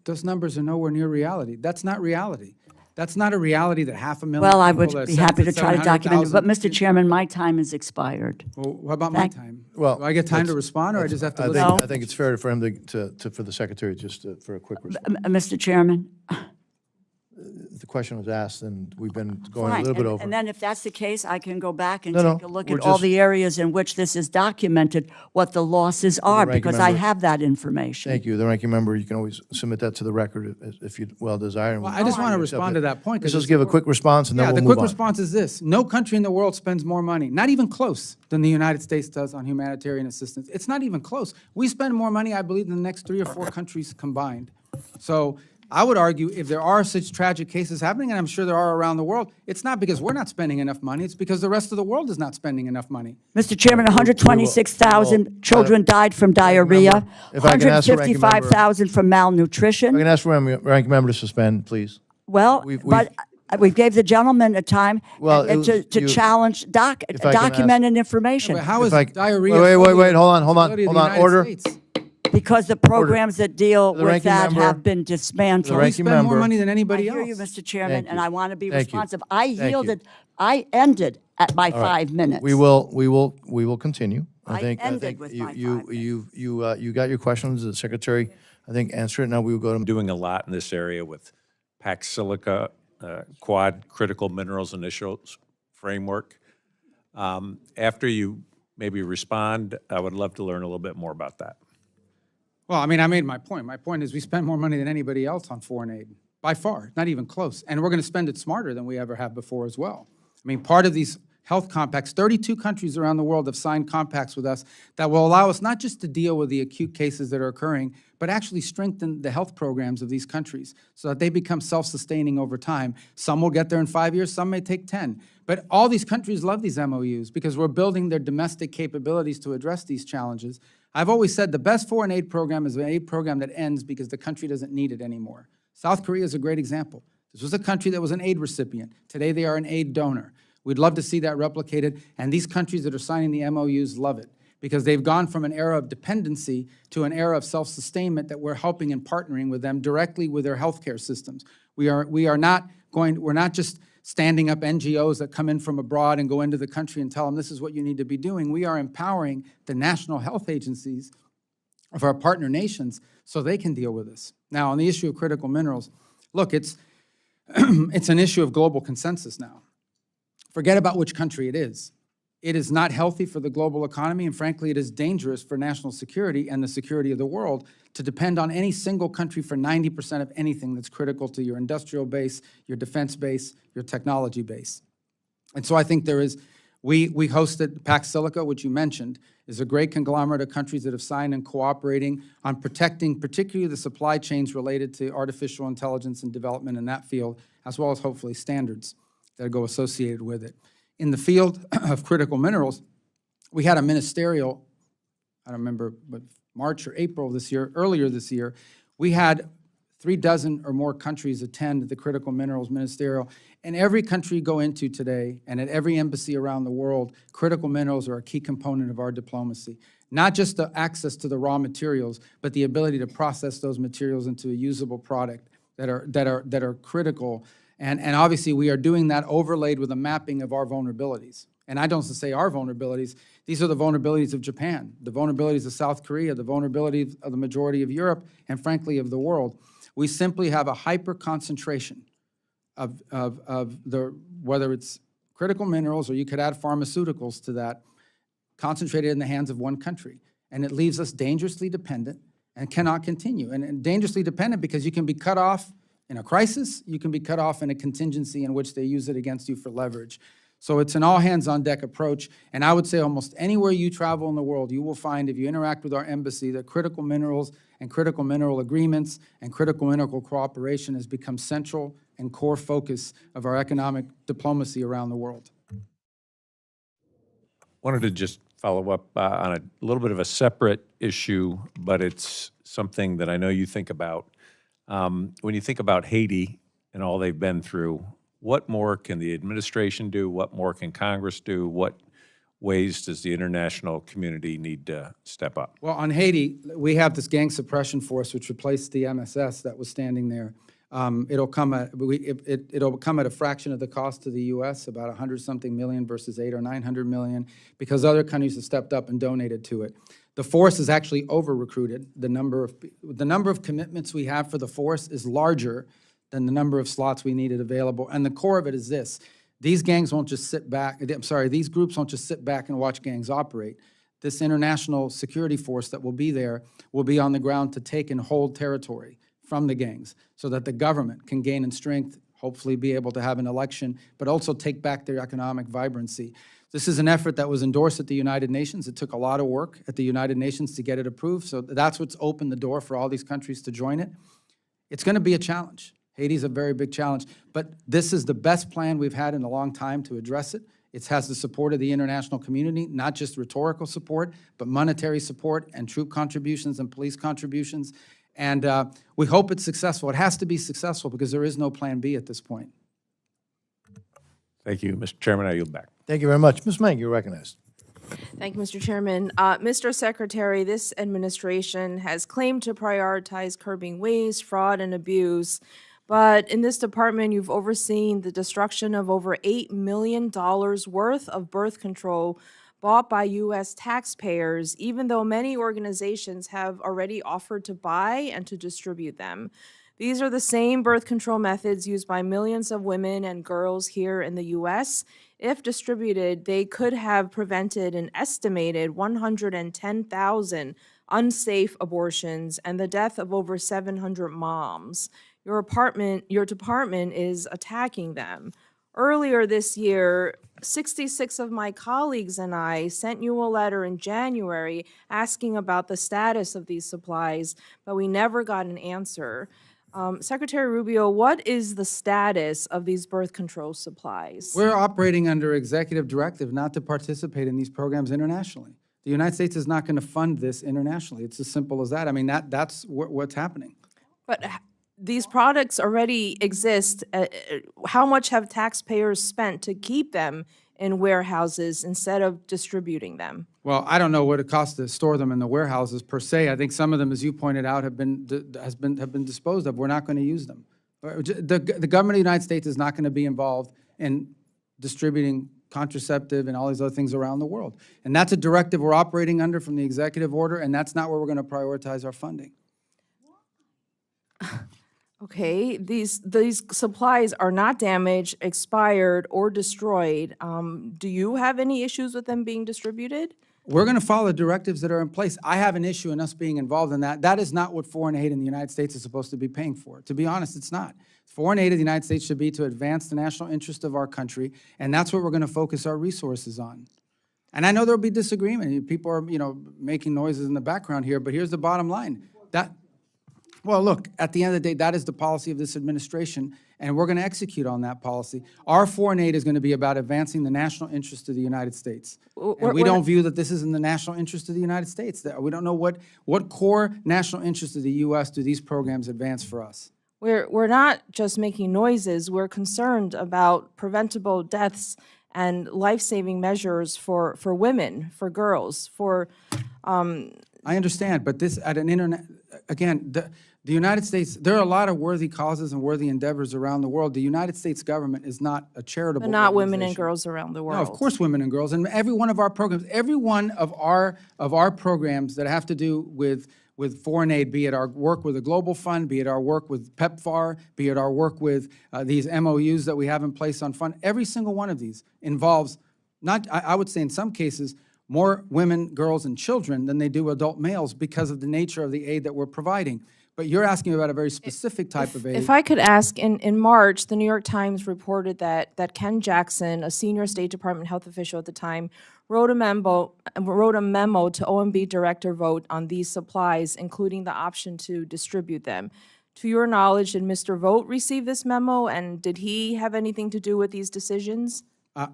Those numbers are nowhere near reality. That's not reality. That's not a reality that 500,000 Well, I people would that be said happy that to try to document it, but 700,000 Mr. Chairman, my time has expired. Well, what about my Thank- time? Well, Do I get time to that's- respond, or I just have to I listen? think, I think it's fair for him for the Secretary just for a quick response. Mr. Chairman? The question was asked, and we've been going a Fine. little bit And- over. And then if that's the case, I can go back and No, take a look we're at all just- the areas in which this is documented, what the losses are, ranking because I member. have that information. Thank you. The Ranking Member, you can always submit that to the record if you well desire. and Well, we- I just want to accept respond to it. that point. 'cause Let's just it's give a important. quick response, and then Yeah, we'll the move quick on. response is this. No country in the world spends more money, not even close, than the United States does on humanitarian assistance. It's not even close. We spend more money, I believe, than the next 3 or 4 countries combined. So I would argue if there are such tragic cases happening, and I'm sure there are around the world, it's not because we're not spending enough money, it's because the rest of the world is not spending enough money. Mr. Chairman, 126,000 children died from diarrhea, if I can ask the ranking member- 155,000 from malnutrition. I'm going to ask for Ranking Member to suspend, please. Well, We've- but we gave the gentleman a time Well, it to was- to you- challenge if I can ask- documented information, But how is If I- diarrhea? Wait, hold on, responsibility of the United order. States? because the programs that deal The with ranking that member- have been the dismantled. We ranking spend more member- money than I anybody hear else. you, Mr. Chairman, Thank and you. I want to be Thank you. responsive. I Thank you. yielded, I ended at my 5 minutes. We will continue. I ended with my 5 You got your questions. The Secretary, I think, answered it. Now we will go to Doing a lot in this area with PAC Silica, Quad Critical Minerals Initials Framework. After you maybe respond, I would love to learn a little bit more about that. Well, I mean, I made my point. My point is we spend more money than anybody else on foreign aid, by far, not even close. And we're going to spend it smarter than we ever have before as well. I mean, part of these health compacts, 32 countries around the world have signed compacts with us that will allow us not just to deal with the acute cases that are occurring, but actually strengthen the health programs of these countries so that they become self-sustaining over time. Some will get there in 5 years, some may take 10. But all these countries love these MOUs because we're building their domestic capabilities to address these challenges. I've always said the best foreign aid program is an aid program that ends because the country doesn't need it anymore. South Korea is a great example. This was a country that was an aid recipient. Today they are an aid donor. We'd love to see that replicated, and these countries that are signing the MOUs love it because they've gone from an era of dependency to an era of self-sustainment that we're helping and partnering with them directly with their healthcare systems. We're not just standing up NGOs that come in from abroad and go into the country and tell them this is what you need to be doing. We are empowering the national health agencies of our partner nations so they can deal with this. Now, on the issue of critical minerals, look, it's an issue of global consensus now. Forget about which country it is. It is not healthy for the global economy, and frankly, it is dangerous for national security and the security of the world to depend on any single country for 90% of anything that's critical to your industrial base, your defense base, your technology base. And so I think we hosted Pax Silica, which you mentioned, is a great conglomerate of countries that have signed and cooperating on protecting particularly the supply chains related to artificial intelligence and development in that field, as well as hopefully standards that go associated with it. In the field of critical minerals, we had a ministerial, I don't remember, but March or April this year, earlier this year, we had 36 or more countries attend the critical minerals ministerial. And every country you go into today, and at every embassy around the world, critical minerals are a key component of our diplomacy. Not just the access to the raw materials, but the ability to process those materials into a usable product that are critical. And obviously, we are doing that overlaid with a mapping of our vulnerabilities. And I don't say our vulnerabilities. These are the vulnerabilities of Japan, the vulnerabilities of South Korea, the vulnerabilities of the majority of Europe, and frankly, of the world. We simply have a hyper-concentration of whether it's critical minerals or you could add pharmaceuticals to that, concentrated in the hands of one country. And it leaves us dangerously dependent and cannot continue. And dangerously dependent because you can be cut off in a crisis, you can be cut off in a contingency in which they use it against you for leverage. So it's an all-hands-on-deck approach, and I would say almost anywhere you travel in the world, you will find, if you interact with our embassy, that critical minerals and critical mineral agreements and critical mineral cooperation has become central and core focus of our economic diplomacy around the world. Wanted to just follow up on a little bit of a separate issue, but it's something that I know you think about. When you think about Haiti and all they've been through, what more can the administration do? What more can Congress do? What ways does the international community need to step up? Well, on Haiti, we have this gang suppression force which replaced the MSS that was standing there. It'll come at a fraction of the cost to the U.S., about 100-something million versus 800 or 900 million, because other countries have stepped up and donated to it. The force is actually over-recruited. The number of commitments we have for the force is larger than the number of slots we needed available. And the core of it is this. These gangs won't just sit back, these groups won't just sit back and watch gangs operate. This international security force that will be there will be on the ground to take and hold territory from the gangs so that the government can gain in strength, hopefully be able to have an election, but also take back their economic vibrancy. This is an effort that was endorsed at the United Nations. It took a lot of work at the United Nations to get it approved, so that's what's opened the door for all these countries to join it. It's going to be a challenge. Haiti's a very big challenge, but this is the best plan we've had in a long time to address it. It has the support of the international community, not just rhetorical support, but monetary support and troop contributions and police contributions. And we hope it's successful. It has to be successful because there is no plan B at this point. Thank you, Mr. Chairman. I yield back. Thank you very much. Ms. Mang, you're recognized. Thank you, Mr. Chairman. Mr. Secretary, this administration has claimed to prioritize curbing waste, fraud, and abuse. But in this department, you've overseen the destruction of over $8 million worth of birth control bought by U.S. taxpayers, even though many organizations have already offered to buy and to distribute them. These are the same birth control methods used by millions of women and girls here in the U.S. If distributed, they could have prevented an estimated 110,000 unsafe abortions and the death of over 700 moms. Your department is attacking them. Earlier this year, 66 of my colleagues and I sent you a letter in January asking about the status of these supplies, but we never got an answer. Secretary Rubio, what is the status of these birth control supplies? We're operating under executive directive not to participate in these programs internationally. The United States is not going to fund this internationally. It's as simple as that. I mean, that's what's happening. But these products already exist. How much have taxpayers spent to keep them in warehouses instead of distributing them? Well, I don't know what it costs to store them in the warehouses per se. I think some of them, as you pointed out, have been disposed of. We're not going to use them. The government of the United States is not going to be involved in distributing contraceptive and all these other things around the world. And that's a directive we're operating under from the executive order, and that's not where we're going to prioritize our funding. Okay, these supplies are not damaged, expired, or destroyed. Do you have any issues with them being distributed? We're going to follow the directives that are in place. I have an issue in us being involved in that. That is not what foreign aid in the United States is supposed to be paying for. To be honest, it's not. Foreign aid of the United States should be to advance the national interest of our country, and that's what we're going to focus our resources on. And I know there'll be disagreement. People are, making noises in the background here, but here's the bottom line. Well, look, at the end of the day, that is the policy of this administration, and we're going to execute on that policy. Our foreign aid is going to be about advancing the national interest of the United States. And we don't view that this is in the national interest of the United States. We don't know what core national interest of the U.S. do these programs advance for us. We're not just making noises. We're concerned about preventable deaths and life-saving measures for women, for girls, for I understand, but this at an internet, again, the United States, there are a lot of worthy causes and worthy endeavors around the world. The United States government is not a charitable but not women and organization. girls around the world. No, of course women and girls. And every one of our programs, every one of our programs that have to do with foreign aid, be it our work with the Global Fund, be it our work with PEPFAR, be it our work with these MOUs that we have in place on fund, every single one of these involves, I would say in some cases, more women, girls, and children than they do adult males because of the nature of the aid that we're providing. But you're asking about a very specific type of aid. If I could ask, in March, the New York Times reported that Ken Jackson, a senior State Department health official at the time, wrote a memo to OMB Director Vogt on these supplies, including the option to distribute them. To your knowledge, did Mr. Vogt receive this memo, and did he have anything to do with these decisions?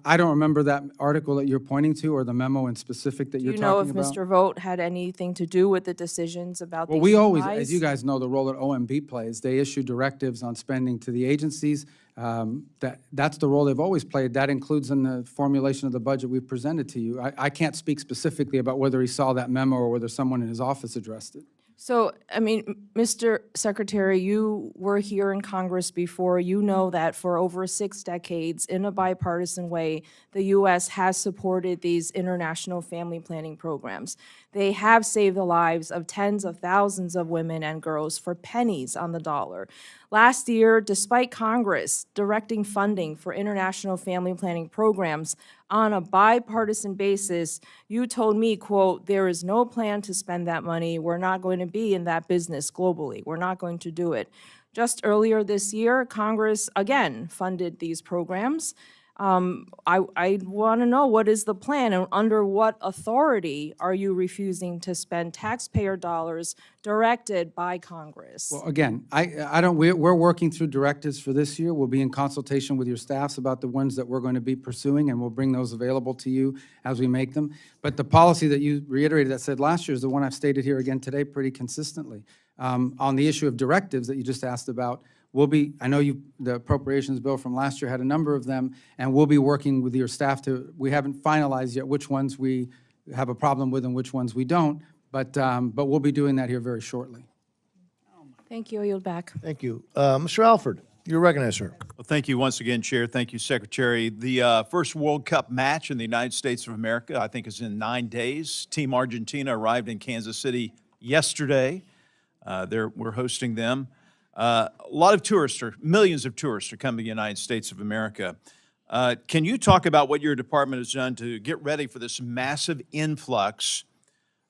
I don't remember that article that you're pointing to or the memo in specific that Do you're you talking know if about. Mr. Vogt had anything to do with the decisions about Well, these we always, supplies? as you guys know, the role that OMB plays, they issue directives on spending to the agencies. That's the role they've always played. That includes in the formulation of the budget we've presented to you. I can't speak specifically about whether he saw that memo or whether someone in his office addressed it. So, I mean, Mr. Secretary, you were here in Congress before. You know that for over 6 decades, in a bipartisan way, the U.S. has supported these international family planning programs. They have saved the lives of tens of thousands of women and girls for pennies on the dollar. Last year, despite Congress directing funding for international family planning programs on a bipartisan basis, you told me, quote, "There is no plan to spend that money. We're not going to be in that business globally. We're not going to do it." Just earlier this year, Congress again funded these programs. I want to know, what is the plan, and under what authority are you refusing to spend taxpayer dollars directed by Congress? Well, again, we're working through directives for this year. We'll be in consultation with your staffs about the ones that we're going to be pursuing, and we'll bring those available to you as we make them. But the policy that you reiterated that said last year is the one I've stated here again today pretty consistently. On the issue of directives that you just asked about, I know the appropriations bill from last year had a number of them, and we'll be working with your staff we haven't finalized yet which ones we have a problem with and which ones we don't, but we'll be doing that here very shortly. Thank you. I yield back. Thank you. Mr. Alford, you're recognized, sir. Well, thank you once again, Chair. Thank you, Secretary. The first World Cup match in the United States of America, I think, is in 9 days. Team Argentina arrived in Kansas City yesterday. We're hosting them. A lot of tourists, or millions of tourists, are coming to the United States of America. Can you talk about what your department has done to get ready for this massive influx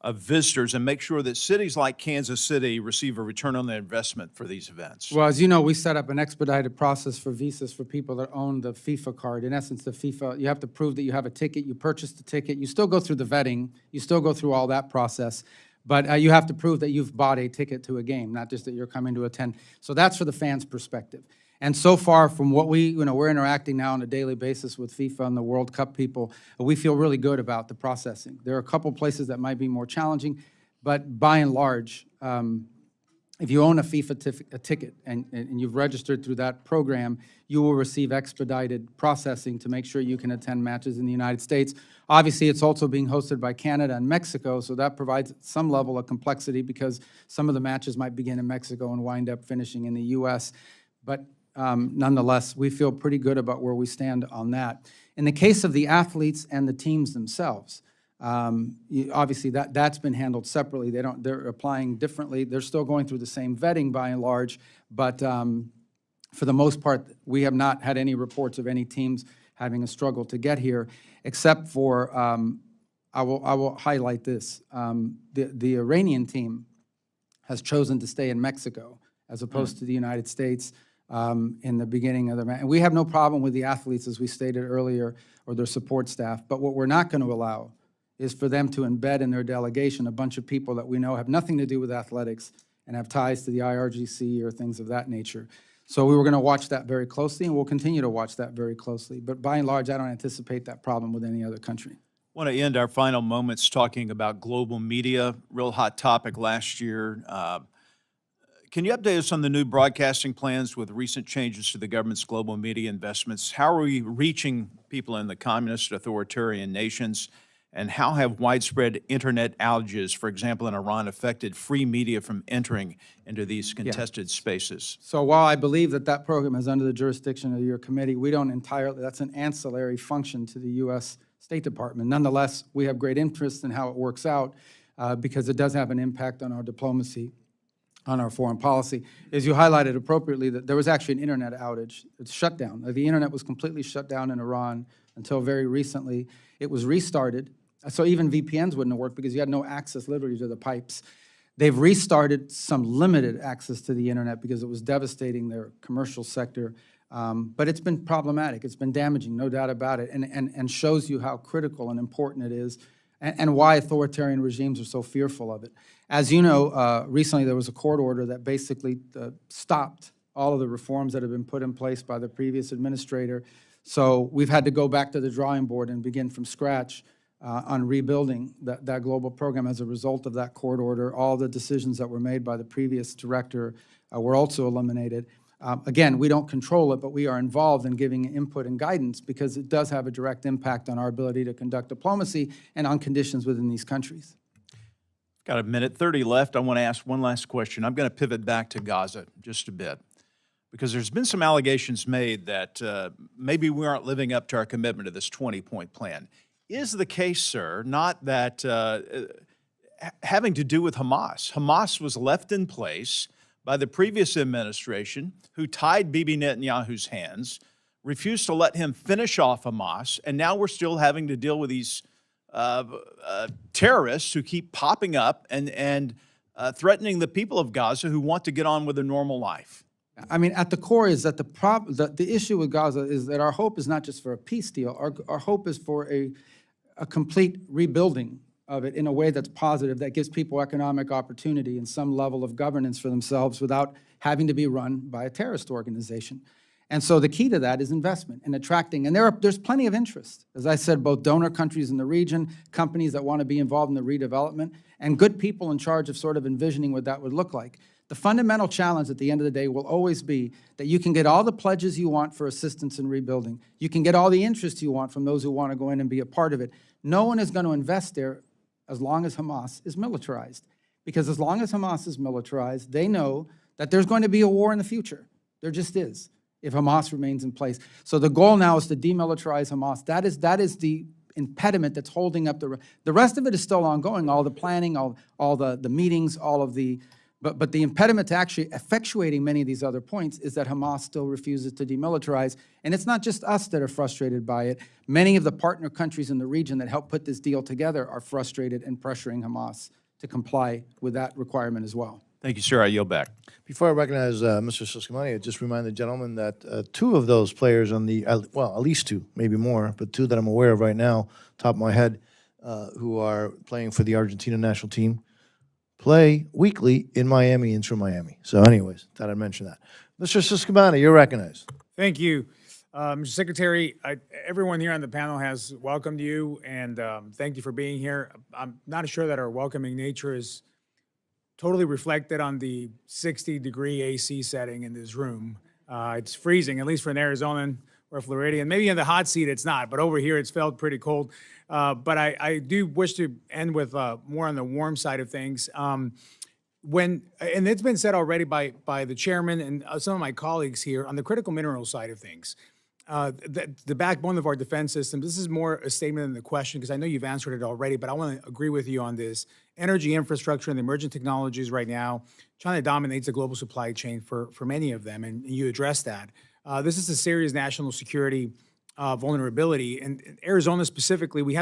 of visitors and make sure that cities like Kansas City receive a return on their investment for these events? Well, as you know, we set up an expedited process for visas for people that own the FIFA card. In essence, the FIFA, you have to prove that you have a ticket, you purchased the ticket, you still go through the vetting, you still go through all that process. But you have to prove that you've bought a ticket to a game, not just that you're coming to attend. So that's for the fans' perspective. And so far from what we're interacting now on a daily basis with FIFA and the World Cup people, we feel really good about the processing. There are a couple places that might be more challenging, but by and large, if you own a FIFA ticket and you've registered through that program, you will receive expedited processing to make sure you can attend matches in the United States. Obviously, it's also being hosted by Canada and Mexico, so that provides some level of complexity because some of the matches might begin in Mexico and wind up finishing in the U.S. But nonetheless, we feel pretty good about where we stand on that. In the case of the athletes and the teams themselves, obviously, that's been handled separately. They're applying differently. They're still going through the same vetting by and large, but for the most part, we have not had any reports of any teams having a struggle to get here, except for, I will highlight this. The Iranian team has chosen to stay in Mexico as opposed to the United States in the beginning of the match. And we have no problem with the athletes, as we stated earlier, or their support staff, but what we're not going to allow is for them to embed in their delegation a bunch of people that we know have nothing to do with athletics and have ties to the IRGC or things of that nature. So we were going to watch that very closely, and we'll continue to watch that very closely. But by and large, I don't anticipate that problem with any other country. I want to end our final moments talking about global media, real hot topic last year. Can you update us on the new broadcasting plans with recent changes to the government's global media investments? How are we reaching people in the communist authoritarian nations? And how have widespread internet outages, for example, in Iran, affected free media from entering into these contested spaces? So while I believe that that program is under the jurisdiction of your committee, we don't entirely, that's an ancillary function to the U.S. State Department. Nonetheless, we have great interest in how it works out because it does have an impact on our diplomacy, on our foreign policy. As you highlighted appropriately, that there was actually an internet outage. It's shut down. The internet was completely shut down in Iran until very recently. It was restarted. So even VPNs wouldn't have worked because you had no access literally to the pipes. They've restarted some limited access to the internet because it was devastating their commercial sector. But it's been problematic. It's been damaging, no doubt about it, and shows you how critical and important it is and why authoritarian regimes are so fearful of it. As you know, recently there was a court order that basically stopped all of the reforms that have been put in place by the previous administrator. So we've had to go back to the drawing board and begin from scratch on rebuilding that global program as a result of that court order. All the decisions that were made by the previous director were also eliminated. Again, we don't control it, but we are involved in giving input and guidance because it does have a direct impact on our ability to conduct diplomacy and on conditions within these countries. Got a minute 30 left. I want to ask one last question. I'm going to pivot back to Gaza just a bit because there's been some allegations made that maybe we aren't living up to our commitment to this 20-point plan. Is the case, sir, not that having to do with Hamas? Hamas was left in place by the previous administration who tied Bibi Netanyahu's hands, refused to let him finish off Hamas, and now we're still having to deal with these terrorists who keep popping up and threatening the people of Gaza who want to get on with a normal life. I mean, at the core is that the issue with Gaza is that our hope is not just for a peace deal. Our hope is for a complete rebuilding of it in a way that's positive, that gives people economic opportunity and some level of governance for themselves without having to be run by a terrorist organization. And so the key to that is investment and attracting. And there's plenty of interest. As I said, both donor countries in the region, companies that want to be involved in the redevelopment, and good people in charge of sort of envisioning what that would look like. The fundamental challenge at the end of the day will always be that you can get all the pledges you want for assistance in rebuilding. You can get all the interest you want from those who want to go in and be a part of it. No one is going to invest there as long as Hamas is militarized. Because as long as Hamas is militarized, they know that there's going to be a war in the future. There just is, if Hamas remains in place. So the goal now is to demilitarize Hamas. That is the impediment that's holding up the rest of it is still ongoing, all the planning, all the meetings, all of the, but the impediment to actually effectuating many of these other points is that Hamas still refuses to demilitarize. And it's not just us that are frustrated by it. Many of the partner countries in the region that helped put this deal together are frustrated and pressuring Hamas to comply with that requirement as well. Thank you, sir. I yield back. Before I recognize Mr. Subcommittee, I just remind the gentleman that two of those players on the, well, at least two, maybe more, but two that I'm aware of right now, top of my head, who are playing for the Argentina national team, play weekly in Miami, Inter Miami. So anyways, thought I'd mention that. Mr. Subcommittee, you're recognized. Thank you. Mr. Secretary, everyone here on the panel has welcomed you, and thank you for being here. I'm not sure that our welcoming nature is totally reflected on the 60-degree AC setting in this room. It's freezing, at least for an Arizonan or a Floridian. Maybe in the hot seat it's not, but over here it's felt pretty cold. But I do wish to end with more on the warm side of things. And it's been said already by the chairman and some of my colleagues here on the critical mineral side of things. The backbone of our defense system, this is more a statement than the question, because I know you've answered it already, but I want to agree with you on this. Energy infrastructure and the emerging technologies right now, China dominates the global supply chain for many of them, and you address that. This is a serious national security vulnerability. And in Arizona specifically, we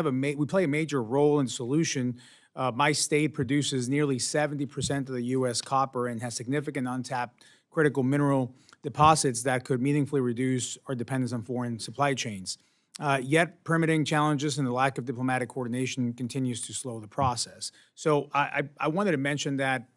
play a major role in solution. My state produces nearly 70% of the U.S. copper and has significant untapped critical mineral deposits that could meaningfully reduce our dependence on foreign supply chains. Yet permitting challenges and the lack of diplomatic coordination continues to slow the process. So I wanted to mention that.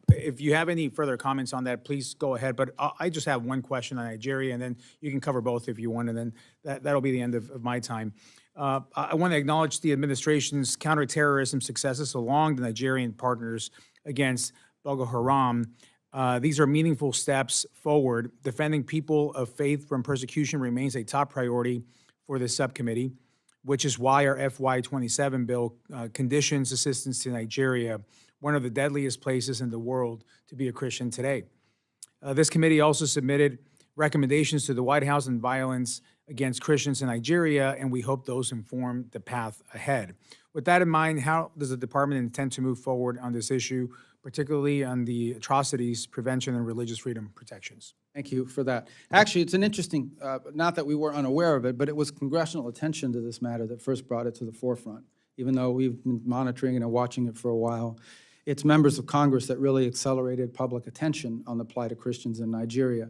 If you have any further comments on that, please go ahead. But I just have one question on Nigeria, and then you can cover both if you want, and then that'll be the end of my time. I want to acknowledge the administration's counterterrorism successes along the Nigerian partners against Boko Haram. These are meaningful steps forward. Defending people of faith from persecution remains a top priority for this subcommittee, which is why our FY27 bill conditions assistance to Nigeria, one of the deadliest places in the world to be a Christian today. This committee also submitted recommendations to the White House on violence against Christians in Nigeria, and we hope those inform the path ahead. With that in mind, how does the department intend to move forward on this issue, particularly on the atrocities, prevention, and religious freedom protections? Thank you for that. Actually, it's an interesting, not that we were unaware of it, but it was congressional attention to this matter that first brought it to the forefront. Even though we've been monitoring it and watching it for a while, it's members of Congress that really accelerated public attention on the plight of Christians in Nigeria.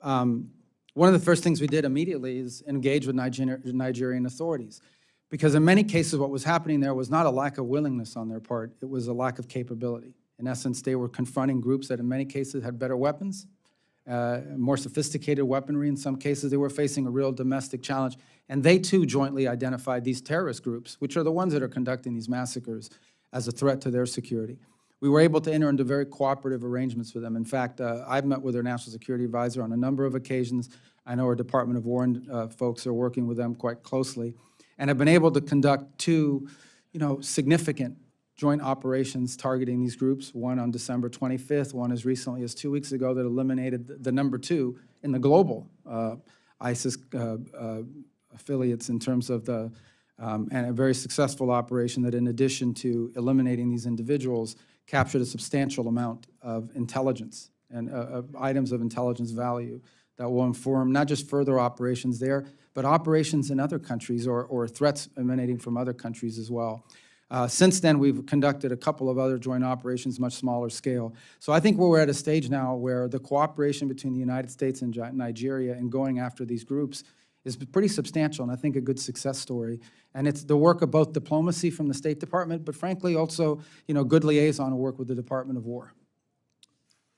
One of the first things we did immediately is engage with Nigerian authorities, because in many cases what was happening there was not a lack of willingness on their part, it was a lack of capability. In essence, they were confronting groups that in many cases had better weapons, more sophisticated weaponry. In some cases, they were facing a real domestic challenge. And they too jointly identified these terrorist groups, which are the ones that are conducting these massacres, as a threat to their security. We were able to enter into very cooperative arrangements with them. In fact, I've met with their national security advisor on a number of occasions. I know our Department of War folks are working with them quite closely, and have been able to conduct two, significant joint operations targeting these groups, one on December 25th, one as recently as 2 weeks ago that eliminated the number 2 in the global ISIS affiliates in terms of the, and a very successful operation that in addition to eliminating these individuals, captured a substantial amount of intelligence and items of intelligence value that will inform not just further operations there, but operations in other countries or threats emanating from other countries as well. Since then, we've conducted a couple of other joint operations, much smaller scale. So I think we're at a stage now where the cooperation between the United States and Nigeria in going after these groups is pretty substantial, and I think a good success story. And it's the work of both diplomacy from the State Department, but frankly also, good liaison work with the Department of War.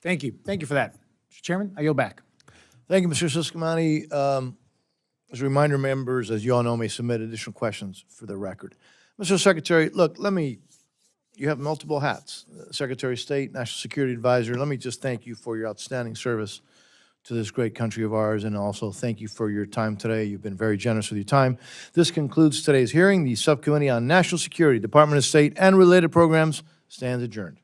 Thank you. Thank you for that. Mr. Chairman, I yield back. Thank you, Mr. Subcommittee. As a reminder, members, as you all know, may submit additional questions for the record. Mr. Secretary, look, you have multiple hats, Secretary of State, National Security Advisor. Let me just thank you for your outstanding service to this great country of ours, and also thank you for your time today. You've been very generous with your time. This concludes today's hearing. The Subcommittee on National Security, Department of State, and Related Programs stands adjourned.